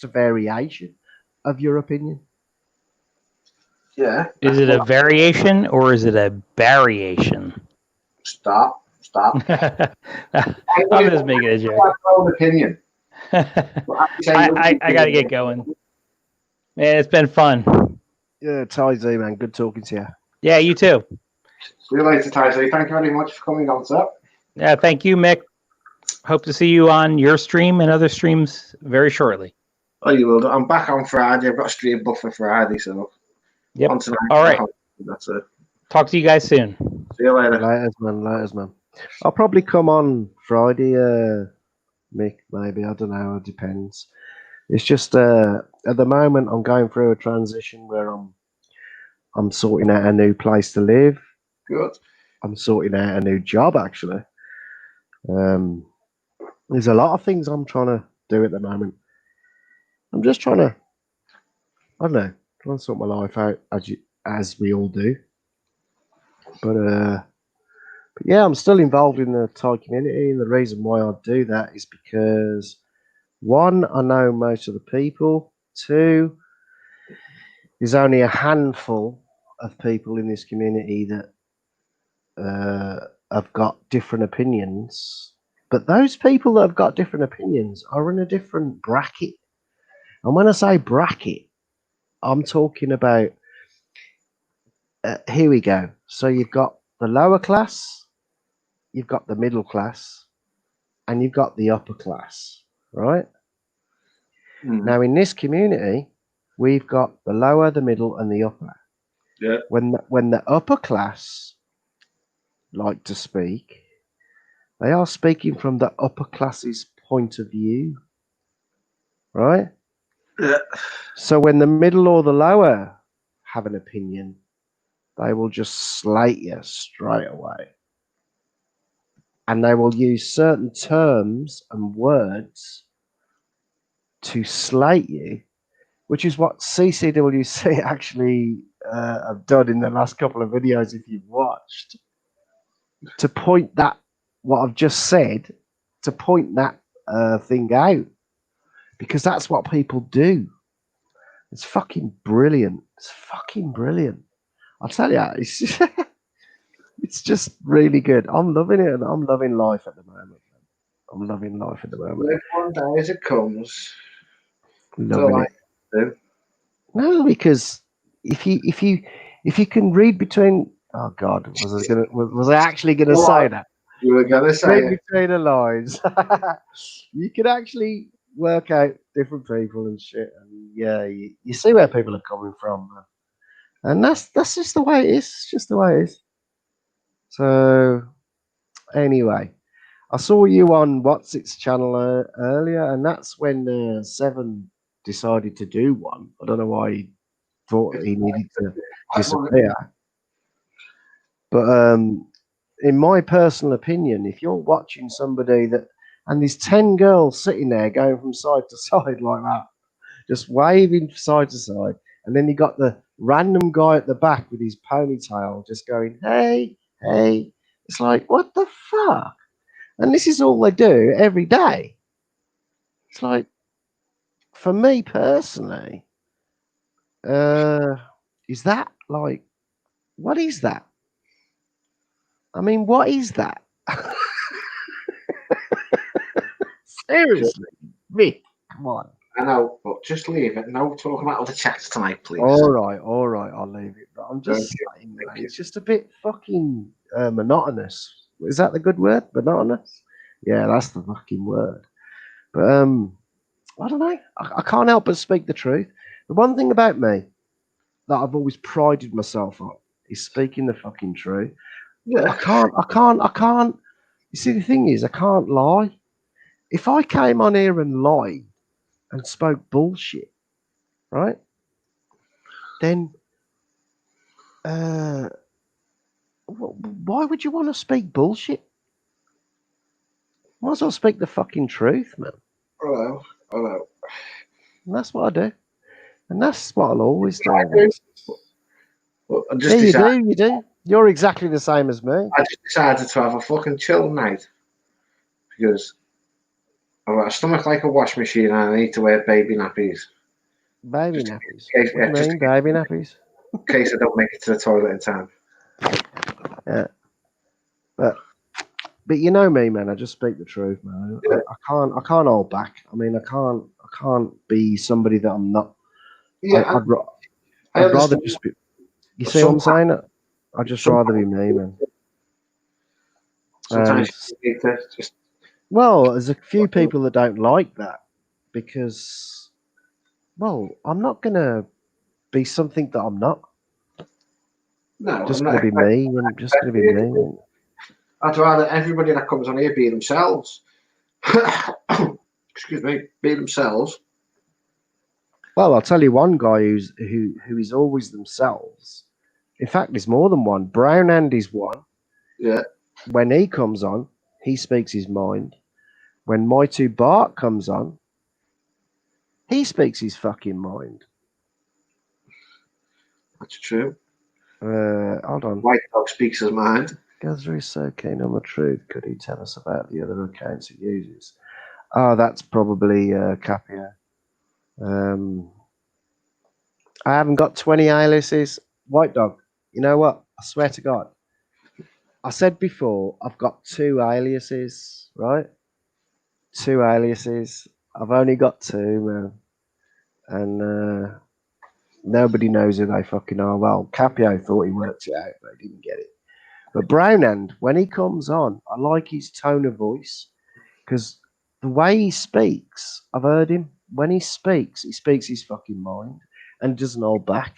variation of your opinion. Yeah. Is it a variation or is it a variation? Stop. I'm just making a joke. My own opinion. I got to get going. Man, it's been fun. Yeah, Tasey, man. Good talking to you. Yeah, you too. See you later, Tasey. Thank you very much for coming on, sir. Yeah, thank you, Mick. Hope to see you on your stream and other streams very shortly. Oh, you will. I'm back on Friday. I've got a stream booked for Friday, so. Yep. On tonight. All right. That's it. Talk to you guys soon. See you later. Laters, man. I'll probably come on Friday, Mick, maybe. I don't know. It depends. It's just at the moment I'm going through a transition where I'm sorting out a new place to live. Good. I'm sorting out a new job, actually. There's a lot of things I'm trying to do at the moment. I'm just trying to, I don't know, trying to sort my life out as we all do. But yeah, I'm still involved in the Thai community, and the reason why I do that is because, one, I know most of the people. Two, there's only a handful of people in this community that have got different opinions. But those people that have got different opinions are in a different bracket. And when I say bracket, I'm talking about, here we go. So you've got the lower class, you've got the middle class, and you've got the upper class, right? Now, in this community, we've got the lower, the middle, and the upper. Yeah. When the upper class like to speak, they are speaking from the upper class's point of view, right? Yeah. So when the middle or the lower have an opinion, they will just slate you straight away. And they will use certain terms and words to slate you, which is what CCWC actually have done in the last couple of videos, if you've watched, to point that, what I've just said, to point that thing out. Because that's what people do. It's fucking brilliant. It's fucking brilliant. I'll tell you, it's just, it's just really good. I'm loving it, and I'm loving life at the moment. I'm loving life at the moment. Live one day as it comes. Loving it. No, because if you can read between, oh God, was I actually gonna say that? You were gonna say Read it. between the lines. You can actually work out different people and shit, and yeah, you see where people are coming from, man. And that's just the way it is. It's just the way it is. So anyway, I saw you on What's Its channel earlier, and that's when Seven decided to do one. I don't know why he thought he needed to disappear. But in my personal opinion, if you're watching somebody and there's 10 girls sitting there going from side to side like that, just waving side to side, and then you got the random guy at the back with his ponytail just going, hey, hey. It's like, what the fuck? And this is all they do every day. It's like, for me personally, is that like, what is that? I mean, what is that? Seriously, Mick, come on. I know, but just leave it. No talking about other chats tonight, please. All right, I'll leave it. But I'm just saying, man, it's just a bit fucking monotonous. Is that the good word? Monotonous? Yeah, that's the fucking word. But I don't know. I can't help but speak the truth. The one thing about me that I've always prided myself on is speaking the fucking truth. Yeah. I can't. You see, the thing is, I can't lie. If I came on here and lied and spoke bullshit, right? Then, why would you want to speak bullshit? Might as well speak the fucking truth, man. Hello. And that's what I do. And that's what I'll always do. Well, Yeah, you do. You're exactly the same as me. I just decided to have a fucking chill night because I've got a stomach like a wash machine and I need to wear baby nappies. Baby nappies. Case, What do you mean, baby nappies? In case I don't make it to the toilet in time. Yeah. But you know me, man. I just speak the truth, man. Yeah. I can't hold back. I mean, I can't be somebody that I'm not. Yeah, I'd rather just be. You see what I'm saying? I'd just rather be me, man. Sometimes you need to just. Well, there's a few people that don't like that because, well, I'm not gonna be something that I'm not. No, Just gonna be me. I'm just gonna be me. I'd rather everybody that comes on here be themselves. Excuse me, be themselves. Well, I'll tell you one guy who is always themselves. In fact, there's more than one. Brown Andy's one. Yeah. When he comes on, he speaks his mind. When My Two Bart comes on, he speaks his fucking mind. That's true. Hold on. White Dog speaks his mind. Gazza is so keen on the truth. Could he tell us about the other accounts he uses? Oh, that's probably Cappy. I haven't got 20 aliases. White Dog, you know what? I swear to God. I said before, I've got 2 aliases, right? 2 aliases. I've only got 2, man. And nobody knows who they fucking are. Well, Capio thought he worked it out, but he didn't get it. But Brownhand, when he comes on, I like his tone of voice because the way he speaks, I've heard him. When he speaks his fucking mind and doesn't hold back.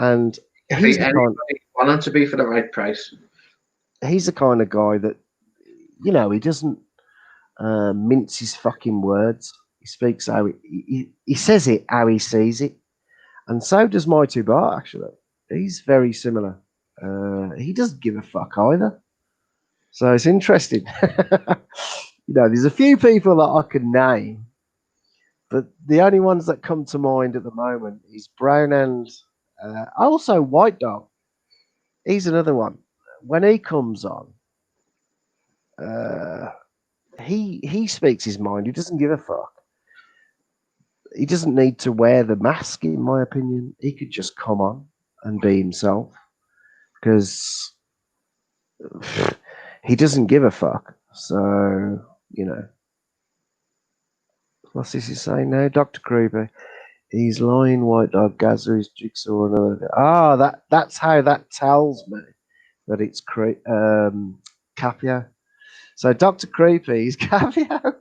And he's the kind. Want him to be for the right price. He's the kind of guy that, you know, he doesn't mince his fucking words. He speaks how he says it how he sees it, and so does Mighty Bart. Actually, he's very similar. He doesn't give a fuck either. So it's interesting. You know, there's a few people that I can name, but the only ones that come to mind at the moment is Brown and also White Dog. He's another one. When he comes on, he speaks his mind. He doesn't give a fuck. He doesn't need to wear the mask, in my opinion. He could just come on and be himself because he doesn't give a fuck. So, you know. What's this he's saying now? Dr. Creepy. He's lying, White Dog, Gaza is Jigsaw, another. That's how that tells me that it's Capio. So Dr. Creepy is Capio.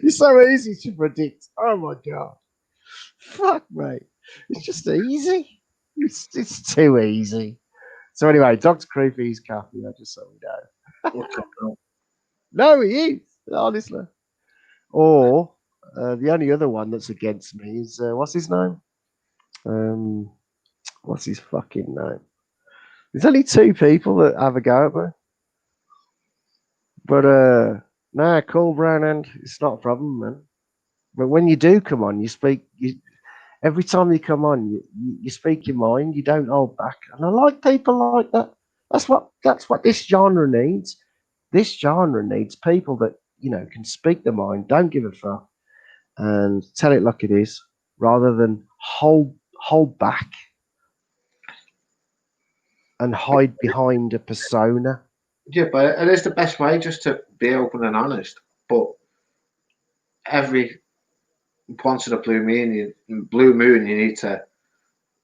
It's so easy to predict. Oh my god. Fuck, mate. It's just easy. It's too easy. So anyway, Dr. Creepy is Capio, just so we know. No, he is, honestly. Or the only other one that's against me is what's his name? What's his fucking name? There's only two people that have a go at me. But nah, cool, Brownhand. It's not a problem, man. But when you do come on, you speak. Every time you come on, you speak your mind. You don't hold back, and I like people like that. That's what this genre needs. This genre needs people that, you know, can speak their mind, don't give a fuck, and tell it like it is, rather than hold back and hide behind a persona. Yeah, but it is the best way just to be open and honest. But every once in a blue moon, you need to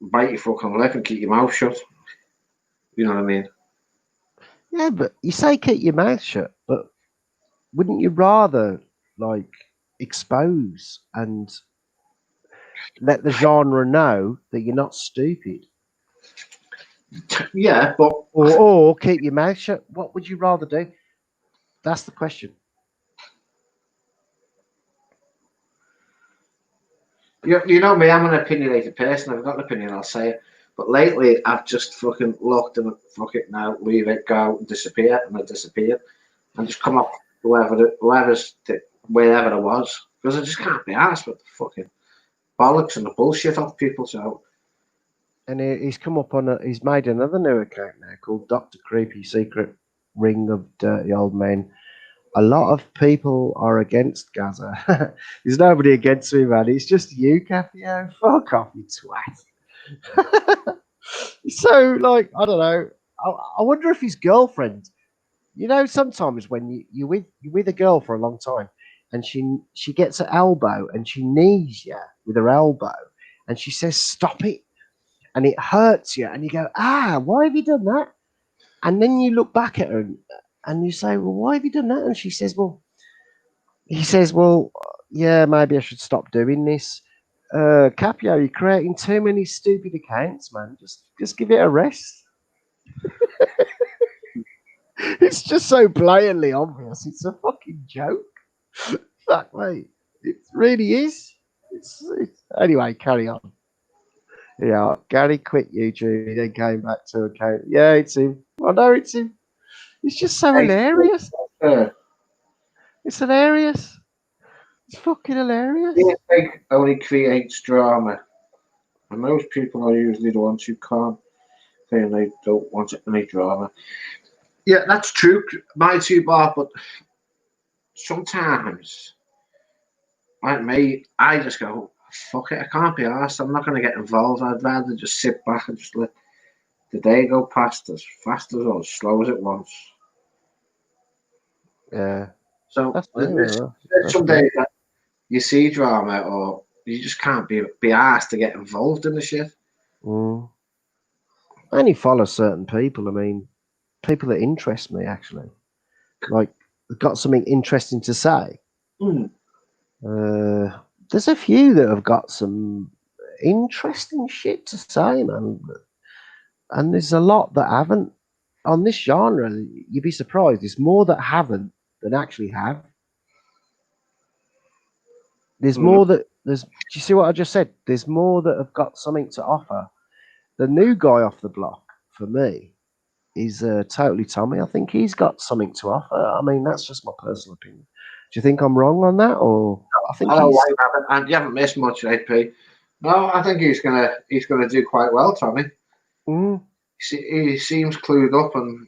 bite your fucking lip and keep your mouth shut. You know what I mean? Yeah, but you say keep your mouth shut, but wouldn't you rather like expose and let the genre know that you're not stupid? Yeah, but or keep your mouth shut. What would you rather do? That's the question. you know me, I'm an opinionated person. I've got an opinion, I'll say it. But lately, I've just fucking looked and fuck it now, leave it, go, disappear, and I disappeared, and just come up wherever it was, because I just can't be asked with the fucking bollocks and the bullshit off people. So, and he's come up on he's made another new account now called Dr. Creepy Secret Ring of Dirty Old Men. A lot of people are against Gaza. There's nobody against me, man. It's just you, Cappy. Fuck off, you twat. So, like, I don't know. I wonder if his girlfriend. You know, sometimes when you're with a girl for a long time, and she gets her elbow and she knees you with her elbow, and she says, "Stop it," and it hurts you, and you go, why have you done that? And then you look back at her and you say, well, why have you done that? And he says, well, yeah, maybe I should stop doing this. Capio, you're creating too many stupid accounts, man. Just give it a rest. It's just so blatantly obvious. It's a fucking joke. Fuck, mate. It really is. It's anyway, carry on. Yeah, Gary quit YouTube. He then came back to account. Yeah, it's him. I know it's him. It's just so hilarious. It's hilarious. It's fucking hilarious. Fake only creates drama, and most people are usually the ones who can't. They don't want any drama. Yeah, that's true. Mighty Bar, but sometimes, like me, I just go, fuck it, I can't be arsed. I'm not going to get involved. I'd rather just sit back and just let the day go past as fast as or as slow as it wants. Yeah. So there's some days that you see drama or you just can't be asked to get involved in the shit. Mm. I only follow certain people. I mean, people that interest me actually, like got something interesting to say. Mm. There's a few that have got some interesting shit to say, man, and there's a lot that haven't. On this genre, you'd be surprised. There's more that haven't than actually have. There's more that there's. Do you see what I just said? There's more that have got something to offer. The new guy off the block for me is totally Tommy. I think he's got something to offer. I mean, that's just my personal opinion. Do you think I'm wrong on that, or I think Hello, he's? White Rabbit, and you haven't missed much, AP. No, I think he's gonna do quite well, Tommy. Mm, He seems clued up and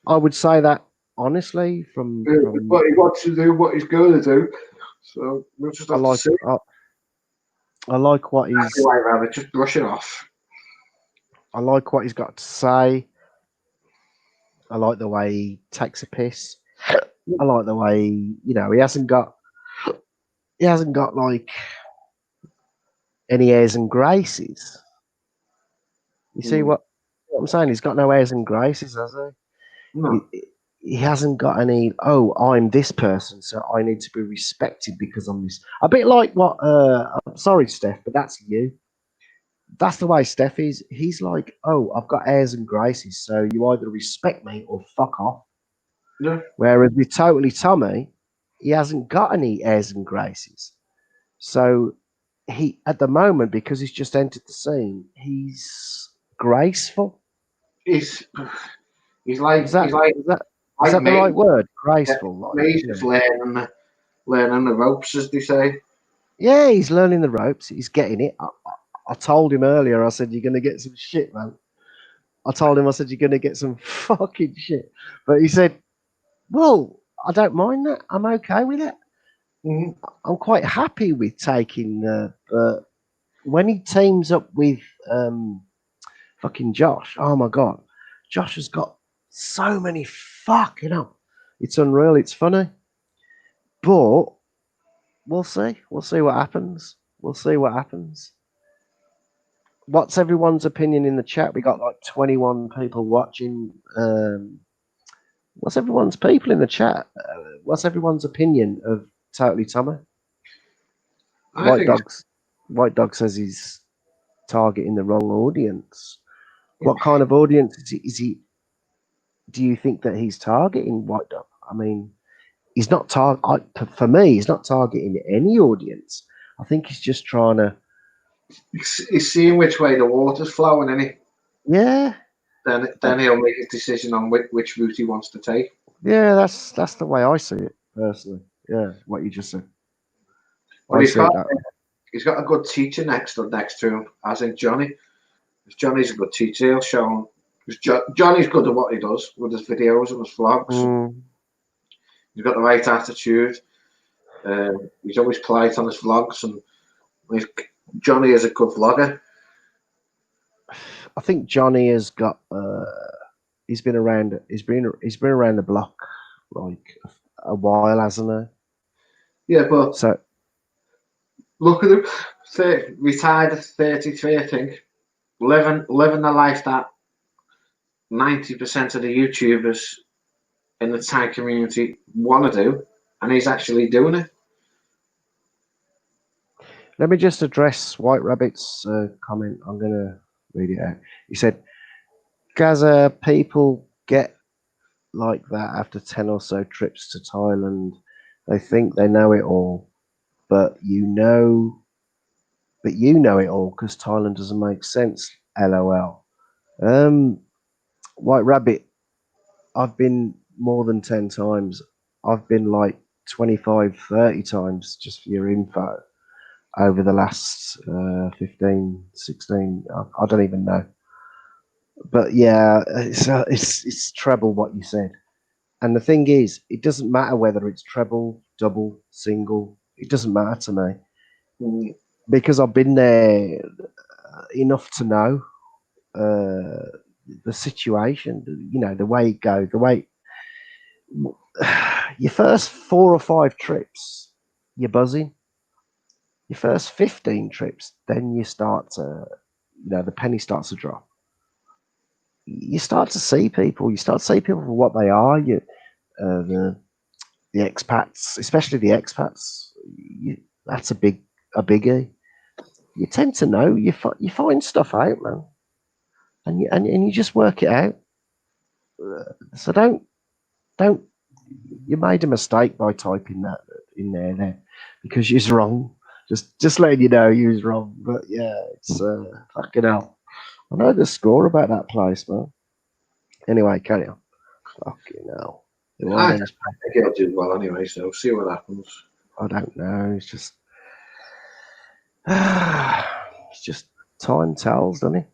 I would say that honestly, from what he wants to do, what he's going to do. So we'll just I have to like see. I like what he's White Rabbit, just brush it off. I like what he's got to say. I like the way he takes a piss. I like the way he hasn't got like any airs and graces. You see what I'm saying? He's got no airs and graces, has he? No. He hasn't got any. Oh, I'm this person, so I need to be respected because I'm this. A bit like what? I'm sorry, Steph, but that's you. That's the way Steph is. He's like, oh, I've got airs and graces, so you either respect me or fuck off. Yeah. Whereas with Totally Tommy, he hasn't got any airs and graces. So he, at the moment, because he's just entered the scene, he's graceful. He's like Is that he's like the me. right word? Yeah, Graceful. he's just learning the ropes, as they say. Yeah, he's learning the ropes. He's getting it. I told him earlier. I said, "You're gonna get some shit, man." I told him. I said, "You're gonna get some fucking shit." But he said, "Well, I don't mind that. I'm okay with it. I'm quite happy with taking the." When he teams up with fucking Josh, oh my god, Josh has got so many it's unreal. It's funny, but we'll see. We'll see what happens. We'll see what happens. What's everyone's opinion in the chat? We got like 21 people watching. What's everyone's people in the chat? What's everyone's opinion of Totally Tommy? White Dog says he's targeting the wrong audience. What kind of audience is he? Do you think that he's targeting White Dog? I mean, he's not for me. He's not targeting any audience. I think he's just trying to. He's seeing which way the water's flowing, and Yeah. Then he'll make his decision on which route he wants to take. Yeah, that's the way I see it personally. Yeah, what you just said. But he's got a good teacher next to him, as in Johnny. If Johnny's a good teacher, he'll show him. Because Johnny's good at what he does with his videos and his vlogs. He's got the right attitude. He's always polite on his vlogs, and Johnny is a good vlogger. I think Johnny has got. He's been around. He's been around the block like a while, hasn't he? Yeah, but so look at him. Retired at 33, I think. Living the life that 90% of the YouTubers in the Thai community want to do, and he's actually doing it. Let me just address White Rabbit's comment. I'm going to read it out. He said, Gaza, people get like that after 10 or so trips to Thailand. They think they know it all, but you know it all because Thailand doesn't make sense. LOL. White Rabbit, I've been more than 10 times. I've been like 25, 30 times, just for your info, over the last 15, 16. I don't even know. But yeah, it's treble what you said. And the thing is, it doesn't matter whether it's treble, double, single. It doesn't matter to me because I've been there enough to know the situation. The way it goes. The way your first 4 or 5 trips, you're buzzing. Your first 15 trips, then you start to, the penny starts to drop. you start to see people. You start to see people for what they are. The expats, especially the expats. That's a biggie. You tend to know. You find stuff out, man, and you just work it out. So don't. You made a mistake by typing that in there because you're wrong. Just letting you know you was wrong. But yeah, it's fucking hell. I know the score about that place, man. Anyway, carry on. Fucking hell. I think he'll do well anyway, so see what happens. I don't know. It's just time tells, doesn't it?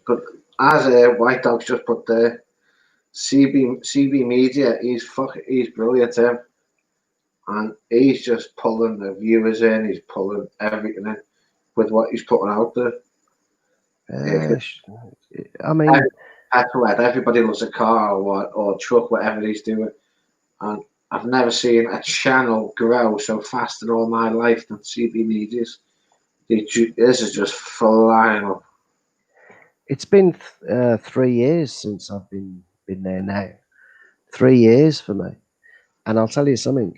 But as White Dog's just put there, CB Media, he's brilliant, him. And he's just pulling the viewers in, he's pulling everything in with what he's putting out there. I mean, everybody loves a car or truck, whatever he's doing. And I've never seen a channel grow so fast in all my life than CB Media's. This is just flying up. It's been 3 years since I've been there now. 3 years for me. And I'll tell you something.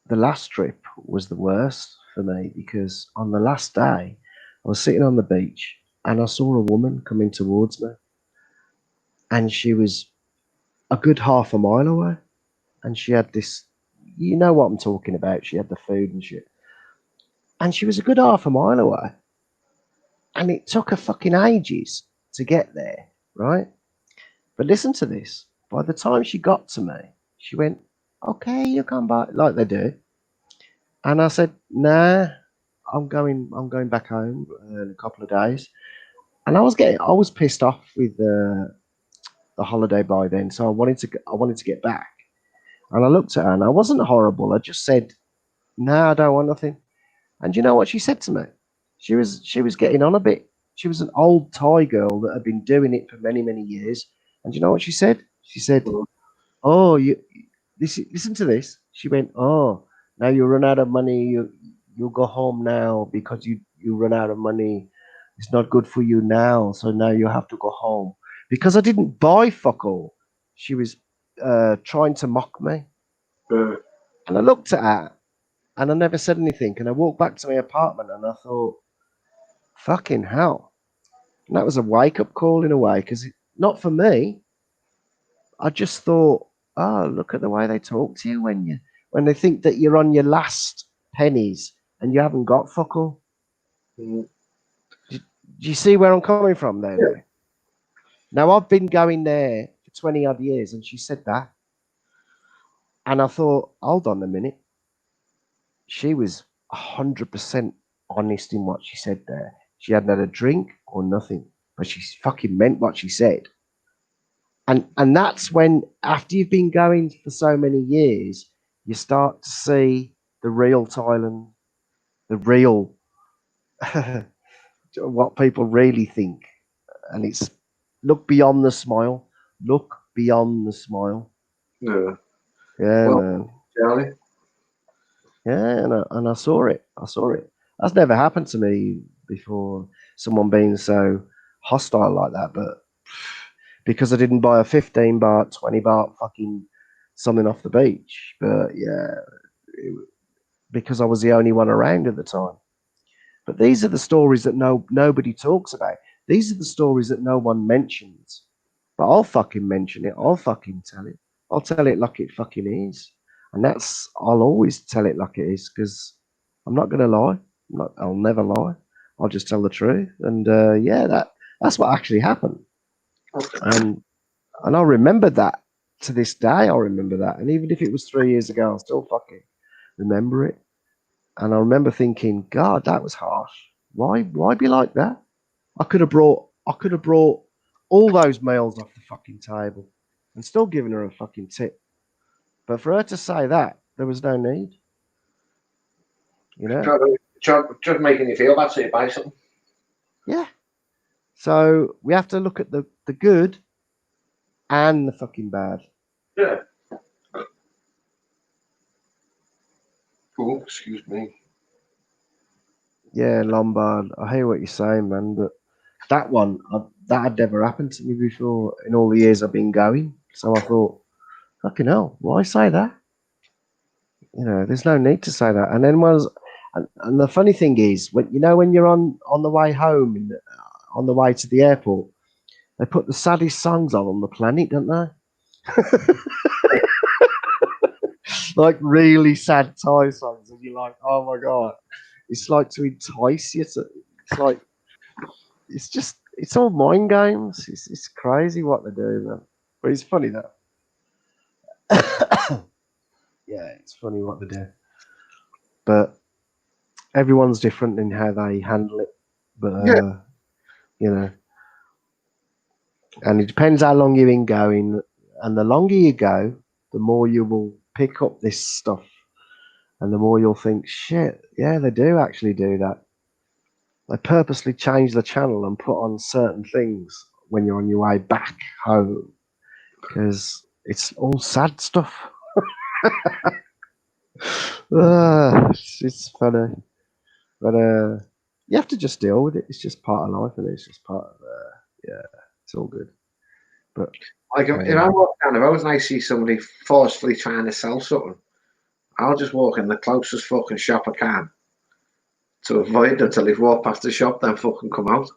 The last trip was the worst for me because on the last day, I was sitting on the beach and I saw a woman coming towards me. And she was a good half a mile away. And she had this, you know what I'm talking about. She had the food and shit. And she was a good half a mile away. And it took her fucking ages to get there, right? But listen to this. By the time she got to me, she went, okay, you come back, like they do. And I said, nah, I'm going back home in a couple of days. And I was pissed off with the holiday by then, so I wanted to get back. And I looked at her, and I wasn't horrible. I just said, "No, I don't want nothing." And you know what she said to me? She was getting on a bit. She was an old Thai girl that had been doing it for many, many years. And you know what she said? She said, "Oh, listen to this." She went, "Oh, now you run out of money. You'll go home now because you run out of money. It's not good for you now, so now you have to go home." Because I didn't buy fuck all. She was trying to mock me. And I looked at her and I never said anything. And I walked back to my apartment and I thought, fucking hell. And that was a wake-up call in a way, because not for me. I just thought, oh, look at the way they talk to you when they think that you're on your last pennies and you haven't got fuck all. Do you see where I'm coming from there? Yeah. Now, I've been going there for 20 odd years, and she said that. And I thought, hold on a minute. She was 100% honest in what she said there. She hadn't had a drink or nothing, but she fucking meant what she said. And that's when, after you've been going for so many years, you start to see the real Thailand, the real, what people really think. And it's look beyond the smile. Look beyond the smile. Yeah. Yeah, Well, man. Charlie. Yeah, and I saw it. That's never happened to me before, someone being so hostile like that. But because I didn't buy a 15 baht, 20 baht fucking something off the beach. But yeah, because I was the only one around at the time. But these are the stories that nobody talks about. These are the stories that no one mentions. But I'll fucking mention it. I'll fucking tell it. I'll tell it like it fucking is. And I'll always tell it like it is, because I'm not going to lie. I'll never lie. I'll just tell the truth. And yeah, that's what actually happened. Okay. And I remember that to this day. I remember that. And even if it was 3 years ago, I'll still fucking remember it. And I remember thinking, God, that was harsh. Why be like that? I could have brought all those meals off the fucking table and still given her a fucking tip. But for her to say that, there was no need. You know? Just making you feel bad, so you buy something. Yeah. So we have to look at the good and the fucking bad. Yeah. Oh, excuse me. Yeah, Lombard, I hear what you're saying, man, but that one, that had never happened to me before in all the years I've been going. So I thought, fucking hell, why say that? You know, there's no need to say that. And then and the funny thing is, when you're on the way home, on the way to the airport, they put the saddest songs on the planet, don't they? Like really sad Thai songs, and you're like, oh my god, it's like to entice you. It's like it's all mind games. It's crazy what they do, man. But it's funny though. Yeah, it's funny what they do. But everyone's different in how they handle it. But you know, and it depends how long you've been going. And the longer you go, the more you will pick up this stuff, and the more you'll think, shit, yeah, they do actually do that. They purposely change the channel and put on certain things when you're on your way back home because it's all sad stuff. It's funny, but you have to just deal with it. It's just part of life, and it's just part of yeah, it's all good. But like if I walk down the road and I see somebody forcefully trying to sell something, I'll just walk in the closest fucking shop I can to avoid them till they've walked past the shop, then fucking come out.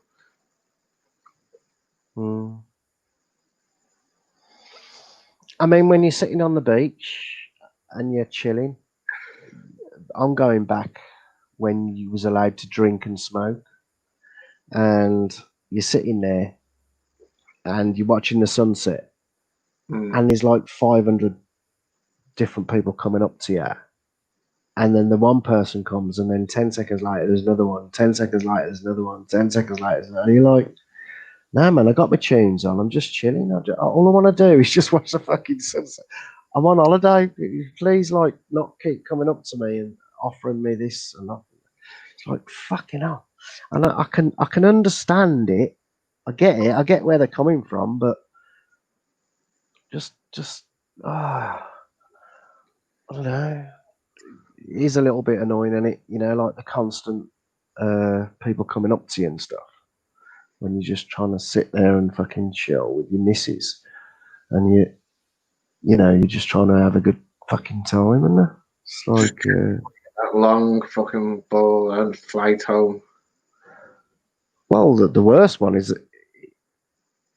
I mean, when you're sitting on the beach and you're chilling, I'm going back when you was allowed to drink and smoke, and you're sitting there and you're watching the sunset, and there's like 500 different people coming up to you, and then the one person comes, and then 10 seconds later there's another one, 10 seconds later there's another one, 10 seconds later there's another. And you're like, nah, man, I got my tunes on, I'm just chilling. All I want to do is just watch the fucking sunset. I'm on holiday. Please, like, not keep coming up to me and offering me this and that. It's like, fucking hell. And I can understand it. I get it. I get where they're coming from, but just I don't know. It is a little bit annoying, isn't it? You know, like the constant people coming up to you and stuff when you're just trying to sit there and fucking chill with your missus, and you're just trying to have a good fucking time, isn't it? It's like that long fucking ball and flight home. Well, the worst one is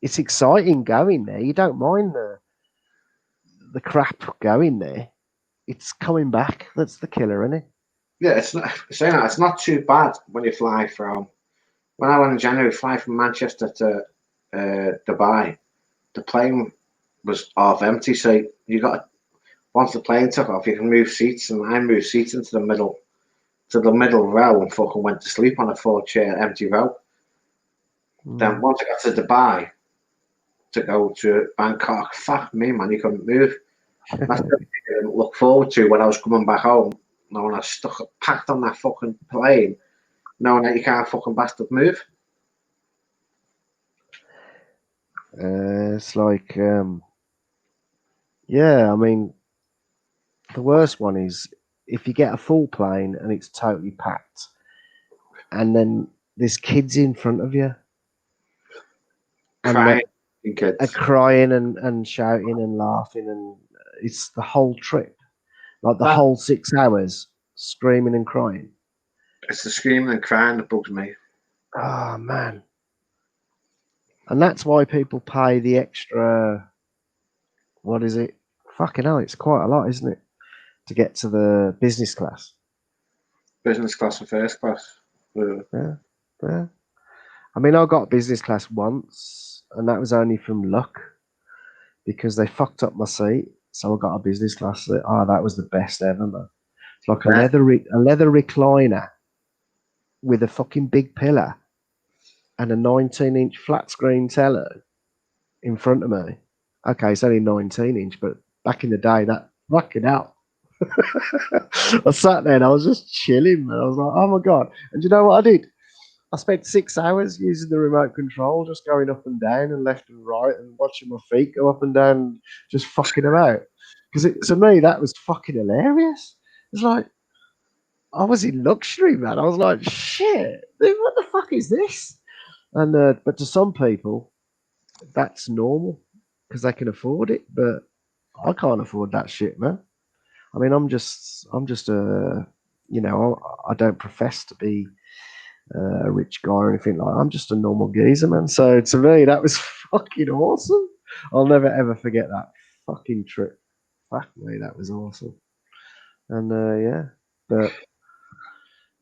it's exciting going there. You don't mind the crap going there. It's coming back. That's the killer, isn't it? Yeah, it's not saying that it's not too bad when you fly from. When I went in January, fly from Manchester to Dubai, the plane was half empty. So you got once the plane took off, you can move seats, and I moved seats into the middle row, and fucking went to sleep on a 4-chair empty row. Then once I got to Dubai to go to Bangkok, fuck me, man, you couldn't move. That's the thing I didn't look forward to when I was coming back home. Knowing I was packed on that fucking plane, knowing that you can't fucking bastard move. It's like, yeah, I mean, the worst one is if you get a full plane and it's totally packed, and then there's kids in front of you. Crying, crying and shouting and laughing, and it's the whole trip, like the whole 6 hours, screaming and crying. It's the screaming and crying that bugs me. Oh man, and that's why people pay the extra. What is it? Fucking hell, it's quite a lot, isn't it, to get to the business class? Business class and first class. Yeah. I mean, I got business class once, and that was only from luck because they fucked up my seat. So I got a business class. That was the best ever, man. It's like a leather recliner with a fucking big pillar and a 19-inch flat screen telly in front of me. Okay, it's only 19-inch, but back in the day, that fucking hell. I sat there and I was just chilling, man. I was like, oh my God. And you know what I did? I spent 6 hours using the remote control, just going up and down and left and right and watching my feet go up and down, just fucking about. Because to me, that was fucking hilarious. It's like, I was in luxury, man. I was like, shit, dude, what the fuck is this? And but to some people, that's normal because they can afford it. But I can't afford that shit, man. I mean, I'm just I don't profess to be a rich guy or anything like that. I'm just a normal geezer, man. So to me, that was fucking awesome. I'll never ever forget that fucking trip. Fuck me, that was awesome. And yeah, but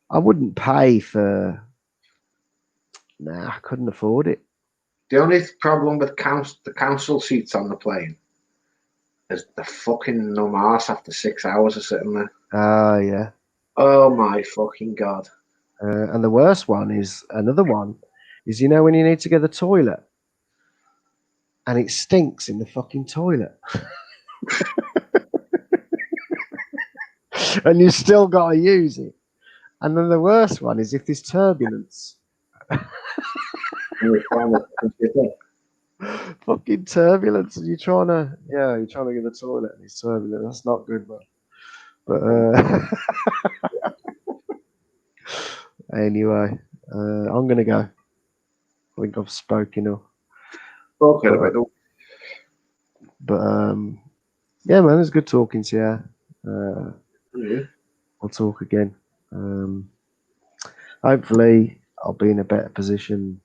I wouldn't pay for. Nah, I couldn't afford it. The only problem with the council seats on the plane is the fucking numb arse after 6 hours of sitting there. Yeah. Oh my fucking god. And the worst one is another one is when you need to go to the toilet and it stinks in the fucking toilet. And you still got to use it. And then the worst one is if there's turbulence. Fucking turbulence, and you're trying to get the toilet and it's turbulent. That's not good, man. But anyway, I'm gonna go. I think I've spoken enough. Okay, but yeah, man, it's good talking to you. We'll talk again. Hopefully, I'll be in a better position.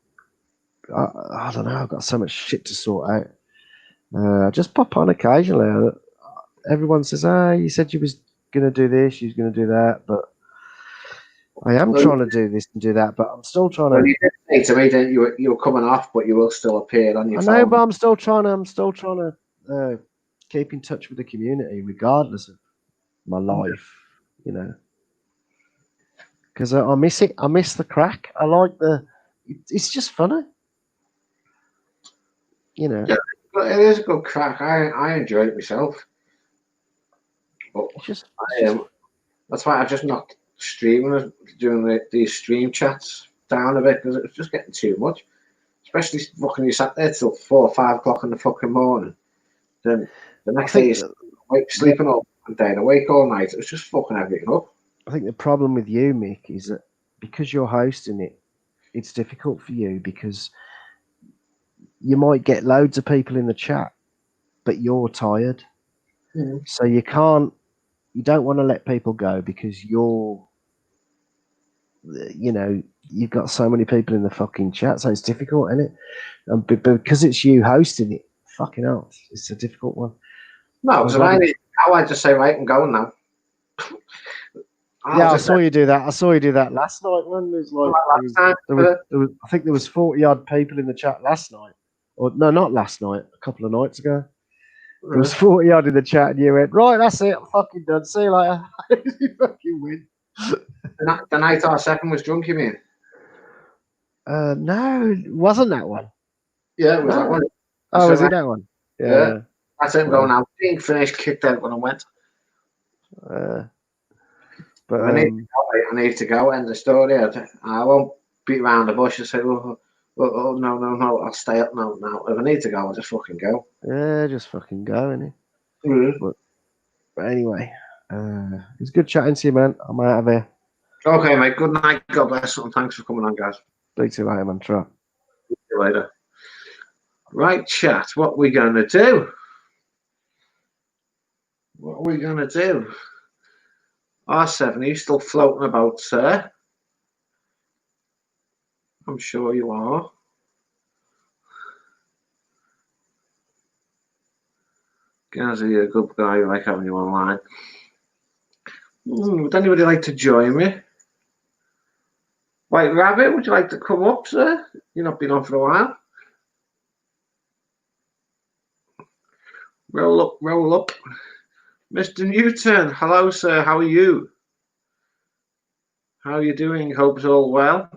I don't know. I've got so much shit to sort out. Just pop on occasionally. Everyone says, you said you was going to do this, you was going to do that, but I am trying to do this and do that, but I'm still trying to. You did say to me that you were coming off, but you will still appear on your phone. I know, but I'm still trying to keep in touch with the community, regardless of my life, because I miss it. I miss the crack. I like it's just funny, Yeah, it is a good crack. I enjoy it myself. But that's why I've just knocked streaming, doing these stream chats down a bit because it's just getting too much. Especially fucking you sat there till 4 or 5 o'clock in the fucking morning. Then the next day you're sleeping all day and awake all night. It's just fucking everything up. I think the problem with you, Mick, is that because you're hosting it, it's difficult for you because you might get loads of people in the chat, but you're tired. Mm-hmm. So you don't want to let people go because you've got so many people in the fucking chat, so it's difficult, isn't it? And because it's you hosting it, fucking hell, it's a difficult one. No, because I just say, right, I'm going now. I saw you do that. I saw you do that last night. When I think there was 40 odd people in the chat last night, or no, not last night, a couple of nights ago. There was 40 odd in the chat, and you went, right, that's it, I'm fucking done. See you later. You fucking win. The night our second was drunk, you mean? No, it wasn't that one. Yeah, it was that one. Oh, was it that one? Yeah. I said, I'm going out. Being finished, kicked out when I went. But I need to go. End the story. I won't beat around the bush and say, no, I'll stay up. No. If I need to go, I'll just fucking go. Yeah, just fucking go, innit? Mm-hmm. But anyway, it's good chatting to you, man. I'm out of here. Okay, mate. Good night. God bless. And thanks for coming on, guys. Speak to you later, man. Try. See you later. Right, chat. What are we going to do? R7, are you still floating about, sir? I'm sure you are. Gazzy, you're a good guy. I like having you online. Would anybody like to join me? White Rabbit, would you like to come up, sir? You've not been on for a while. Roll up. Mr. Newton, hello, sir. How are you? How are you doing? Hope it's all well.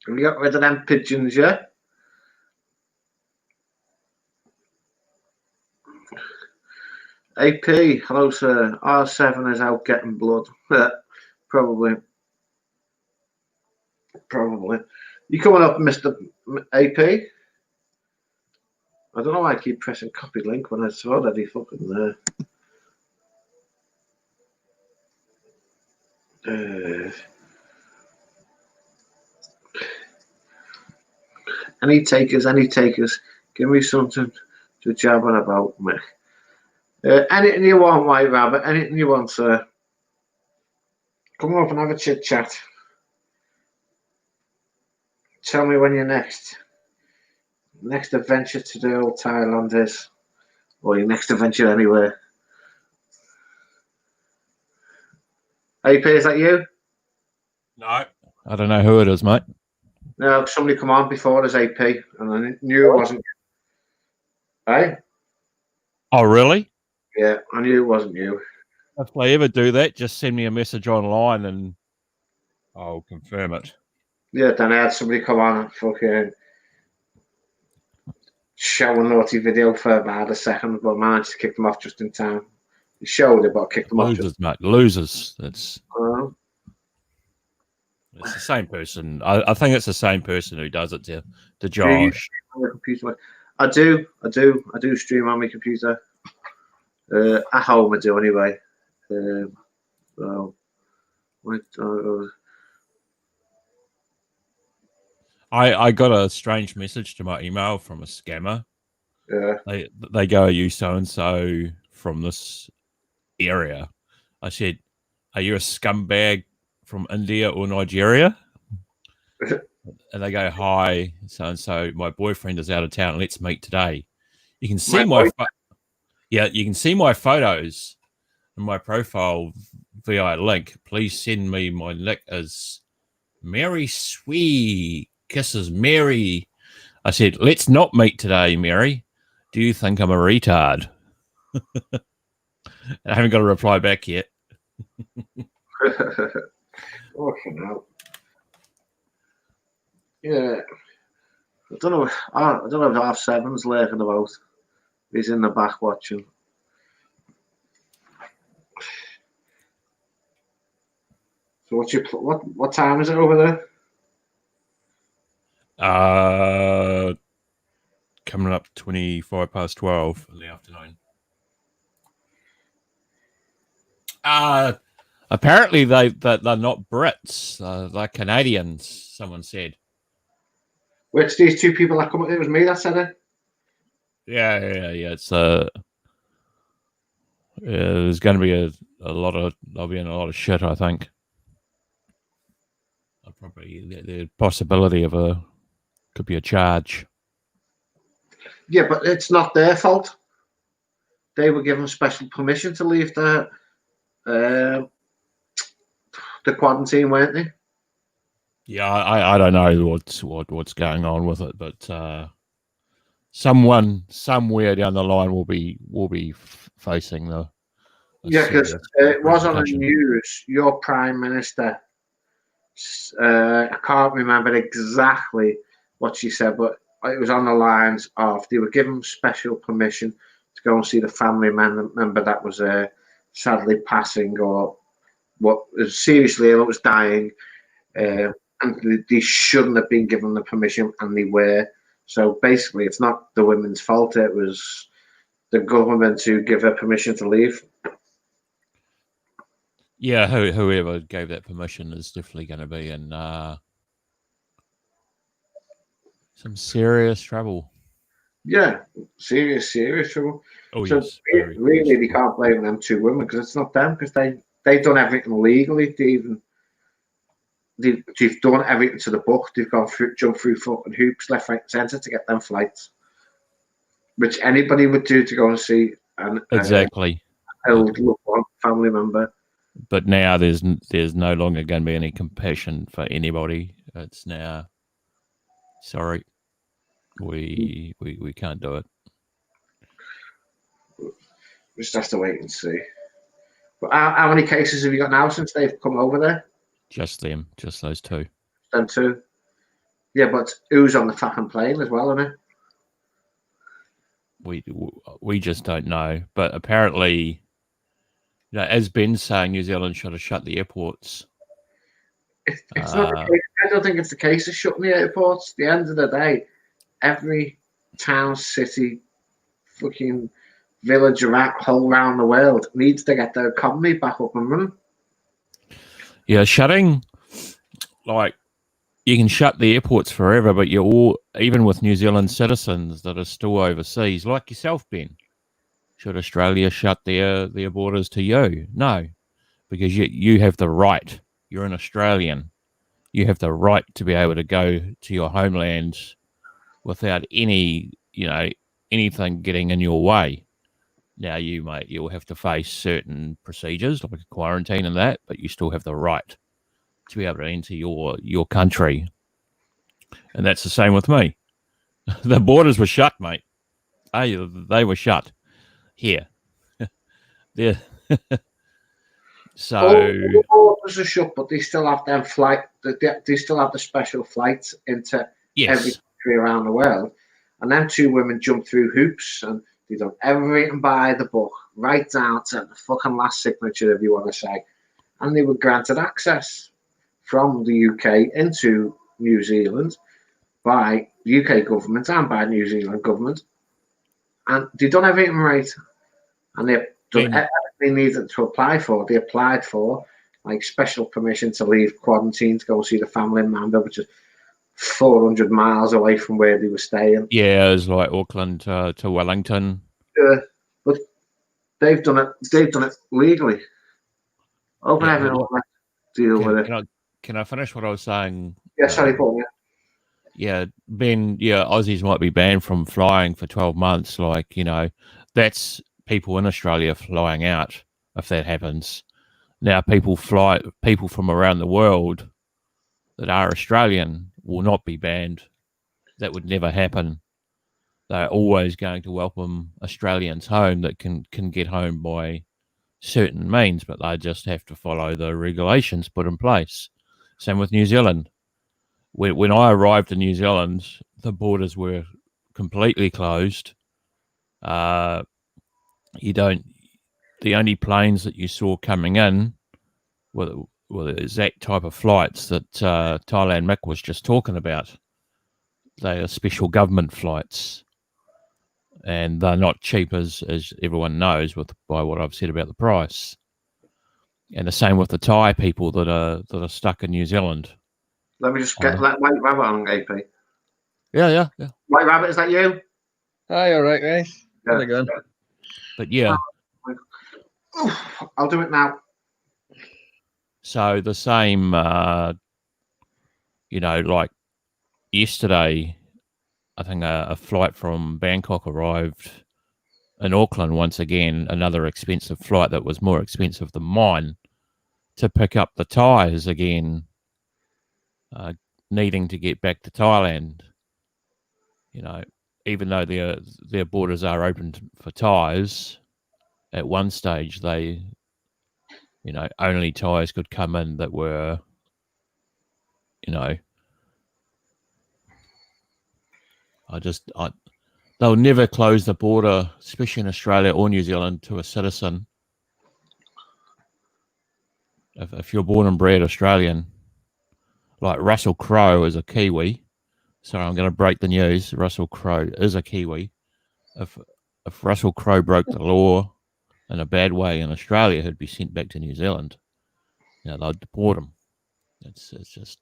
Have you got rid of them pigeons yet? AP, hello, sir. R7 is out getting blood. Probably. You coming up, Mr. AP? I don't know why I keep pressing copy link when it's already fucking there. Any takers? Give me something to jab on about me. Anything you want, White Rabbit. Anything you want, sir. Come up and have a chit chat. Tell me when your next adventure to the old Thailand is, or your next adventure anywhere. AP, is that you? No, I don't know who it is, mate. No, somebody come on before as AP, and I knew it wasn't you. Hey? Oh, really? Yeah, I knew it wasn't you. If they ever do that, just send me a message online and I'll confirm it. Yeah, then I had somebody come on and fucking show a naughty video for about a second, but I managed to kick them off just in time. He showed it, but I kicked them off. Losers, mate. Losers. It's Uh, the same person. I think it's the same person who does it to Josh. I do stream on my computer. At home I do anyway. I got a strange message to my email from a scammer. Yeah. They go, "Are you so and so from this area?" I said, "Are you a scumbag from India or Nigeria?" And they go, "Hi, so and so. My boyfriend is out of town. Let's meet today." You can see you can see my photos in my profile via link. Please send me my nick as Mary Sweet Kisses Mary. I said, "Let's not meet today, Mary. Do you think I'm a retard?" I haven't got a reply back yet. Fucking hell. Yeah. I don't know if half seven's lurking about. He's in the back watching. So what time is it over there? Coming up 12 in the afternoon. Apparently they're not Brits. They're Canadians, someone said. Which these two people that come up, it was me that said it. Yeah. It's there's going to be a lot of, there'll be in a lot of shit, I think. Probably the possibility of could be a charge. Yeah, but it's not their fault. They were given special permission to leave the quarantine, weren't they? Yeah, I don't know what's going on with it, but someone somewhere down the line will be facing the. Yeah, because it was on the news. Your Prime Minister, I can't remember exactly what she said, but it was on the lines of they were given special permission to go and see the family member that was sadly passing or what was seriously ill, was dying, and they shouldn't have been given the permission, and they were. So basically, it's not the women's fault. It was the government who give her permission to leave. Yeah, whoever gave that permission is definitely going to be in some serious trouble. Yeah, serious trouble. Oh, so yes. Really, they can't blame them two women because it's not them, because they've done everything legally. They've done everything to the book. They've jumped through fucking hoops, left, right, centre to get them flights, which anybody would do to go and see an exactly old loved one, family member. But now there's no longer going to be any compassion for anybody. It's now, sorry, we can't do it. We just have to wait and see. But how many cases have you got now since they've come over there? Just them, just those two. Them two. Yeah, but who's on the fucking plane as well, isn't it? We just don't know. But apparently, you know, as Ben's saying, New Zealand should have shut the airports. It's not the case. I don't think it's the case of shutting the airports. At the end of the day, every town, city, fucking village, whole around the world needs to get their economy back up and running. Yeah, shutting, like, you can shut the airports forever, but you're all, even with New Zealand citizens that are still overseas, like yourself, Ben, should Australia shut their borders to you? No, because you have the right. You're an Australian. You have the right to be able to go to your homeland without any, anything getting in your way. Now you'll have to face certain procedures like a quarantine and that, but you still have the right to be able to enter your country. And that's the same with me. The borders were shut, mate. They were shut here. There. So all the borders are shut, but they still have them flight. They still have the special flights into every yes, country around the world. And them two women jumped through hoops and they done everything by the book, right down to the fucking last signature, if you want to say. And they were granted access from the UK into New Zealand by the UK government and by New Zealand government. And they done everything right. And they've done everything they needed to apply for. They applied for like special permission to leave quarantine to go see the family in Manda, which is 400 miles away from where they were staying. yeah, it was like Auckland to Wellington. But they've done it. They've done it legally. Open Yeah, everyone well, deal with it. Can I finish what I was saying? Yeah, sorry, Paul. Yeah, Ben. Yeah, Aussies might be banned from flying for 12 months. Like, that's people in Australia flying out if that happens. Now, people from around the world that are Australian will not be banned. That would never happen. They're always going to welcome Australians home that can get home by certain means, but they just have to follow the regulations put in place. Same with New Zealand. When I arrived in New Zealand, the borders were completely closed. The only planes that you saw coming in were the exact type of flights that Thailand Mick was just talking about. They are special government flights, and they're not cheap, as everyone knows by what I've said about the price. And the same with the Thai people that are stuck in New Zealand. Let me just get White Rabbit on, AP. Yeah. White Rabbit, is that you? Hi, all right, guys. How's it going? But yeah. I'll do it now. So the same, like yesterday, I think a flight from Bangkok arrived in Auckland once again, another expensive flight that was more expensive than mine, to pick up the Thais again, needing to get back to Thailand. Even though their borders are open for Thais, at one stage they, only Thais could come in that were, they'll never close the border, especially in Australia or New Zealand, to a citizen. If you're born and bred Australian, like Russell Crowe is a Kiwi. Sorry, I'm going to break the news. Russell Crowe is a Kiwi. If Russell Crowe broke the law in a bad way in Australia, he'd be sent back to New Zealand. They'll deport him. It's just.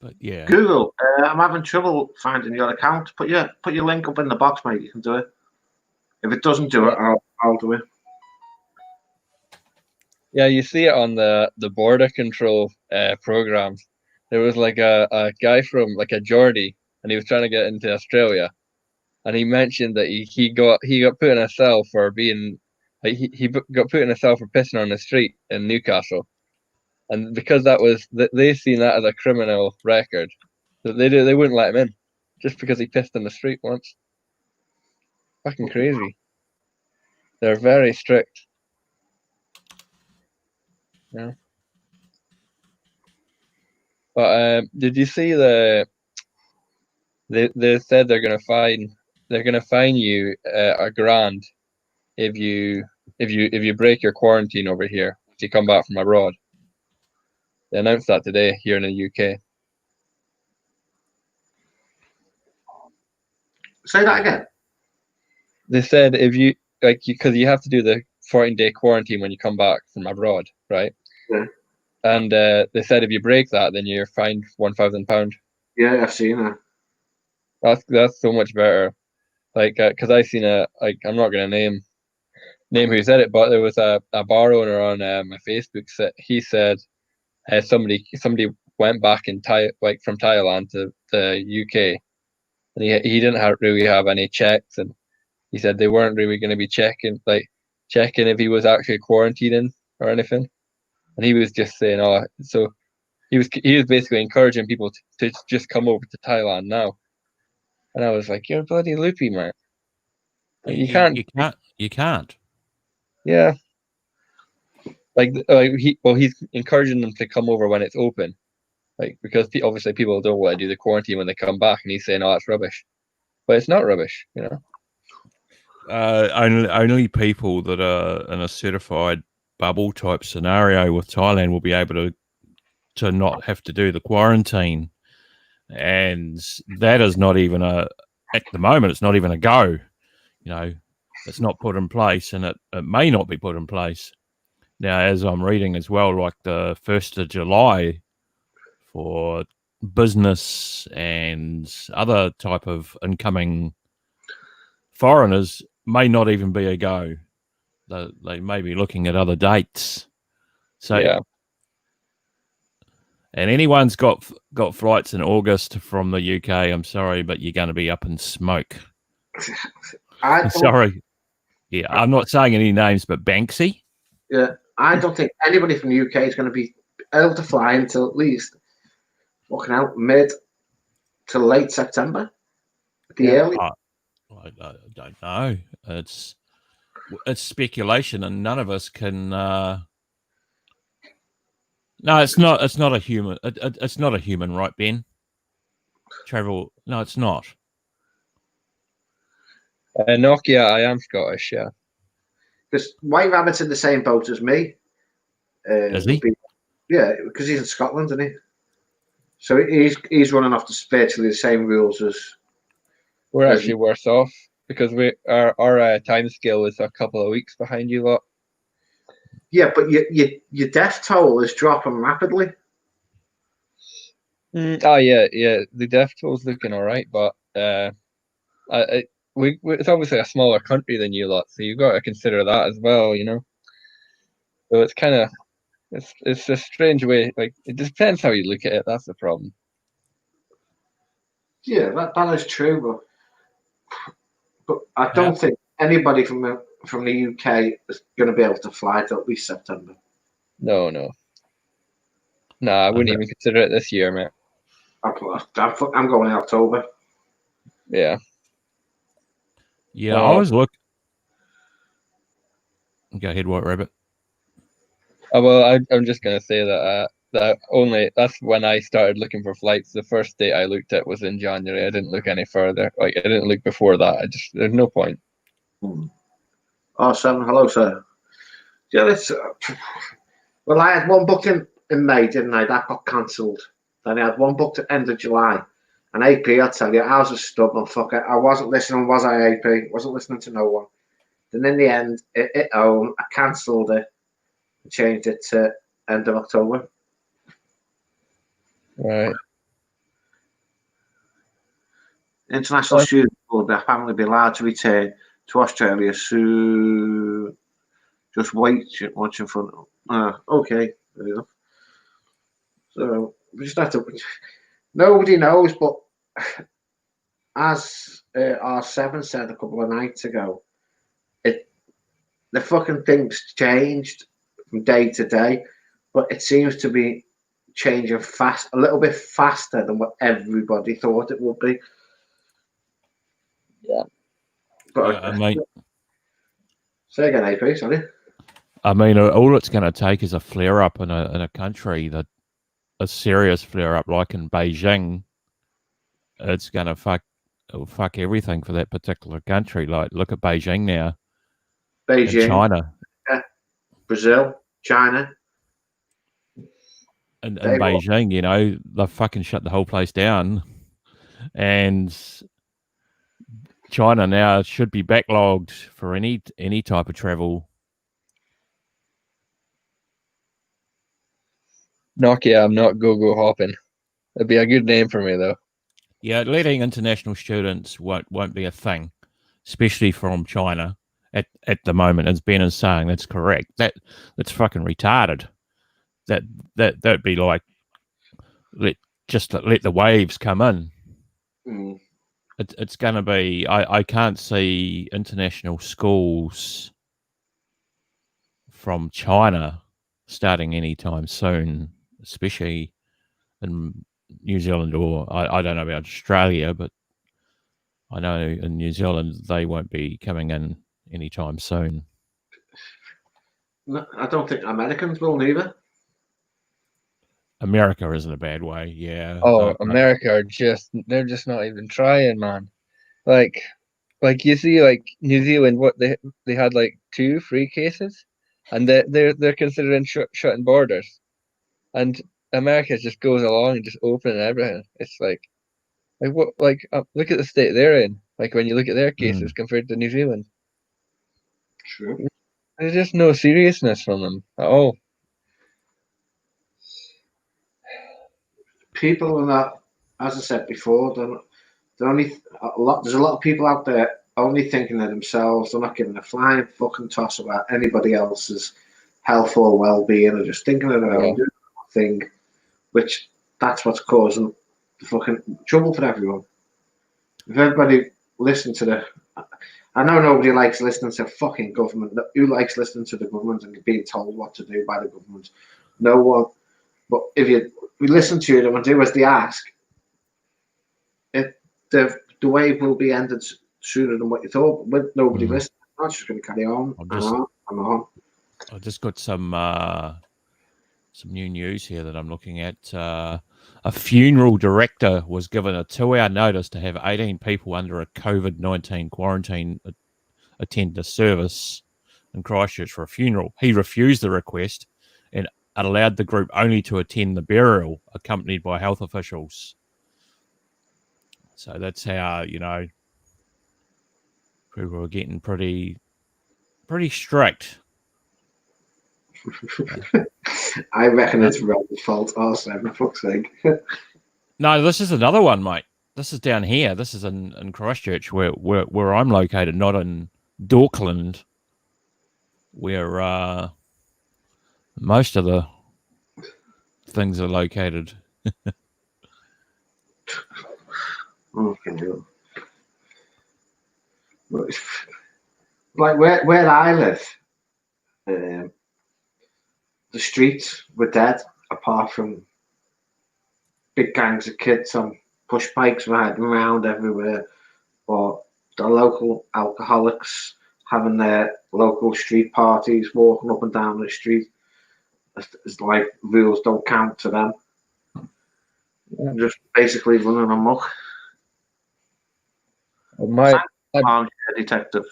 But yeah. Google, I'm having trouble finding your account. Put your link up in the box, mate. You can do it. If it doesn't do it, I'll do it. Yeah, you see it on the border control programs. There was like a guy from like a Geordie, and he was trying to get into Australia, and he mentioned that he got put in a cell for being he got put in a cell for pissing on the street in Newcastle, and because they seen that as a criminal record, that they wouldn't let him in just because he pissed in the street once. Fucking crazy. They're very strict. Yeah. But did you see they said they're gonna fine you $1,000 if you break your quarantine over here if you come back from abroad. They announced that today here in the UK. Say that again. They said if because you have to do the 14-day quarantine when you come back from abroad, right? Yeah. and they said if you break that, then you're fined £1,000. Yeah, I've seen that. That's so much better. Like, because I seen I'm not gonna name who said it, but there was a bar owner on my Facebook. He said somebody went back in from Thailand to the UK, and he didn't really have any checks, and he said they weren't really going to be checking if he was actually quarantining or anything, and he was just saying, oh, so he was basically encouraging people to just come over to Thailand now, and I was like, you're bloody loopy, man. Like, you can't. You can't. Yeah. He's encouraging them to come over when it's open, like, because obviously people don't want to do the quarantine when they come back, and he's saying, "Oh, it's rubbish," but it's not rubbish, you know. Only people that are in a certified bubble type scenario with Thailand will be able to not have to do the quarantine, and that is not even at the moment. It's not even a go. You know, it's not put in place, and it may not be put in place. Now, as I'm reading as well, like the 1st of July for business and other type of incoming foreigners may not even be a go. They may be looking at other dates. So, yeah. And anyone's got flights in August from the UK, I'm sorry, but you're going to be up in smoke. Sorry. Yeah, I'm not saying any names, but Banksy. Yeah, I don't think anybody from the UK is going to be able to fly until at least mid to late September. Early. I don't know. It's speculation, and none of us can. No, it's not. It's not a human. It's not a human right, Ben. Travel. No, it's not. Nokia, I am Scottish, yeah. Because White Rabbit's in the same boat as me. Is he? Yeah, because he's in Scotland, isn't he? So he's running off virtually the same rules as. We're actually worse off because our time scale is a couple of weeks behind you lot. Yeah, but your death toll is dropping rapidly. The death toll's looking all right, but it's obviously a smaller country than you lot, so you've got to consider that as well, you know. So it's kind of it's a strange way. Like, it just depends how you look at it. That's the problem. Yeah, that is true, but I don't think anybody from the UK is going to be able to fly till at least September. No. I wouldn't even consider it this year, mate. I'm going in October. Yeah. Yeah, I was looking. Go ahead, White Rabbit. Well, I'm just gonna say that that's when I started looking for flights. The first date I looked at was in January. I didn't look any further. Like, I didn't look before that. There's no point. Oh, Sam, hello, sir. Yeah, well, I had one booking in May, didn't I? That got cancelled. Then I had one booked at end of July. And AP, I tell you, I was a stubborn fucker. I wasn't listening, was I, AP? Wasn't listening to no one. Then in the end, I cancelled it and changed it to end of October. Right. International students will apparently be allowed to return to Australia soon. Just watch in front of. Okay, there you go. So we just have to. Nobody knows, but as R7 said a couple of nights ago, the fucking thing's changed from day to day, but it seems to be changing a little bit faster than what everybody thought it would be. Yeah. But say again, AP, sorry. I mean, all it's going to take is a flare up in a country, that a serious flare up like in Beijing. It's going to fuck everything for that particular country. Like, look at Beijing now. Beijing, China, Brazil, China. and Beijing, you know, they've fucking shut the whole place down, and China now should be backlogged for any type of travel. Nokia, I'm not go-go hopping. It'd be a good name for me, though. Yeah, letting international students won't be a thing, especially from China at the moment. As Ben is saying, that's correct. That's fucking retarded. That'd be like let the waves come in. Mm. It's going to be. I can't see international schools from China starting anytime soon, especially in New Zealand, or I don't know about Australia, but I know in New Zealand they won't be coming in anytime soon. No, I don't think Americans will neither. America is in a bad way, yeah. Oh, America they're just not even trying, man. Like you see, like New Zealand, what they had like 2-3 cases, and they're considering shutting borders, and America just goes along and just opening everything. It's like what look at the state they're in. Like when you look at their cases compared to New Zealand, True. there's just no seriousness from them at all. People are not, as I said before, they're only there's a lot of people out there only thinking of themselves. They're not giving a flying fucking toss about anybody else's health or well-being. They're just thinking of their own thing, which that's what's causing the fucking trouble for everyone. If everybody listened to I know nobody likes listening to fucking government. Who likes listening to the government and being told what to do by the government? No one. But if we listen to them and do as they ask, the wave will be ended sooner than what you thought. With nobody listening, I'm just going to carry on and on. I just got some new news here that I'm looking at. A funeral director was given a 2-hour notice to have 18 people under a COVID-19 quarantine attend a service in Christchurch for a funeral. He refused the request and allowed the group only to attend the burial, accompanied by health officials. So that's how, people are getting pretty strict. I reckon it's Rob's fault also, for fuck's sake. No, this is another one, mate. This is down here. This is in Christchurch, where I'm located, not in Dorkland, where most of the things are located. Okay. Like where I live, the streets were dead, apart from big gangs of kids on push bikes riding around everywhere, or the local alcoholics having their local street parties, walking up and down the street. It's like rules don't count to them. Yeah. Just basically running amok. My detective,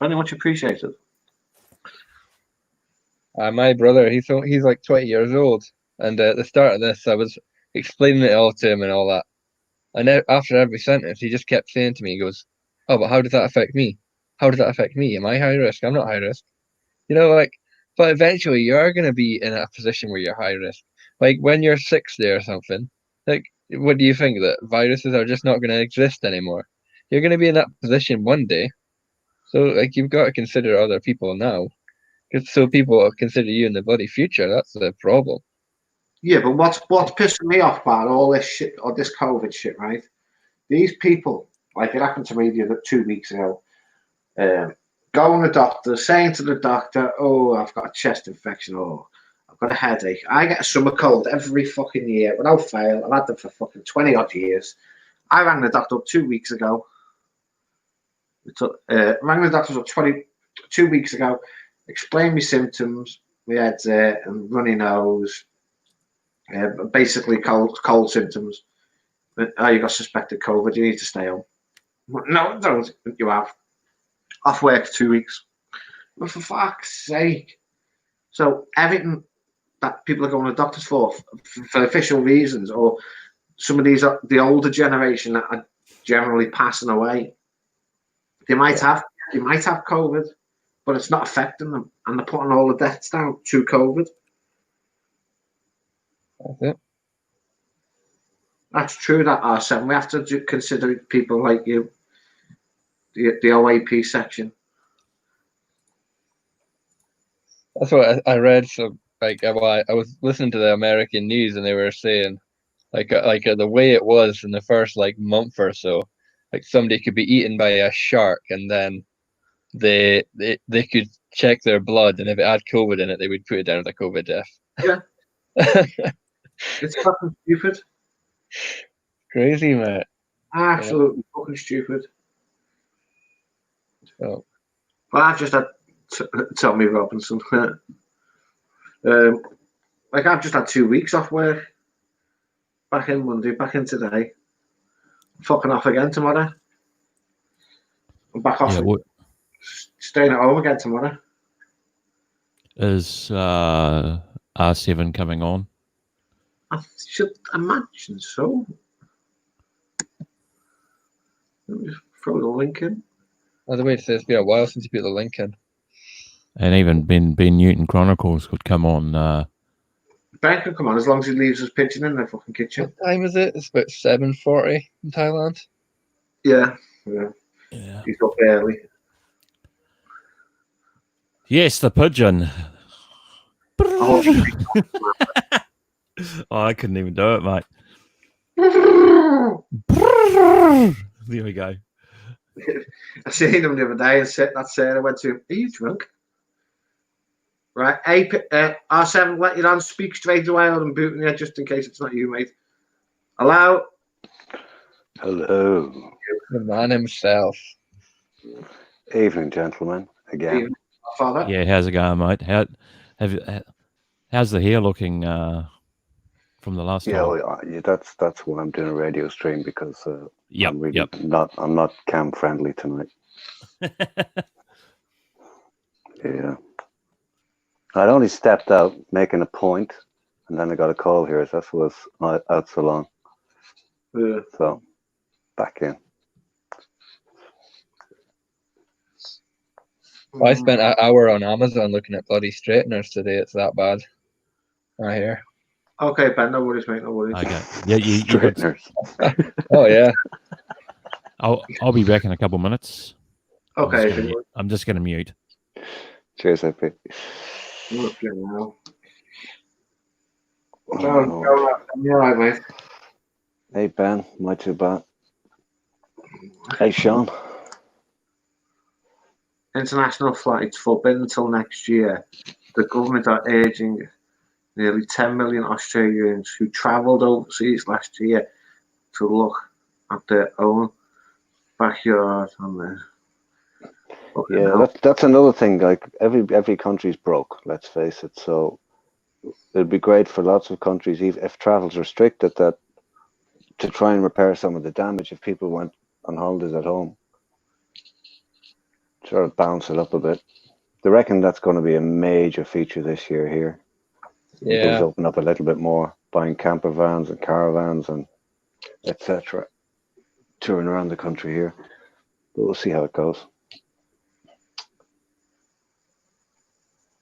very much appreciated. My brother, he's like 20 years old, and at the start of this, I was explaining it all to him and all that. And after every sentence, he just kept saying to me, he goes, "Oh, but how does that affect me? How does that affect me? Am I high risk? I'm not high risk." But eventually you are going to be in a position where you're high risk. Like when you're 60 or something, like, what do you think, that viruses are just not going to exist anymore? You're going to be in that position one day. So, like, you've got to consider other people now. So people consider you in the bloody future. That's the problem. Yeah, but what's pissing me off about all this shit, or this COVID shit, right? These people, like it happened to me the other 2 weeks ago, going to the doctor, saying to the doctor, "Oh, I've got a chest infection, or I've got a headache." I get a summer cold every fucking year without fail. I've had them for fucking 20 odd years. I rang the doctor up 2 weeks ago. Rang the doctor up 2 weeks ago, explained my symptoms, my head's and runny nose. Basically cold symptoms. Oh, you got suspected COVID, you need to stay home. No, don't. You have. Off work 2 weeks. But for fuck's sake. So everything that people are going to doctors for official reasons, or some of these are the older generation that are generally passing away. They might have COVID, but it's not affecting them, and they're putting all the deaths down to COVID. That's it. That's true, that R7. We have to consider people like you, the OAP section. That's what I read. So, like, I was listening to the American news, and they were saying, the way it was in the first like month or so, like somebody could be eaten by a shark, and then they could check their blood, and if it had COVID in it, they would put it down as a COVID death. Yeah. It's fucking stupid. Crazy, mate. Absolutely fucking stupid. Oh. Well, I've just had Tommy Robinson. Like, I've just had 2 weeks off work. Back in Monday, back in today. Fucking off again tomorrow. I'm back off. Yeah, what Staying at home again tomorrow. is R7 coming on? I should imagine so. Let me just throw the link in. By the way, it says it's been a while since you put the link in. And even Ben Newton Chronicles could come on. Ben can come on as long as he leaves his pigeon in the fucking kitchen. What time is it? It's about 7:40 in Thailand. Yeah. Yeah. He's up early. Yes, the pigeon. Oh, Oh, I couldn't even do it, mate. There we go. I seen him the other day and said, that's Sarah went to him, are you drunk? Right, R7, let you on, speak straight away or I'm booting you just in case it's not you, mate. Hello? Hello. The man himself. Evening, gentlemen. Again. Father? Yeah, how's it going, mate? How's the hair looking from the last time? Yeah, that's why I'm doing a radio stream, because Yep, I'm really not cam friendly tonight. Yeah. I'd only stepped out making a point, and then I got a call here. That was out so long. Yeah. So, back in. I spent an hour on Amazon looking at bloody straighteners today. It's that bad. Right here. Okay, Ben, no worries, mate, no worries. Okay. Yeah, you got. Oh yeah. I'll be back in a couple minutes. Okay. I'm just gonna mute. Cheers, happy. Okay, now. You're right, mate. Hey Ben, not too bad. Hey Sean. International flights forbidden until next year. The government are urging nearly 10 million Australians who travelled overseas last year to look at their own backyard and their. Yeah, that's another thing. Like every country's broke. Let's face it. So it'd be great for lots of countries, even if travel's restricted, that to try and repair some of the damage. If people went on holidays at home, sort of bounce it up a bit. They reckon that's going to be a major feature this year here. Yeah. Things open up a little bit more, buying camper vans and caravans and etc. Touring around the country here, but we'll see how it goes.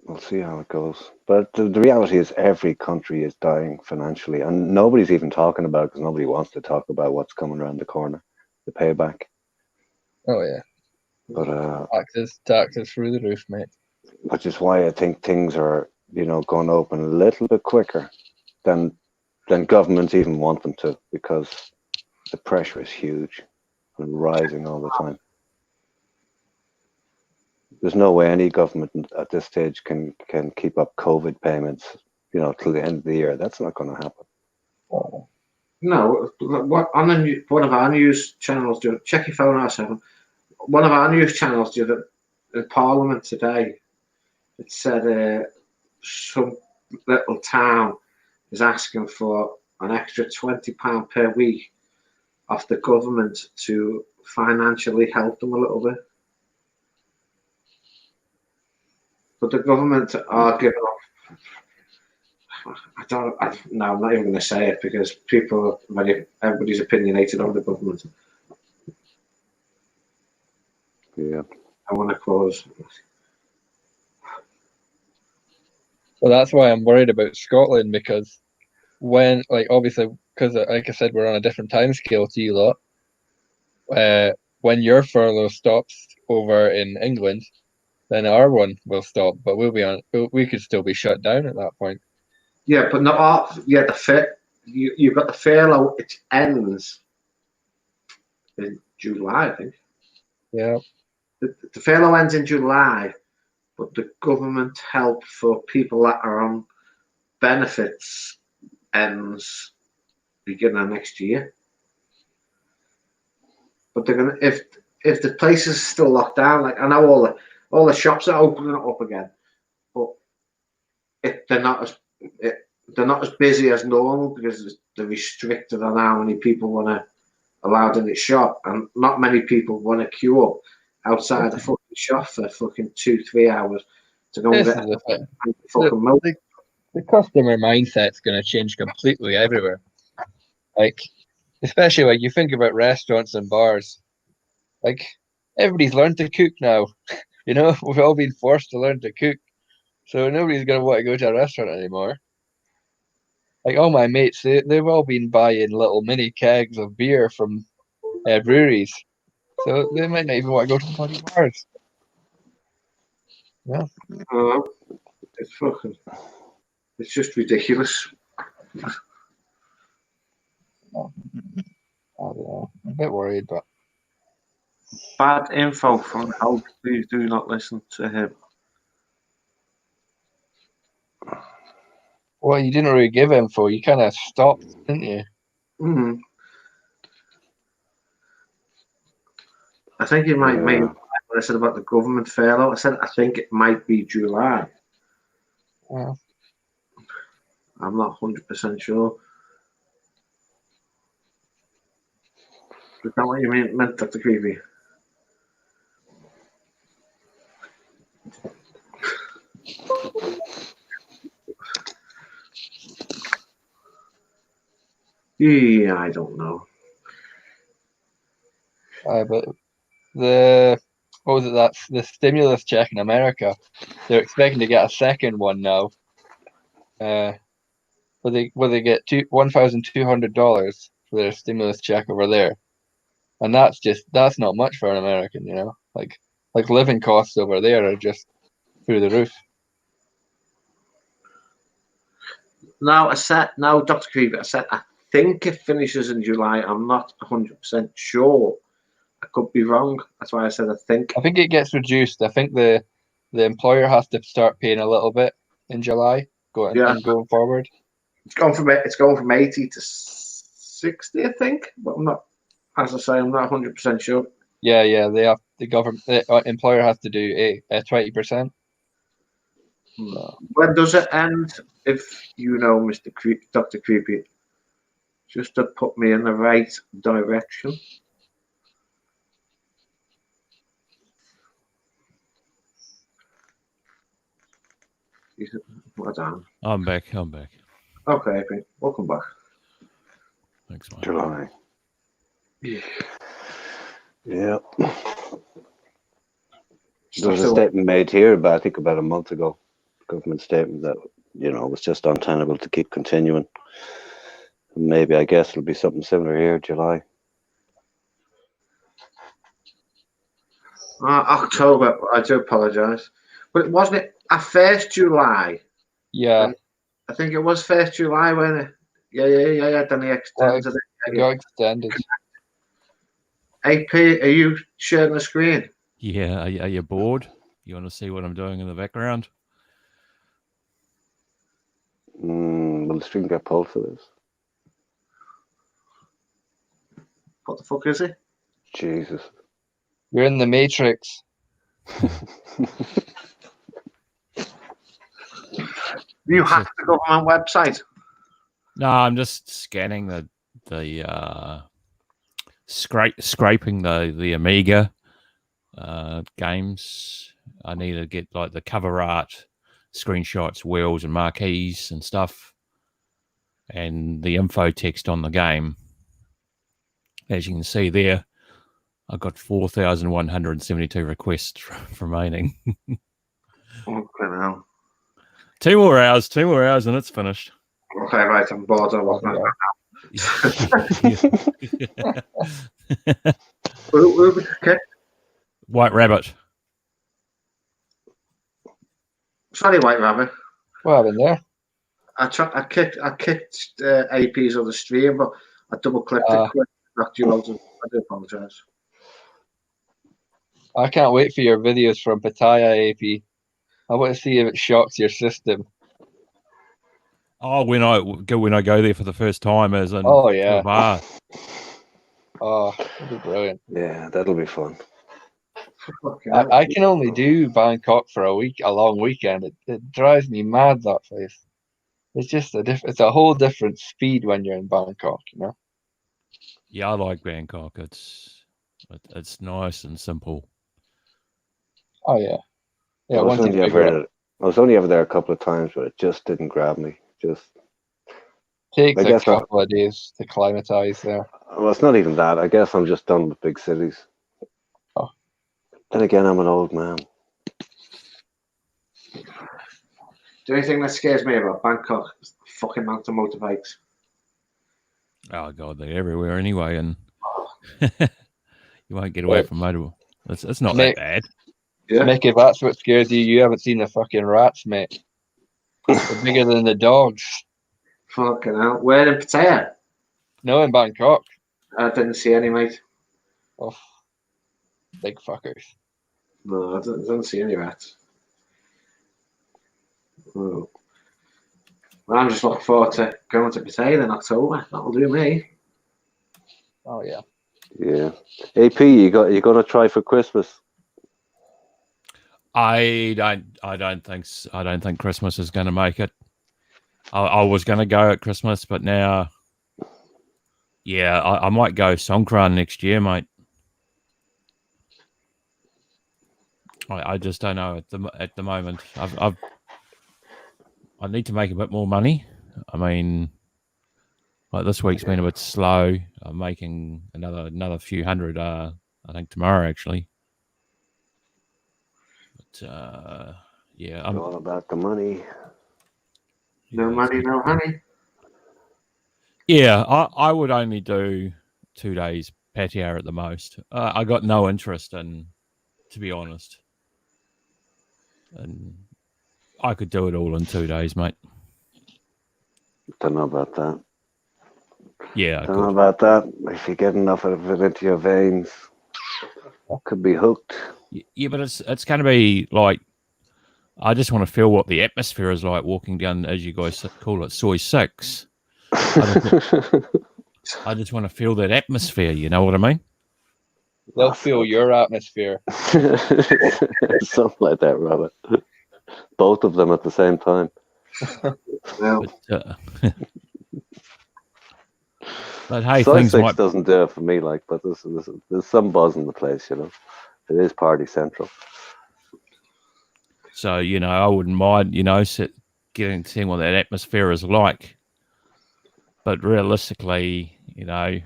We'll see how it goes. But the reality is every country is dying financially, and nobody's even talking about it because nobody wants to talk about what's coming around the corner, the payback. Oh yeah. But taxes through the roof, mate. Which is why I think things are, going to open a little bit quicker than governments even want them to, because the pressure is huge and rising all the time. There's no way any government at this stage can keep up COVID payments, till the end of the year. That's not going to happen. Oh. No, what on one of our news channels, check your phone R7. One of our news channels did in Parliament today. It said some little town is asking for an extra £20 per week off the government to financially help them a little bit. But the government are giving up. I'm not even going to say it because everybody's opinionated on the government. Yeah. I want to close. Well, that's why I'm worried about Scotland, because when, like, obviously, because like I said, we're on a different time scale to you lot. When your furlough stops over in England, then our one will stop, but we could still be shut down at that point. Yeah, but not all. Yeah, you've got the furlough. It ends in July, I think. Yeah. The furlough ends in July, but the government help for people that are on benefits ends beginning of next year. But they're gonna if the place is still locked down, like I know all the shops are opening up again, but they're not as busy as normal because they're restricted on how many people want to allowed in the shop, and not many people want to queue up outside the fucking shop for fucking 2-3 hours to go and This get is the thing. fucking milk. The customer mindset's going to change completely everywhere. Like, especially like you think about restaurants and bars. Like, everybody's learned to cook now. You know, we've all been forced to learn to cook. So nobody's going to want to go to a restaurant anymore. Like, all my mates, they've all been buying little mini kegs of beer from breweries. So they might not even want to go to the bloody bars. Yeah. It's just ridiculous. I don't know. I'm a bit worried, but Bad info from the host. Please do not listen to him. well, you didn't really give info. You kind of stopped, didn't you? Mm-hmm. I think it might mean what I said about the government furlough. I think it might be July. Yeah. I'm not 100% sure. Is that what you meant, Dr. Creepy? Yeah, I don't know. But the stimulus check in America, they're expecting to get a second one now. Where they get $1,200 for their stimulus check over there, and that's not much for an American, you know. Like living costs over there are just through the roof. Now, Dr. Creepy, I think it finishes in July. I'm not 100% sure. I could be wrong. That's why I said I think. I think it gets reduced. I think the employer has to start paying a little bit in July going forward. It's going from 80 to 60, I think. But I'm not, as I say, I'm not 100% sure. Yeah, the employer has to do a 20%. When does it end? If you know, Dr. Creepy, just to put me in the right direction. I'm back. Okay, welcome back. Thanks, mate. July. Yeah. There was a statement made here, but I think about a month ago. Government statement that it was just untenable to keep continuing. Maybe I guess it'll be something similar here, July. October. I do apologise, but wasn't it at 1st July? Yeah. I think it was 1st July when it. Yeah. Then they extended it. It got extended. AP, are you sharing the screen? Yeah, are you bored? You want to see what I'm doing in the background? Will the screen get pulled for this? What the fuck is it? Jesus. You're in the Matrix. You hacked the government website? No, I'm just scanning the scraping the Amiga games. I need to get like the cover art, screenshots, wheels and marquees and stuff, and the info text on the game. As you can see there, I've got 4,172 requests remaining. Okay, now. 2 more hours, and it's finished. Okay, right, I'm bored of looking at that. Who was the kid? White Rabbit. Sorry, White Rabbit. What happened there? I kicked AP's other stream, but I double clicked it quick. Knocked you out. I do apologise. I can't wait for your videos from Pattaya, AP. I want to see if it shocks your system. Oh, when I go there for the first time, as in Oh, to yeah. a bar. Oh, that'd be brilliant. Yeah, that'll be fun. I can only do Bangkok for a long weekend. It drives me mad, that place. It's just it's a whole different speed when you're in Bangkok, you know? Yeah, I like Bangkok. It's nice and simple. Oh, yeah. Yeah, I was once you figure it out. I was only ever there a couple of times, but it just didn't grab me. Takes I a guess couple of days to climatize there. Well, it's not even that. I guess I'm just done with big cities. Oh. Then again, I'm an old man. The only thing that scares me about Bangkok is the fucking amount of motorbikes. Oh god, they're everywhere anyway, and you won't get away from motor. It's not that bad. Yeah. Mick, if that's what scares you, you haven't seen the fucking rats, mate. They're bigger than the dogs. Fucking hell. Where in Pattaya? No, in Bangkok. I didn't see any, mate. Oh, big fuckers. No, I didn't see any rats. Oh. Well, I'm just looking forward to going to Pattaya in October. That'll do me. Oh yeah. Yeah. AP, you gonna try for Christmas? I don't think Christmas is going to make it. I was going to go at Christmas, but now, yeah, I might go Songkran next year, mate. I just don't know at the moment. I need to make a bit more money. I mean, like this week's been a bit slow. I'm making another few hundred. I think tomorrow actually. But yeah, I'm all about the money. No money, no honey. Yeah, I would only do 2 days Pattaya at the most. I got no interest in, to be honest. And I could do it all in 2 days, mate. Don't know about that. Yeah, Don't know about that. If you get enough of it into your veins, could be hooked. Yeah, but it's going to be like, I just want to feel what the atmosphere is like walking down, as you guys call it, Soy 6. I just want to feel that atmosphere, you know what I mean? They'll feel your atmosphere. Something like that, Robert. Both of them at the same time. But hey, Soy things 6 might... doesn't do it for me, like, but there's some buzz in the place, you know. It is party central. So, you know, I wouldn't mind, you know, seeing what that atmosphere is like. But realistically, you know,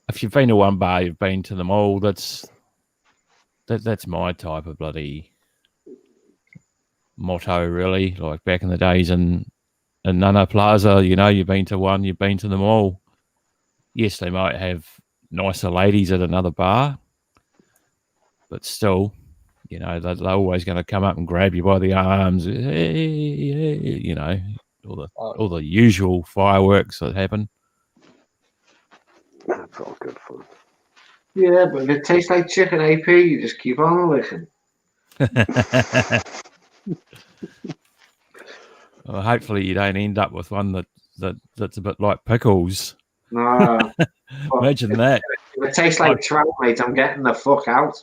if you've been to one bar, you've been to them all. That's my type of bloody motto, really. Like back in the days in Nana Plaza, you know, you've been to one, you've been to them all. Yes, they might have nicer ladies at another bar, but still, you know, they're always going to come up and grab you by the arms. Hey, you know, all the usual fireworks that happen. That's all good fun. Yeah, but if it tastes like chicken AP, you just keep on licking. Well, hopefully you don't end up with one that's a bit like pickles. No. Imagine that. If it tastes like trout, mate, I'm getting the fuck out.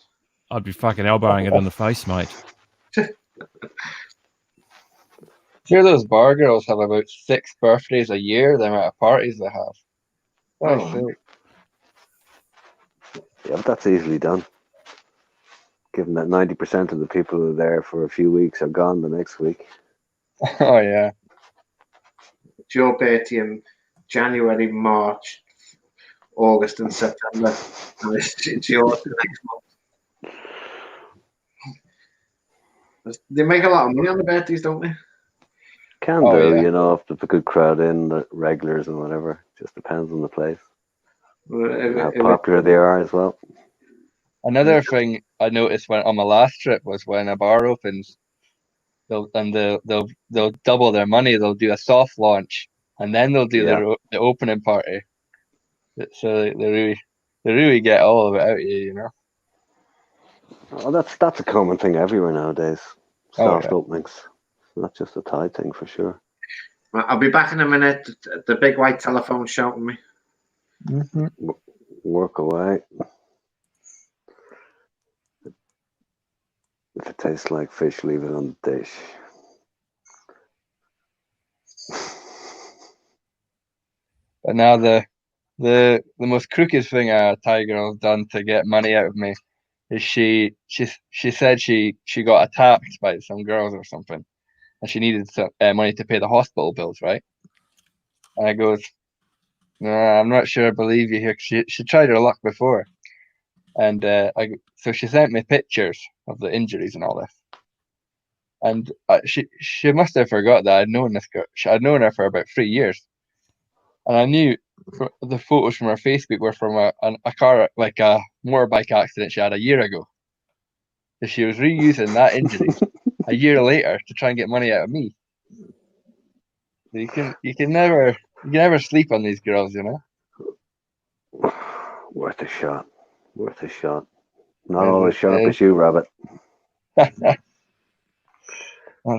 I'd be fucking elbowing it in the face, mate. Sure, those bar girls have about 6 birthdays a year, the amount of parties they have. Yeah, but that's easily done. Given that 90% of the people who are there for a few weeks are gone the next week. Oh, yeah. It's your birthday in January, March, August, and September. And it's yours the next month. They make a lot of money on the birthdays, don't they? Can Oh, do, yeah. you know, if there's a good crowd in, the regulars and whatever. Just depends on the place. And how popular they are as well. Another thing I noticed when on my last trip was when a bar opens, they'll double their money. They'll do a soft launch, and then they'll do the opening party. So they really get all of it out of you, you know. Oh, that's a common thing everywhere nowadays. Soft openings. Not just a Thai thing for sure. I'll be back in a minute. The big white telephone shouting me. Mm-hmm. Work away. If it tastes like fish, leave it on the dish. But now the most crooked thing a Thai girl's done to get money out of me is she said she got attacked by some girls or something, and she needed some money to pay the hospital bills, right? And I goes, "Nah, I'm not sure I believe you here." She tried her luck before, and so she sent me pictures of the injuries and all this. And she must have forgot that I'd known this girl. I'd known her for about 3 years, and I knew the photos from her Facebook were from a car, like a motorbike accident she had a year ago. So she was reusing that injury a year later to try and get money out of me. So you can never sleep on these girls, you know. Worth a shot. Worth a shot. Not all as sharp as you, Rabbit. That's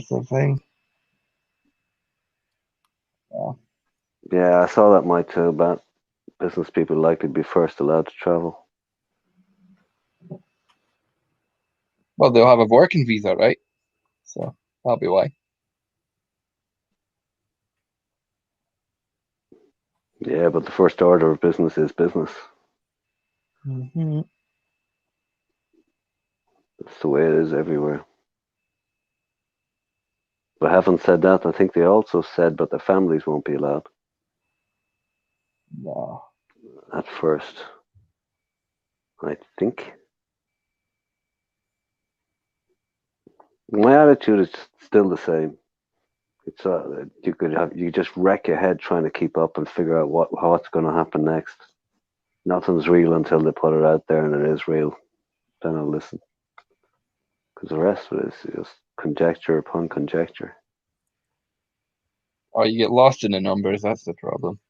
the thing. Yeah, I saw that might too, about business people likely to be first allowed to travel. Well, they'll have a working visa, right? So that'll be why. Yeah, but the first order of business is business. Mm-hmm. That's the way it is everywhere. But having said that, I think they also said but their families won't be allowed. No. At first. I think. My attitude is still the same. It's you just wreck your head trying to keep up and figure out what's going to happen next. Nothing's real until they put it out there and it is real. Then I'll listen. Because the rest of it is just conjecture upon conjecture. Oh, you get lost in the numbers. That's the problem.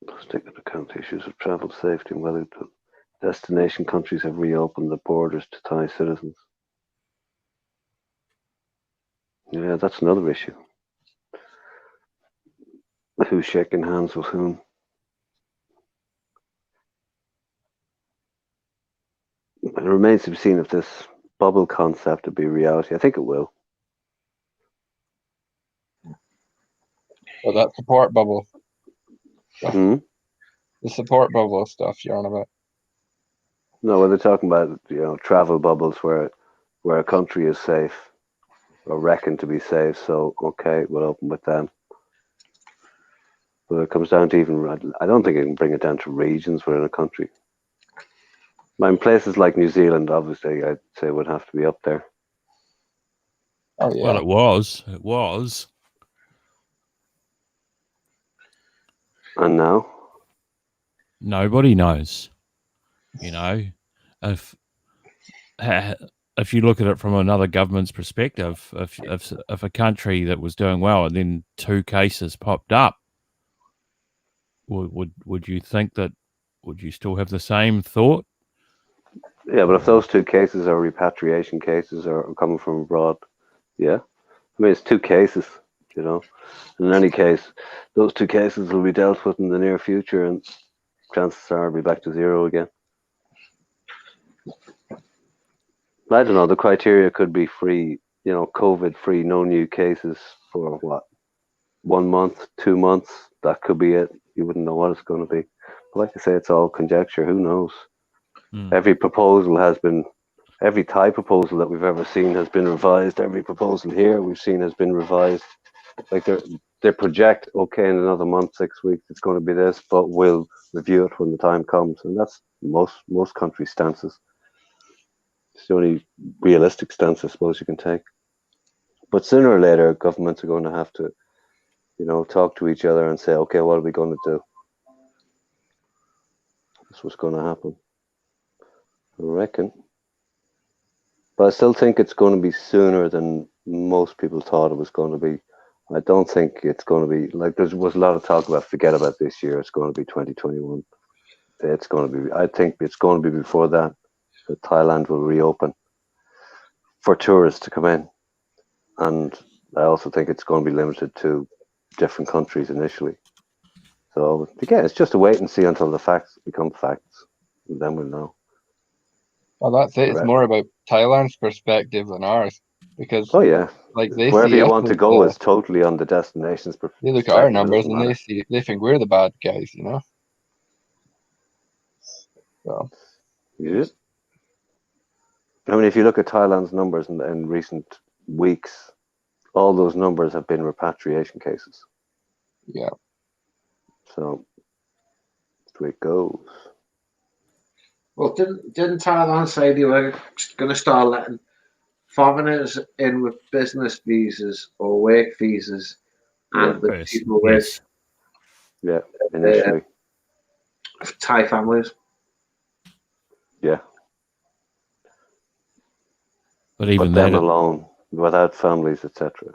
Let's take into account issues of travel safety and whether the destination countries have reopened the borders to Thai citizens. Yeah, that's another issue. Who's shaking hands with whom? It remains to be seen if this bubble concept will be reality. I think it will. Well, that support bubble. Hmm? The support bubble stuff you're on about. No, well, they're talking about travel bubbles where a country is safe or reckoned to be safe. So okay, we'll open with them. But it comes down to I don't think it can bring it down to regions within a country. In places like New Zealand, obviously, I'd say would have to be up there. Oh yeah. Well, it was. And now? Nobody knows. If you look at it from another government's perspective, if a country that was doing well and then 2 cases popped up, would you think that? Would you still have the same thought? Yeah, but if those 2 cases are repatriation cases or coming from abroad, yeah. I mean, it's 2 cases, In any case, those 2 cases will be dealt with in the near future, and chances are we'll be back to zero again. I don't know. The criteria could be free, COVID-free, no new cases for what? 1 month, 2 months. That could be it. You wouldn't know what it's going to be. But like I say, it's all conjecture. Who knows? Every Thai proposal that we've ever seen has been revised. Every proposal here we've seen has been revised. Like they project, okay, in another month, 6 weeks, it's going to be this, but we'll review it when the time comes. And that's most countries' stances. It's the only realistic stance I suppose you can take. But sooner or later, governments are going to have to, talk to each other and say, okay, what are we going to do? That's what's going to happen, I reckon. But I still think it's going to be sooner than most people thought it was going to be. I don't think it's going to be like there was a lot of talk about forget about this year. It's going to be 2021. It's going to be. I think it's going to be before that Thailand will reopen for tourists to come in, and I also think it's going to be limited to different countries initially. So again, it's just a wait and see until the facts become facts, and then we'll know. Well, that's it. It's Right. more about Thailand's perspective than ours, because Oh yeah, like they wherever see you us want to as go the- is totally on the destination's perspective. they look at our It numbers doesn't and matter. they think we're the bad guys, So Yeah. I mean, if you look at Thailand's numbers in recent weeks, all those numbers have been repatriation cases. yeah. So that's the way it goes. Well, didn't Thailand say they were going to start letting foreigners in with business visas or work visas, and with Yes. people with Yeah, initially. Thai families? Yeah. But even But them that, alone, without families, etc.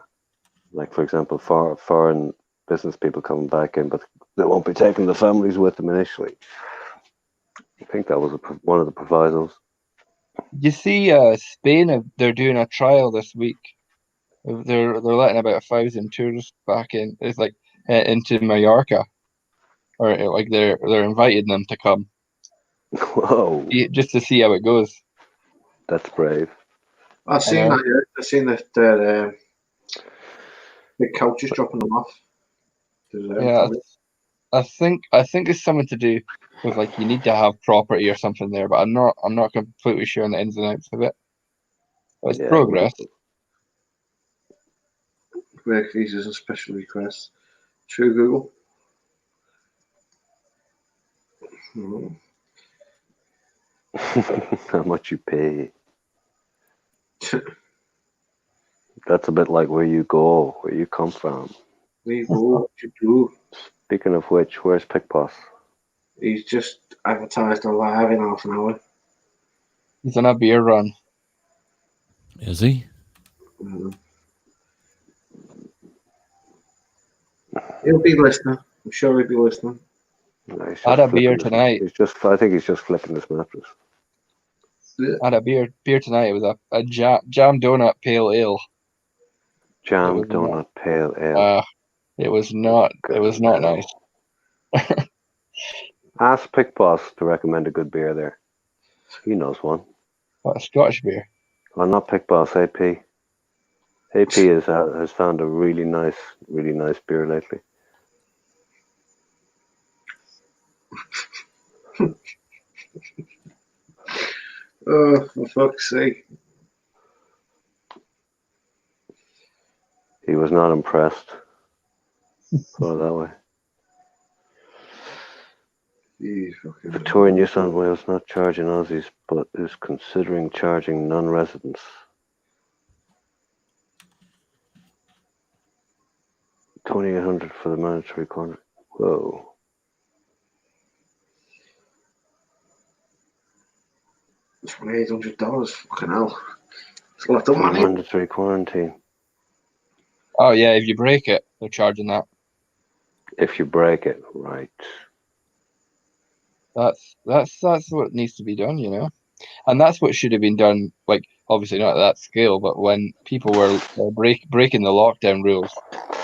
Like, for example, foreign business people coming back in, but they won't be taking the families with them initially. I think that was one of the provisos. You see, Spain, they're doing a trial this week. They're letting about 1,000 tourists back in. It's like into Mallorca, or like they're inviting them to come Whoa, just to see how it goes. that's brave. I've seen that. Yeah. I've seen that the coach is dropping them off. Yeah, I think it's something to do with like you need to have property or something there, but I'm not completely sure on the ins and outs of it. But it's Yeah, progress. Work visas and special requests through Google. how much you pay. That's a bit like where you go, where you come from. We go, what you do. Speaking of which, where's Pickposs? He's just advertised on live in half an hour. He's on a beer run. is he? He'll be listening. I'm sure he'll be listening. No, he's I had just a beer flipping tonight. I think he's just flipping this mattress. I had a beer tonight. It was a jam donut pale ale. Jam was donut pale ale. It was not nice. Ask Pickboss to recommend a good beer there. He knows one. What, a Scottish beer? Well, not Pickboss, AP. AP has found a really nice beer lately. Oh, for fuck's sake. He was not impressed. Put it that way. The tour in New South Wales not charging Aussies, but is considering charging non-residents. $2,800 for the mandatory contract. Whoa. $2,800. Fucking hell. It's a lot of money. Mandatory quarantine. Oh yeah, if you break it, they're charging that. If you break it, right. That's what needs to be done, and that's what should have been done. Like obviously not at that scale, but when people were breaking the lockdown rules.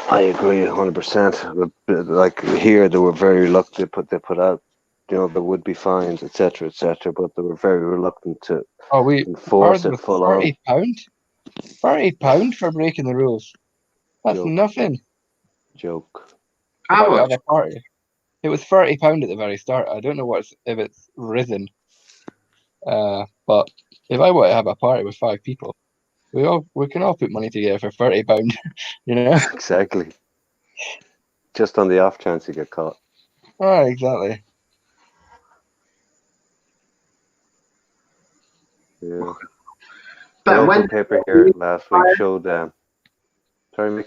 I agree 100%. Like here, they were very reluctant. They put out, there would be fines, etc., but they were very reluctant to enforce it full on. £30 for breaking the rules. That's nothing. Joke. How much? Have a party. It was £30 at the very start. I don't know if it's risen. But if I want to have a party with 5 people, we can all put money together for £30, Exactly. Just on the off chance you get caught. Oh, exactly. Yeah. The Ben, local when paper here last week showed. Sorry, Mick.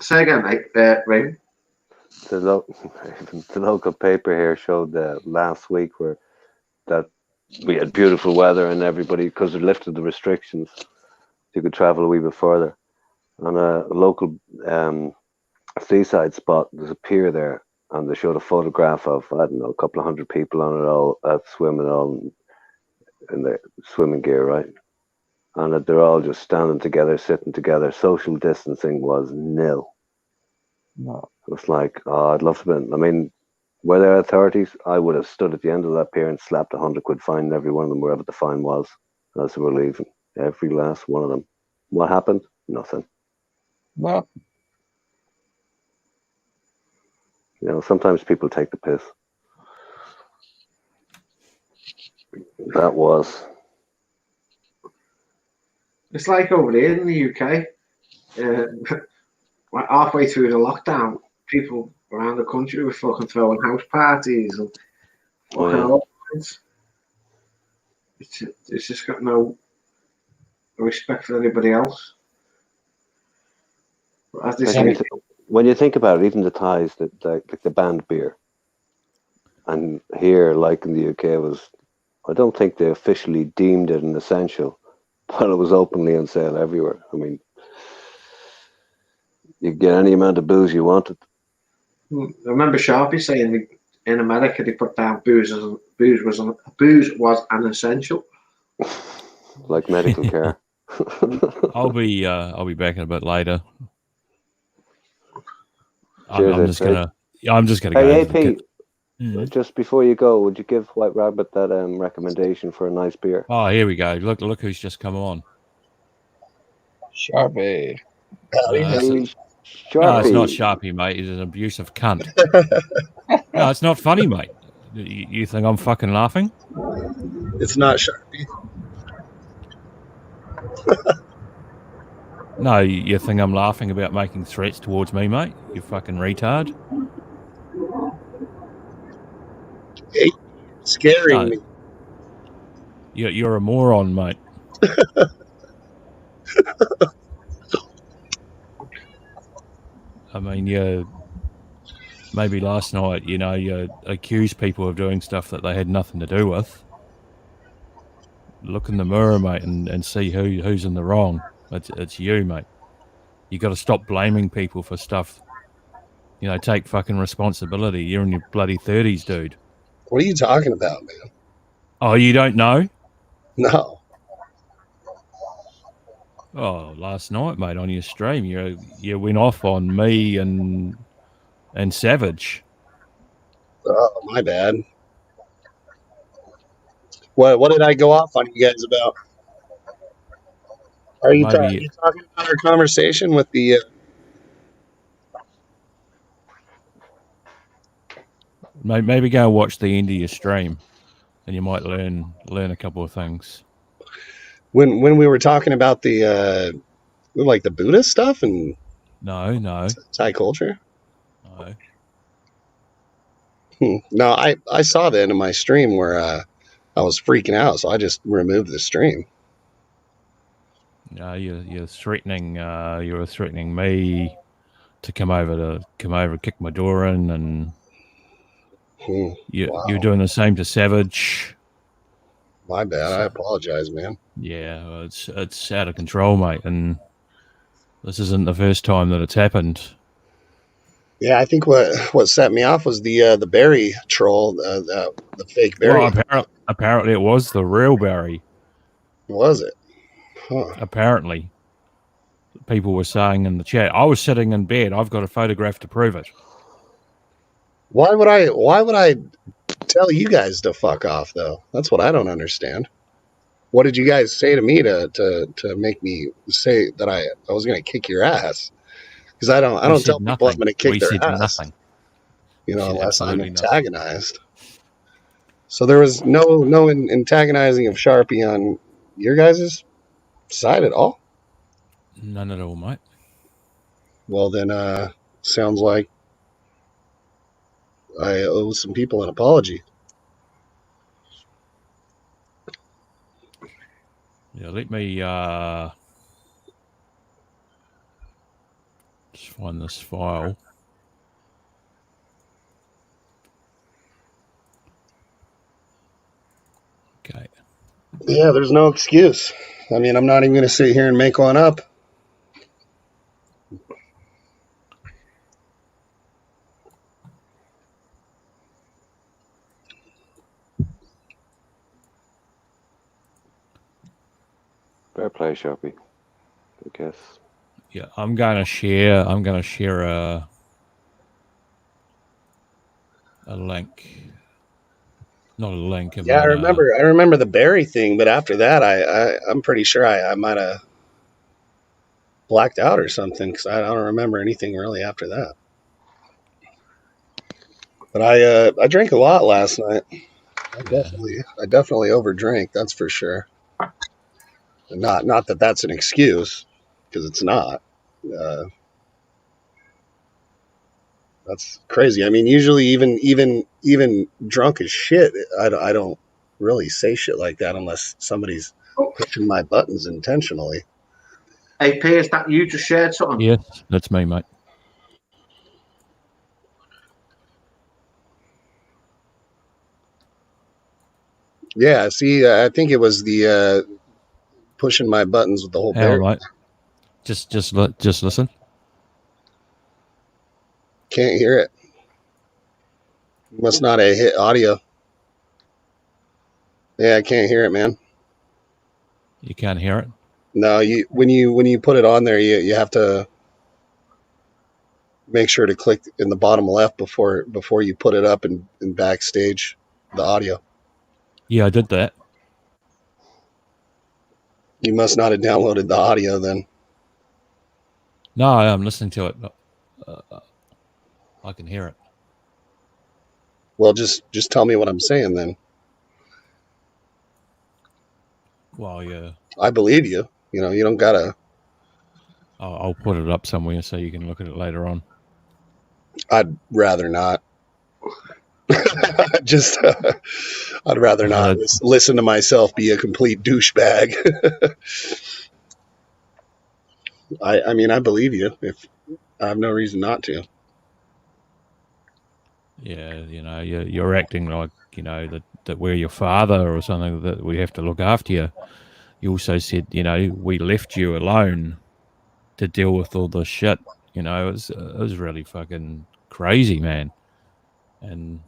say again, mate. Ring. The local paper here showed last week that we had beautiful weather and everybody, because they lifted the restrictions, you could travel a wee bit further. On a local seaside spot, there's a pier there, and they showed a photograph of, I don't know, a couple of hundred people on it all swimming all in their swimming gear, right? And they're all just standing together, sitting together. Social distancing was nil. No. It was like, oh, I'd love to be. I mean, were there authorities? I would have stood at the end of that pier and slapped £100 fine on every one of them, wherever the fine was, as they were leaving. Every last one of them. What happened? Nothing. Well, You know, sometimes people take the piss. That was. It's like over here in the UK. Halfway through the lockdown, people around the country were fucking throwing house parties and fucking all kinds. It's just got no respect for anybody else. But as they say, When you think about it, even the Thais, like the banned beer, and here, like in the UK, I don't think they officially deemed it an essential, but it was openly on sale everywhere. I mean, you could get any amount of booze you wanted. I remember Sharpie saying in America they put down booze was an essential. Like medical care. I'll be back in a bit later. Cheers, I'm just gonna Hey, go. AP, just before you go, would you give White Rabbit that recommendation for a nice beer? Oh, here we go. Look who's just come on. Sharpie. Hey, No, it's not Sharpie. Sharpie, mate. He's an abusive cunt. No, it's not funny, mate. You think I'm fucking laughing? It's not Sharpie. No, you think I'm laughing about making threats towards me, mate? You fucking retard. Hey, scaring No, me. you're a moron, mate. I mean, maybe last night, you accused people of doing stuff that they had nothing to do with. Look in the mirror, mate, and see who's in the wrong. It's you, mate. You got to stop blaming people for stuff. Take fucking responsibility. You're in your bloody 30s, dude. What are you talking about, man? Oh, you don't know? No. Oh, last night, mate, on your stream, you went off on me and Savage. Oh, my bad. What did I go off on you guys about? Are you, are you talking about our conversation with the? Maybe go watch the end of your stream, and you might learn a couple of things. When we were talking about the like the Buddhist stuff and no Thai culture. No. No, I saw the end of my stream where I was freaking out, so I just removed the stream. No, you're threatening. You were threatening me to come over and kick my door in, and you're doing the same to Savage. My bad. I apologize, man. Yeah, it's out of control, mate, and this isn't the first time that it's happened. Yeah, I think what set me off was the Barry troll, the fake Barry. Well, apparently it was the real Barry. Was it? Huh. Apparently, people were saying in the chat. I was sitting in bed. I've got a photograph to prove it. Why would I tell you guys to fuck off though? That's what I don't understand. What did you guys say to me to make me say that I was going to kick your ass? Because I don't tell people I'm going to kick their ass. Nothing. Unless I'm antagonized. So there was no antagonizing of Sharpie on your guys' side at all? None at all, mate. Well, then sounds like I owe some people an apology. Yeah, let me just find this file. Okay. Yeah, there's no excuse. I mean, I'm not even going to sit here and make one up. Fair play, Sharpie. I guess. Yeah, I'm gonna share a link. Not a link. Yeah, I remember the berry thing, but after that, I'm pretty sure I might have blacked out or something because I don't remember anything really after that. But I drank a lot last night. I definitely overdrank. That's for sure. Not that that's an excuse, because it's not. That's crazy. I mean, usually even drunk as shit, I don't really say shit like that unless somebody's pushing my buttons intentionally. AP, is that you just shared something? Yes, that's me, mate. Yeah, see, I think it was the pushing my buttons with the whole Hang on, bear. mate. Just listen. Can't hear it. Must not have hit audio. Yeah, I can't hear it, man. You can't hear it? No, when you put it on there, you have to make sure to click in the bottom left before you put it up in backstage the audio. Yeah, I did that. You must not have downloaded the audio then. No, I'm listening to it. I can hear it. Well, just tell me what I'm saying then. Well, yeah. I believe you. You know, you don't gotta. I'll put it up somewhere so you can look at it later on. I'd rather not. Just, I'd rather not listen to myself be a complete douchebag. I mean, I believe you. If I have no reason not to. Yeah, you know, you're acting like, you know, that we're your father or something, that we have to look after you. You also said, you know, we left you alone to deal with all this shit. You know, it was really fucking crazy, man. And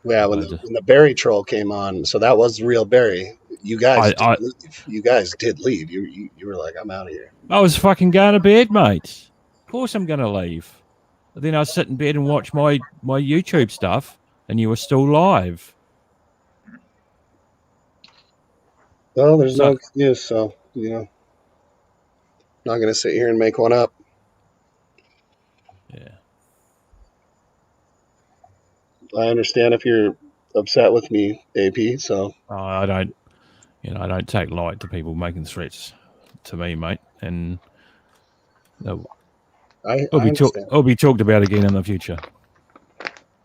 yeah, when the Barry troll came on, so that was the real Barry. You guys did leave. You guys did leave. You were like, I'm out of here. I was fucking going to bed, mate. Of course I'm going to leave. But then I sit in bed and watch my YouTube stuff, and you were still live. Well, there's no excuse, so, you know, not going to sit here and make one up. Yeah. I understand if you're upset with me, AP, so. I don't take light to people making threats to me, mate. And it'll be talked about again in the future.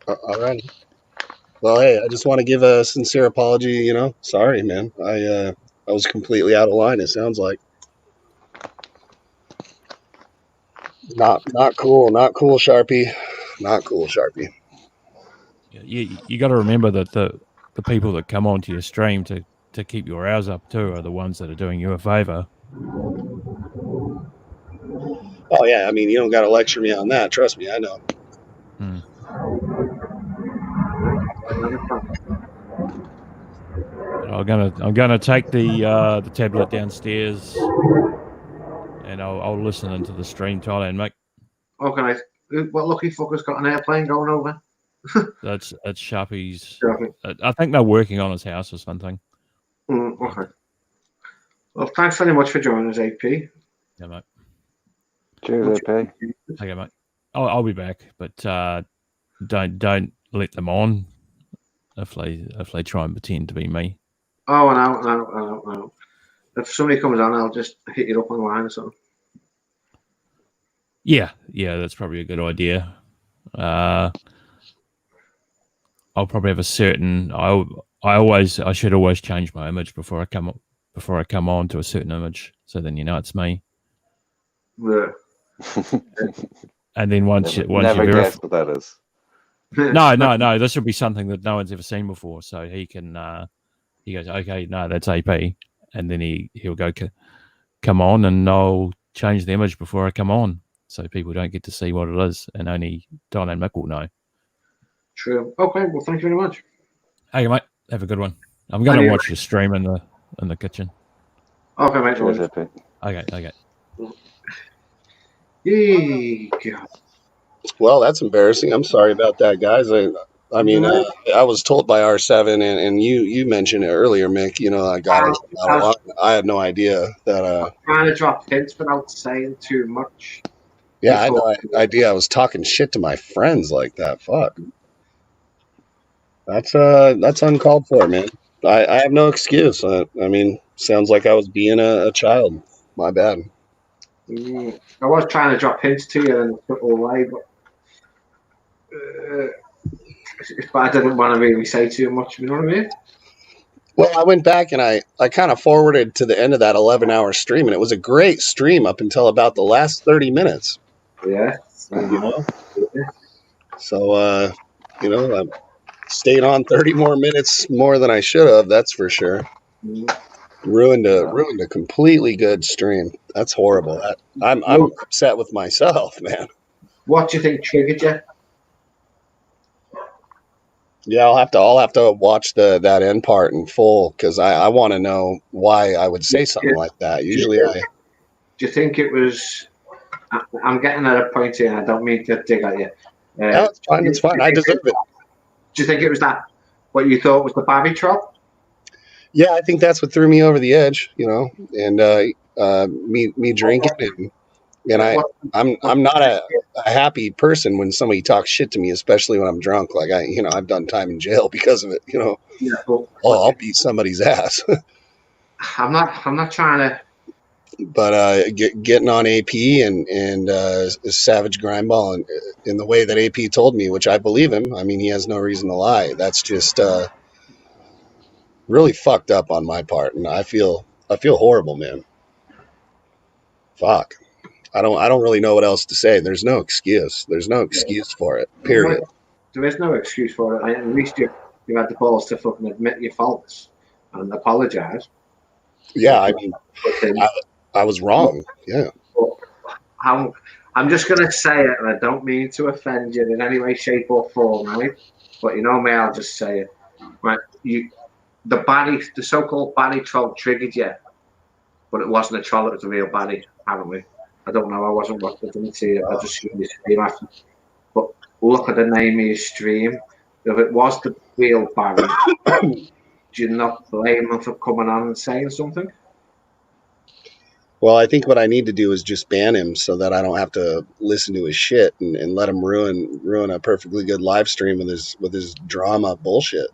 All right. Well, hey, I just want to give a sincere apology. You know, sorry, man. I was completely out of line. It sounds like not cool, Sharpie, not cool, Sharpie. You got to remember that the people that come onto your stream to keep your hours up too are the ones that are doing you a favor. Oh yeah, I mean, you don't got to lecture me on that. Trust me, I know. I'm gonna take the tablet downstairs, and I'll listen into the stream, Thailand, mate. Okay, what lucky fucker's got an airplane going over? That's Sharpie's. I think they're working on his house or something. Okay. Well, thanks very much for joining us, AP. Yeah, mate. Cheers, AP. Okay, mate. I'll be back, but don't let them on if they try and pretend to be me. Oh, no. If somebody comes on, I'll just hit you up online or something. Yeah, that's probably a good idea. I'll probably have a certain. I should always change my image before I come on to a certain image, so then it's me. Yeah. And then once you never verify, guess what that is. no, this will be something that no one's ever seen before. So he can he goes, okay, no, that's AP, and then he'll go come on, and I'll change the image before I come on, so people don't get to see what it is, and only Don and Mick will know. True. Okay. Well, thank you very much. Hey, mate, have a good one. I'm going to watch the stream in the kitchen. Okay, mate. Cheers, AP. Okay. God. Well, that's embarrassing. I'm sorry about that, guys. I mean, I was told by R7, and you mentioned it earlier, Mick. I got it out a lot. I had no idea that. I'm trying to drop hints without saying too much. Yeah, I had no idea I was talking shit to my friends like that. Fuck. That's uncalled for, man. I have no excuse. I mean, sounds like I was being a child. My bad. I was trying to drop hints to you and took away, but I didn't want to really say too much. You know what I mean? Well, I went back and I kind of forwarded to the end of that 11-hour stream, and it was a great stream up until about the last 30 minutes. Yeah. So, I stayed on 30 more minutes more than I should have. That's for sure. Ruined a completely good stream. That's horrible. I'm upset with myself, man. What do you think triggered you? Yeah, I'll have to watch that end part in full, because I want to know why I would say something like that. Usually, do you think it was? I'm getting at a point here, and I don't mean to dig at you. No, it's fine. It's fine. I deserve it. Do you think it was that? What you thought was the Barry troll? Yeah, I think that's what threw me over the edge. And me drinking and I'm not a happy person when somebody talks shit to me, especially when I'm drunk. Like I've done time in jail because of it. Yeah, I'll beat somebody's ass. I'm not trying to. But getting on AP and Savage Grindball and in the way that AP told me, which I believe him. I mean, he has no reason to lie. That's just really fucked up on my part, and I feel horrible, man. Fuck. I don't really know what else to say. There's no excuse. There's no excuse for it. Period. There is no excuse for it. At least you had the balls to fucking admit your faults and apologize. Yeah, I mean, I was wrong. Yeah. I'm just gonna say it, and I don't mean to offend you in any way, shape, or form, right? But you know me, I'll just say it. Right? The so-called baddie troll triggered you, but it wasn't a troll; it was a real baddie, apparently. I don't know. I wasn't watching. I didn't see it. I just seen the stream after. But look at the name of your stream. If it was the real Barry, do you not blame him for coming on and saying something? Well, I think what I need to do is just ban him so that I don't have to listen to his shit and let him ruin a perfectly good live stream with his drama bullshit.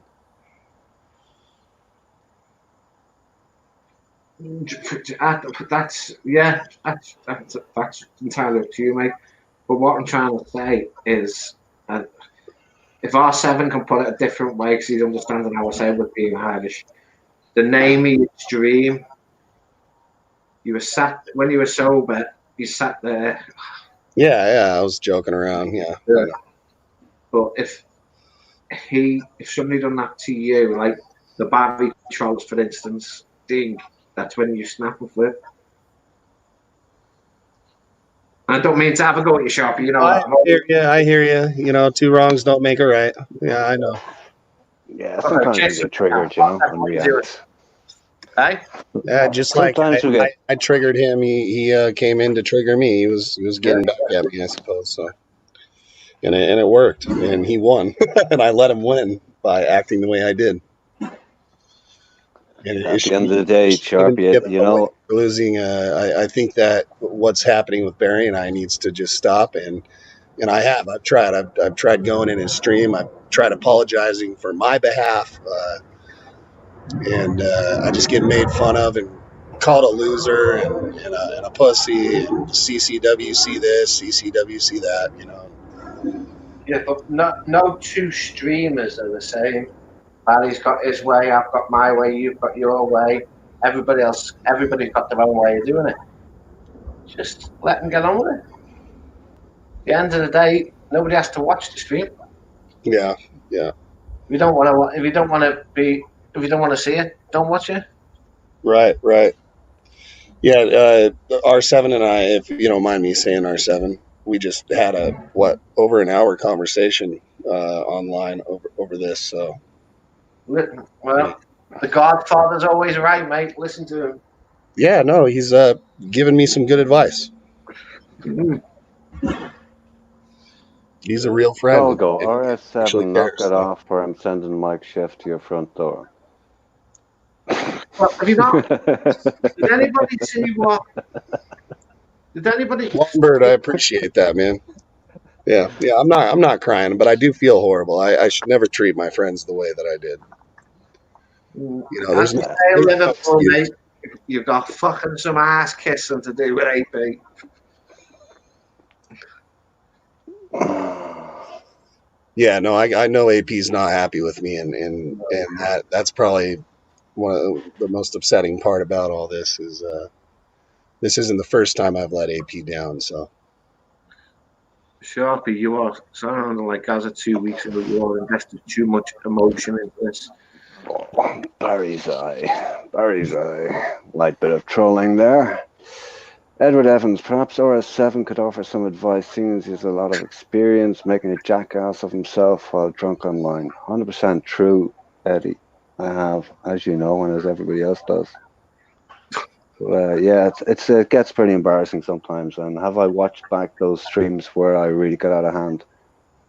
That's entirely up to you, mate. But what I'm trying to say is, if R7 can put it a different way, because he's understanding how I say with being Irish, the name of your stream, when you were sober, you sat there. Yeah, I was joking around. Yeah. But if somebody done that to you, like the Barry trolls, for instance, that's when you snap a flip. I don't mean to have a go at you, Sharpie. I hear you. Two wrongs don't make a right. Yeah, I know. Yeah, sometimes you get triggered, and react. Hey? Yeah, just sometimes like I triggered him. He came in to trigger me. He was getting back at me, I suppose. So, and it worked, and he won, and I let him win by acting the way I did. And at the end of the day, Sharpie, losing. I think that what's happening with Barry and I needs to just stop, and I've tried. I've tried going in his stream. I've tried apologizing for my behalf, and I just get made fun of and called a loser and a pussy and CCWC this, CCWC that. Yeah, but no two streamers are the same. Barry's got his way, I've got my way, you've got your way. Everybody's got their own way of doing it. Just let them get on with it. At the end of the day, nobody has to watch the stream. Yeah. If you don't want to see it, don't watch it. Right. Yeah, R7 and I, if you don't mind me saying R7, we just had over an hour conversation online over this. So, well, the Godfather's always right, mate. Listen to him. Yeah, no, he's giving me some good advice. He's a real friend. I'll go. RS7, Actually knock cares, it so. off, or I'm sending Mike Schiff to your front door. Well, have you not? Did anybody see what? Did anybody? Longbird, I appreciate that, man. Yeah, I'm not crying, but I do feel horrible. I should never treat my friends the way that I did. You know, there's no Liverpool, mate. You've got fucking some ass kissing to do with AP. Yeah, no, I know AP's not happy with me, and that's probably one of the most upsetting part about all this is this isn't the first time I've let AP down. So, Sharpie, you are sounding like as of 2 weeks ago you are invested too much emotion into this. Barry's eye. Light bit of trolling there. Edward Evans, perhaps RS7 could offer some advice, seeing as he has a lot of experience making a jackass of himself while drunk online. 100% true, Eddie. I have, as you know, and as everybody else does. Yeah, it gets pretty embarrassing sometimes. And have I watched back those streams where I really got out of hand?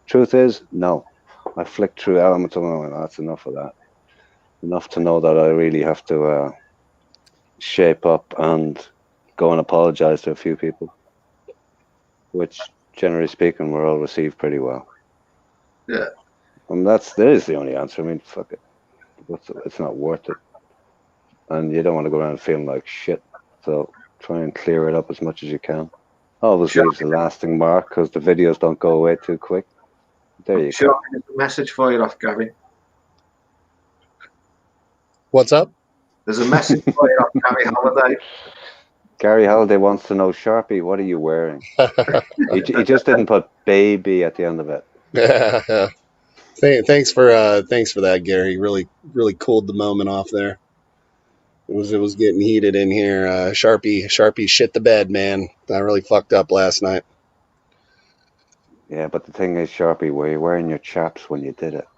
Truth is, no. I flicked through elements of them and went, that's enough of that. Enough to know that I really have to shape up and go and apologize to a few people, which, generally speaking, were all received pretty well. Yeah. And that is the only answer. I mean, fuck it. It's not worth it. And you don't want to go around feeling like shit. So try and clear it up as much as you can. Always leaves a lasting mark because the videos don't go away too quick. There you go. There's a message for you off, Gabby. What's up? There's a message for you off, Gabby Holiday. Gary Halliday wants to know, Sharpie, what are you wearing? he just didn't put baby at the end of it. Yeah. Thanks for that, Gary. Really cooled the moment off there. It was getting heated in here. Sharpie shit the bed, man. I really fucked up last night. Yeah, but the thing is, Sharpie, were you wearing your chaps when you did it?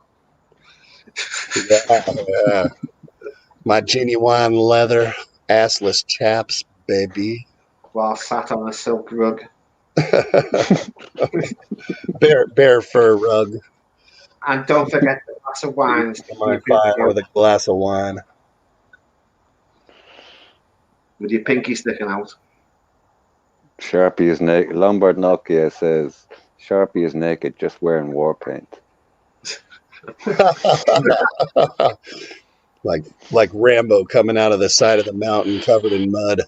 Yeah. My genuine leather assless chaps, baby. While sat on a silk rug. Bear fur rug. And don't forget the glass of wine. My fire with a glass of wine. With your pinky sticking out. Sharpie is naked. Lombard Nokia says, Sharpie is naked, just wearing war paint. like Rambo coming out of the side of the mountain covered in mud.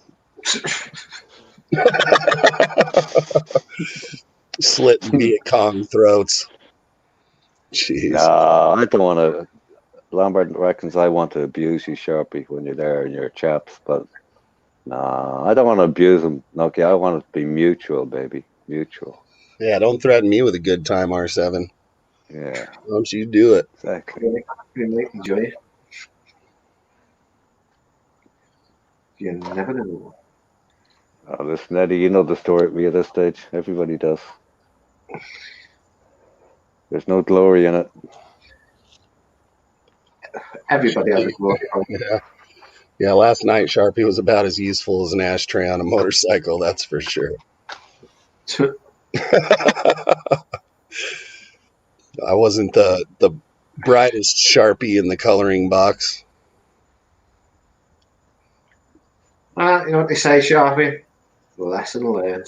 Slitting Viet Cong throats. Jeez. I don't want to. Lombard reckons I want to abuse you, Sharpie, when you're there in your chaps, but I don't want to abuse him. Okay, I want it to be mutual, baby. Mutual. Yeah, don't threaten me with a good time, R7. Yeah. Don't you do it. Exactly. Enjoy it. You never know. Oh, listen, Eddie, you know the story at me at this stage. Everybody does. There's no glory in it. Everybody has a glory. Yeah, last night Sharpie was about as useful as an ashtray on a motorcycle, that's for sure. I wasn't the brightest Sharpie in the coloring box. You know what they say, Sharpie? Lesson learned.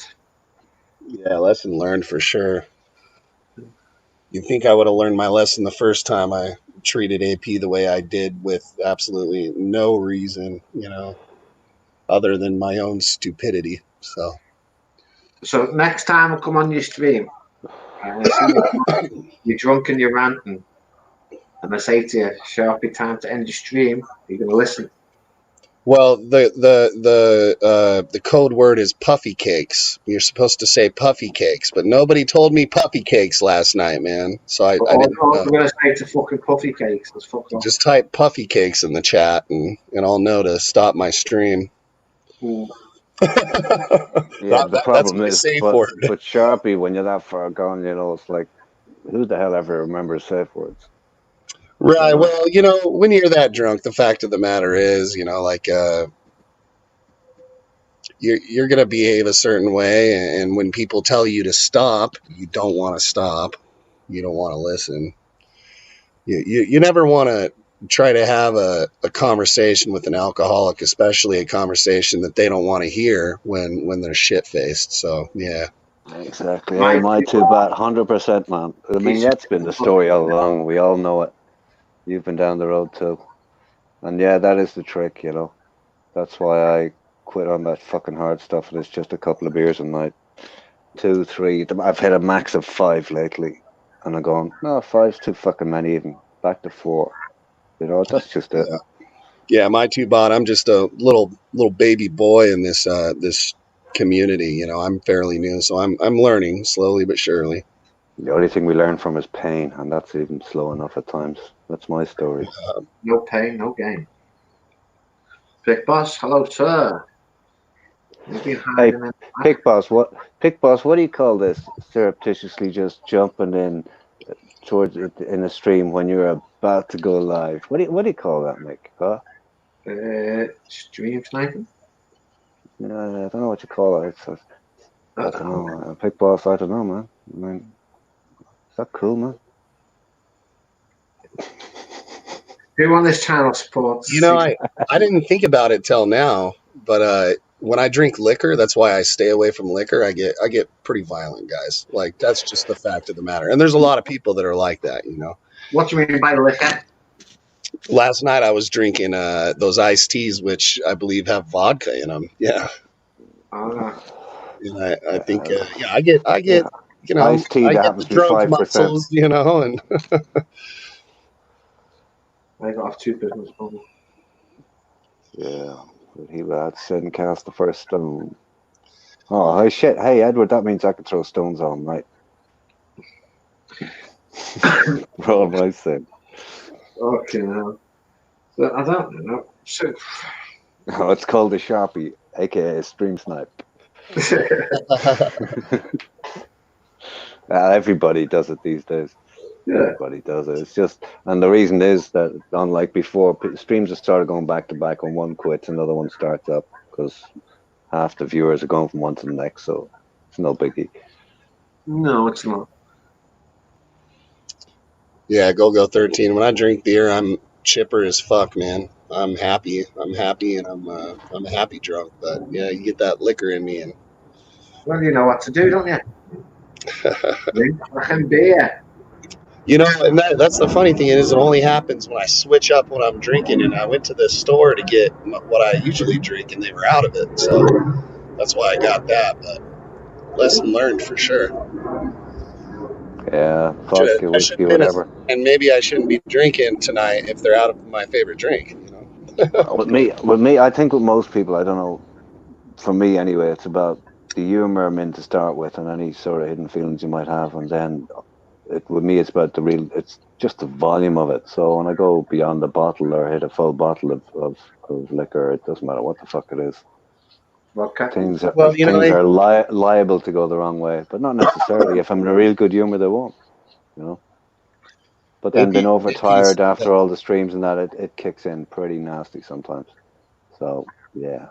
Yeah, lesson learned for sure. You'd think I would have learned my lesson the first time I treated AP the way I did with absolutely no reason, other than my own stupidity. So next time I come on your stream, I see you're drunk and you're ranting, and I say to you, Sharpie, time to end your stream, you're going to listen. Well, the code word is puffy cakes. You're supposed to say puffy cakes, but nobody told me puffy cakes last night, man. So I didn't know. I'm going to say to fucking puffy cakes. Let's fuck off. Just type puffy cakes in the chat, and I'll know to stop my stream. Mm. Yeah, the problem is, safe but word. Sharpie, when you're that far gone, you know, it's like, who the hell ever remembers safe words? Right. Well, you know, when you're that drunk, the fact of the matter is, you know, like you're gonna behave a certain way, and when people tell you to stop, you don't want to stop. You don't want to listen. You never want to try to have a conversation with an alcoholic, especially a conversation that they don't want to hear when they're shit faced. So yeah. Exactly. Hey, my too bad. 100%, man. I mean, that's been the story all along. We all know it. You've been down the road too. And yeah, that is the trick, you know. That's why I quit on that fucking hard stuff, and it's just a couple of beers a night. 2, 3. I've hit a max of 5 lately. And I'm going, no, 5's too fucking many even. Back to 4. You know, that's just it. Yeah, my too bad. I'm just a little baby boy in this this community. You know, I'm fairly new, so I'm learning slowly but surely. The only thing we learn from is pain, and that's even slow enough at times. That's my story. No pain, no gain. Big Boss, hello, sir. Hey, Pick Boss, what do you call this? Surreptitiously just jumping in towards it in a stream when you're about to go live. What do you call that, Mick? Huh? Stream sniping? I don't know what you call it. I don't know. Pick Boss, I don't know, man. I mean, is that cool, man? Who on this channel supports? You know, I didn't think about it till now, but when I drink liquor, that's why I stay away from liquor. I get pretty violent, guys. Like, that's just the fact of the matter. And there's a lot of people that are like that, you know. What do you mean by liquor? Last night I was drinking those iced teas, which I believe have vodka in them. Yeah. And I think I get you know, iced tea I that get happens the to be drunk 5%. muscles, you know, and I got off 2 business problems. Yeah, but he had said and cast the first stone. Oh, hey, shit. Hey, Edward, that means I can throw stones on, right? Roll my sin. Okay, now. So, I don't know. So, Oh, it's called a Sharpie, aka a stream snipe. Everybody does it these days. Yeah. Everybody does it. It's just, and the reason is that, unlike before, streams have started going back to back. When one quits, another one starts up because half the viewers are going from one to the next. So it's no biggie. No, it's not. yeah, go 13. When I drink beer, I'm chipper as fuck, man. I'm happy. I'm happy, and I'm a happy drunk. But yeah, you get that liquor in me, and Well, you know what to do, don't you? Drink fucking beer. you know, and that's the funny thing is, it only happens when I switch up what I'm drinking. And I went to this store to get what I usually drink, and they were out of it. So that's why I got that. But lesson learned for sure. Yeah, vodka, whiskey, whatever. And maybe I shouldn't be drinking tonight if they're out of my favorite drink. You know. With me, I think with most people, I don't know. For me, anyway, it's about the humor I'm in to start with, and any sort of hidden feelings you might have, and then with me, it's about it's just the volume of it. So when I go beyond the bottle or hit a full bottle of liquor, it doesn't matter what the fuck it is. Vodka. Things are liable to go the wrong way, but not necessarily. If I'm in a real good humor, they won't. You know. But then being overtired after all the streams and that, it kicks in pretty nasty sometimes. So yeah,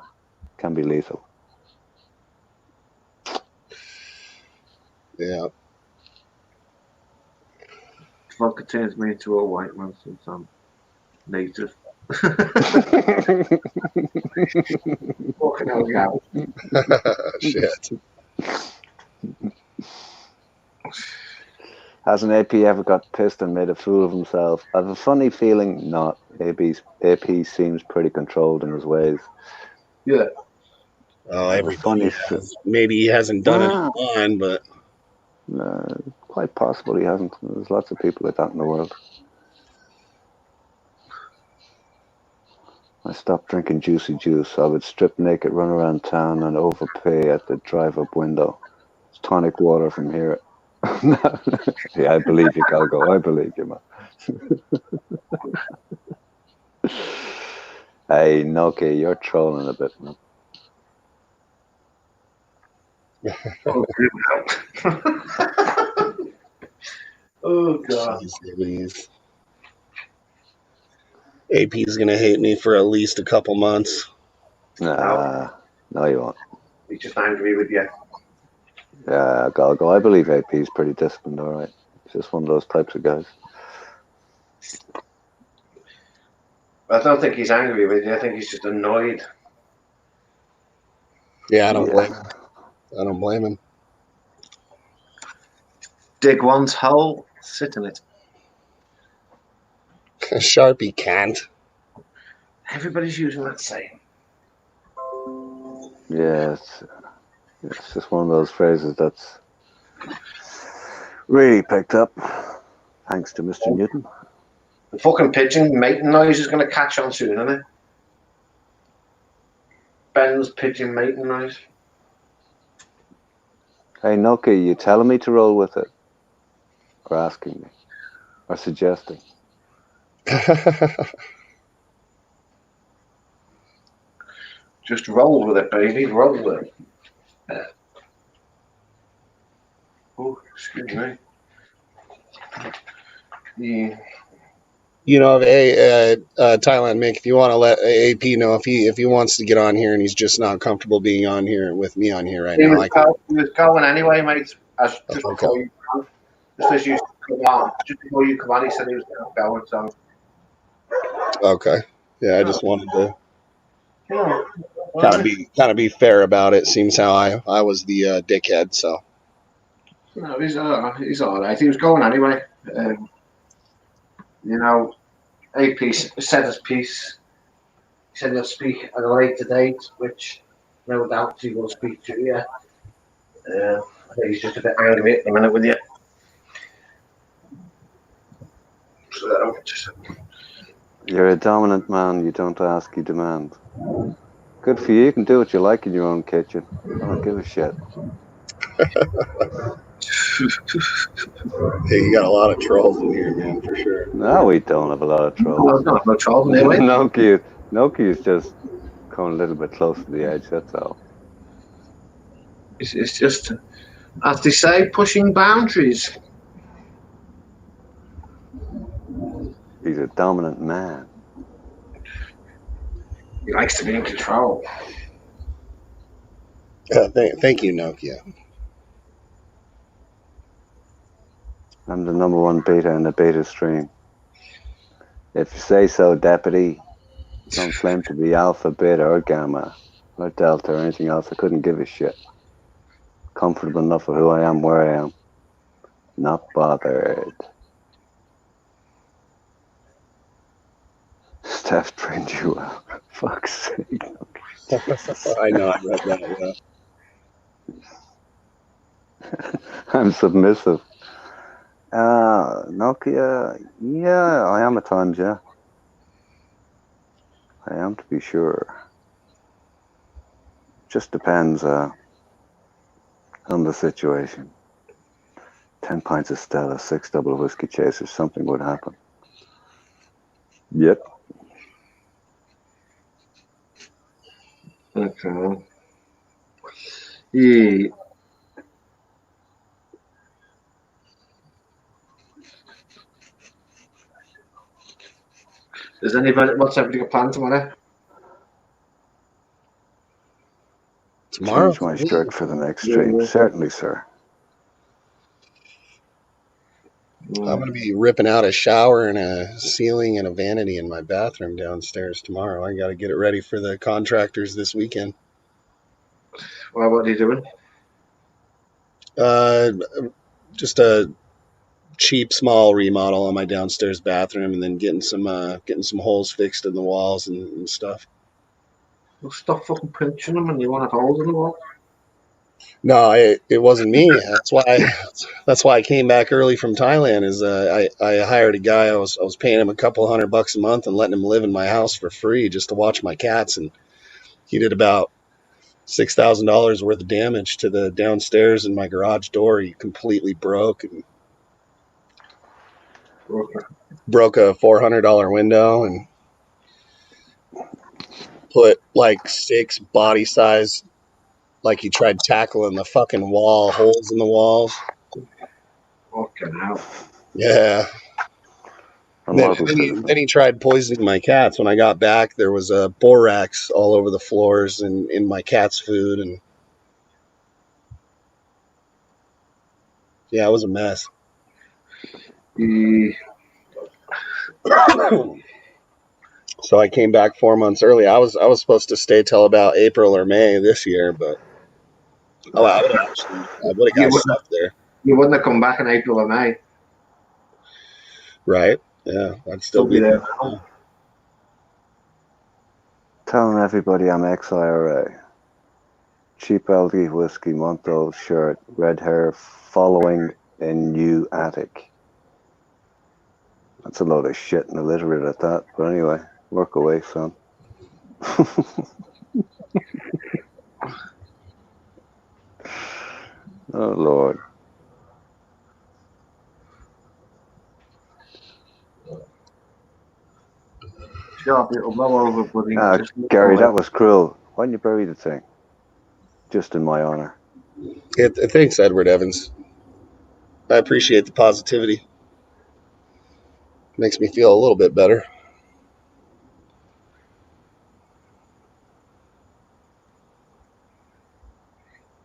can be lethal. Yeah. Vodka turns me into a white man since I'm native. Fucking hell, yeah. Shit. Has an AP ever got pissed and made a fool of himself? I have a funny feeling not. AP seems pretty controlled in his ways. Yeah. Oh, everybody has. Maybe he hasn't done it online, but quite possible he hasn't. There's lots of people like that in the world. I stopped drinking juicy juice. I would strip naked, run around town, and overpay at the drive-up window. It's tonic water from here. Yeah, I believe you, Galgo. I believe you, man. Hey, Noki, you're trolling a bit, man. Oh God. Jeez Louise. AP's gonna hate me for at least a couple months. Nah, no, you won't. He's just angry with you. Yeah, Galgo, I believe AP's pretty disciplined, all right. He's just one of those types of guys. I don't think he's angry with you. I think he's just annoyed. Yeah, I don't blame him. I don't blame him. Dig one's hole, sit in it. Sharpie can't. Everybody's using that saying. Yeah, it's just one of those phrases that's really picked up, thanks to Mr. Newton. The fucking pigeon mating noise is going to catch on soon, isn't it? Ben's pigeon mating noise. Hey, Noki, you telling me to roll with it? Or asking me? Or suggesting? Just roll with it, baby. Roll with it. Oh, excuse me. Yeah. You know, Thailand Mick, if you want to let AP know if he wants to get on here and he's just not comfortable being on here with me on here right now. He was going anyway, mate. Just before you come, just as you come on, just before you come on, he said he was going. So. Okay. Yeah, I just wanted to Yeah. kind of be fair about it. Seems how I was the dickhead. So. No, he's all right. He was going anyway. You know, AP said his piece. He said he'll speak at a later date, which no doubt he will speak to you. I think he's just a bit angry at the minute with you. So, You're a dominant man. You don't ask, you demand. Good for you. You can do what you like in your own kitchen. I don't give a shit. Hey, you got a lot of trolls in here, man, for sure. No, we don't have a lot of trolls. No trolls in here. Noki is just coming a little bit close to the edge, that's all. It's just, as they say, pushing boundaries. He's a dominant man. He likes to be in control. Thank you, Nokia. I'm the #1 beta in the beta stream. If you say so, Deputy, don't claim to be Alpha, Beta, or Gamma, or Delta, or anything else. I couldn't give a shit. Comfortable enough with who I am, where I am. Not bothered. Steph trained you out. Fuck's sake. I know, I read that, yeah. I'm submissive. Nokia, yeah, I am at times, yeah. I am, to be sure. Just depends on the situation. 10 pints of Stella, 6 double whiskey chasers, something would happen. Yep. Okay. Yeah. What's everybody got planned tomorrow? Tomorrow? Change my shirt for the next stream. Yeah. Certainly, sir. I'm going to be ripping out a shower and a ceiling and a vanity in my bathroom downstairs tomorrow. I got to get it ready for the contractors this weekend. Well, what are you doing? Just a cheap, small remodel on my downstairs bathroom, and then getting some holes fixed in the walls and stuff. Well, stop fucking pinching them, and you want to hold in the wall. No, it wasn't me. That's why I came back early from Thailand. Is I hired a guy. I was paying him a couple $100 a month and letting him live in my house for free just to watch my cats, and he did about $6,000 worth of damage to the downstairs and my garage door. He completely broke and broke a $400 window and put like 6 body size, like he tried tackling the fucking wall, holes in the walls. Fucking hell. Yeah. Then he tried poisoning my cats. When I got back, there was borax all over the floors and in my cat's food, and yeah, it was a mess. So I came back 4 months early. I was supposed to stay till about April or May this year, but I would have got stuck there. You wouldn't have come back in April or May. Right? Yeah, I'd still be there. Telling everybody I'm ex-IRA. Cheap LD whiskey, Monto shirt, red hair, following a new attic. That's a load of shit and illiterate at that. But anyway, work away, son. Oh, Lord. Sharpie, it'll blow over, buddy. Gary, that was cruel. Why didn't you bury the thing? Just in my honor. Thanks, Edward Evans. I appreciate the positivity. Makes me feel a little bit better.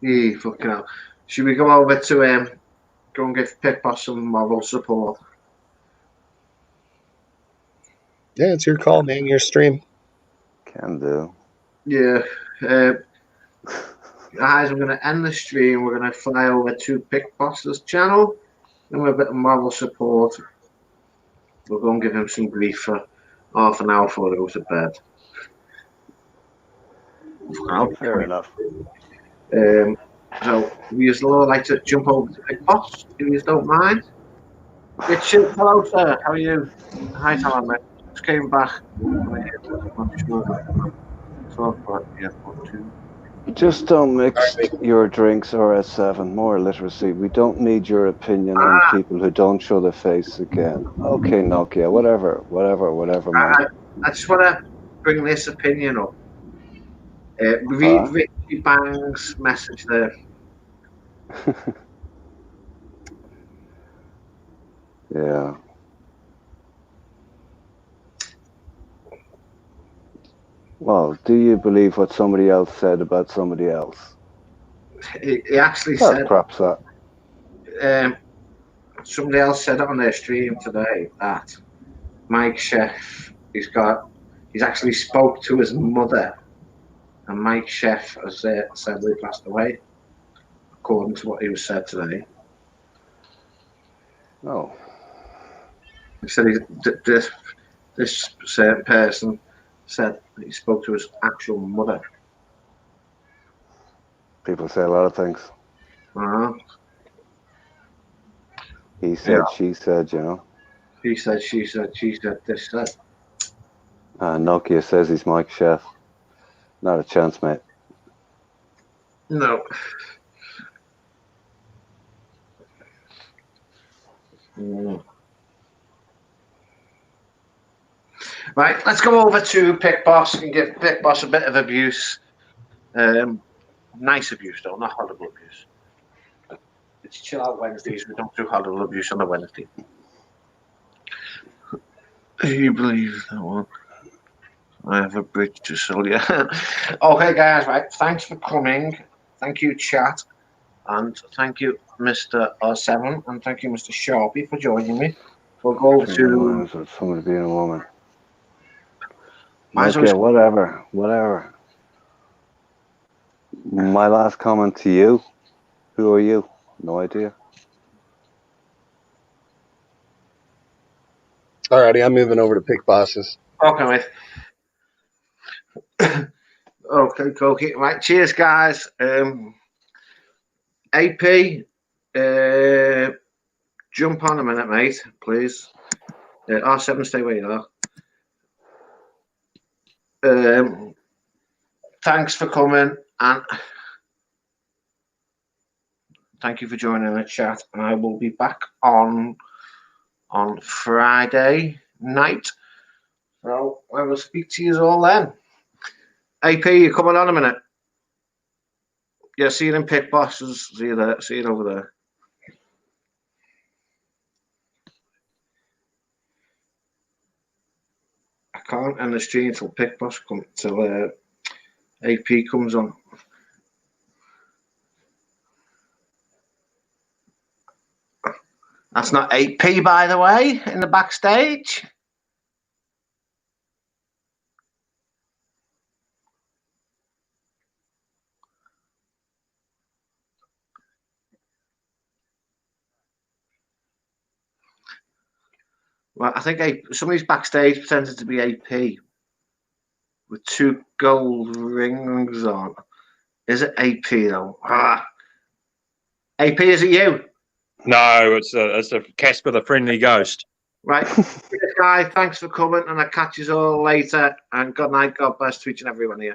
Yeah, fucking hell. Should we go over to go and give Pitboss some moral support? Yeah, it's your call, man. Your stream. Can do. Yeah. Guys, I'm going to end the stream. We're going to fly over to Pitboss's channel. And with a bit of moral support, we'll go and give him some grief for half an hour before he goes to bed. Fair enough. So, we just like to jump over to Pitboss, if you don't mind. Richard, hello, sir. How are you? Hi, Tom, mate. Just came back. Just don't mix your drinks RS7. More literacy. We don't need your opinion on people who don't show their face again. Okay, Nokia. Whatever, man. I just want to bring this opinion up. Read Richie Bang's message there. Yeah. Well, do you believe what somebody else said about somebody else? He actually said. Perhaps that. Somebody else said it on their stream today that Mike Chef, he's actually spoke to his mother, and Mike Chef has sadly passed away, according to what he was said today. Oh. He said this certain person said that he spoke to his actual mother. People say a lot of things. He said, she said, you know. He said, she said, this said. Nokia says he's Mike Chef. Not a chance, mate. No. Right, let's go over to Pitboss and give Pitboss a bit of abuse. Nice abuse, though, not horrible abuse. It's Chill Out Wednesdays. We don't do horrible abuse on a Wednesday. You believe that one? I have a bridge to sell you. Okay, guys, right. Thanks for coming. Thank you, chat. And thank you, Mr. 7. And thank you, Mr. Sharpie, for joining me. We'll go over to... Somebody being a woman. Okay, whatever. My last comment to you. Who are you? No idea. Alrighty, I'm moving over to Pitboss's. Okay, mate. Okay. Right, cheers, guys. AP, jump on a minute, mate, please. R7, stay where you are. Thanks for coming, and thank you for joining the chat. And I will be back on Friday night. So I will speak to you all then. AP, you coming on a minute? Yeah, see you in Pit Bosses. See you there. See you over there. I can't end the stream until Pit Boss comes, till AP comes on. That's not AP, by the way, in the backstage. Well, I think somebody's backstage pretended to be AP with 2 gold rings on. Is it AP though? AP, is it you? No, it's a Casper the Friendly Ghost. Right. Guy, thanks for coming, and I'll catch you all later. And good night, God bless to each and every one of you.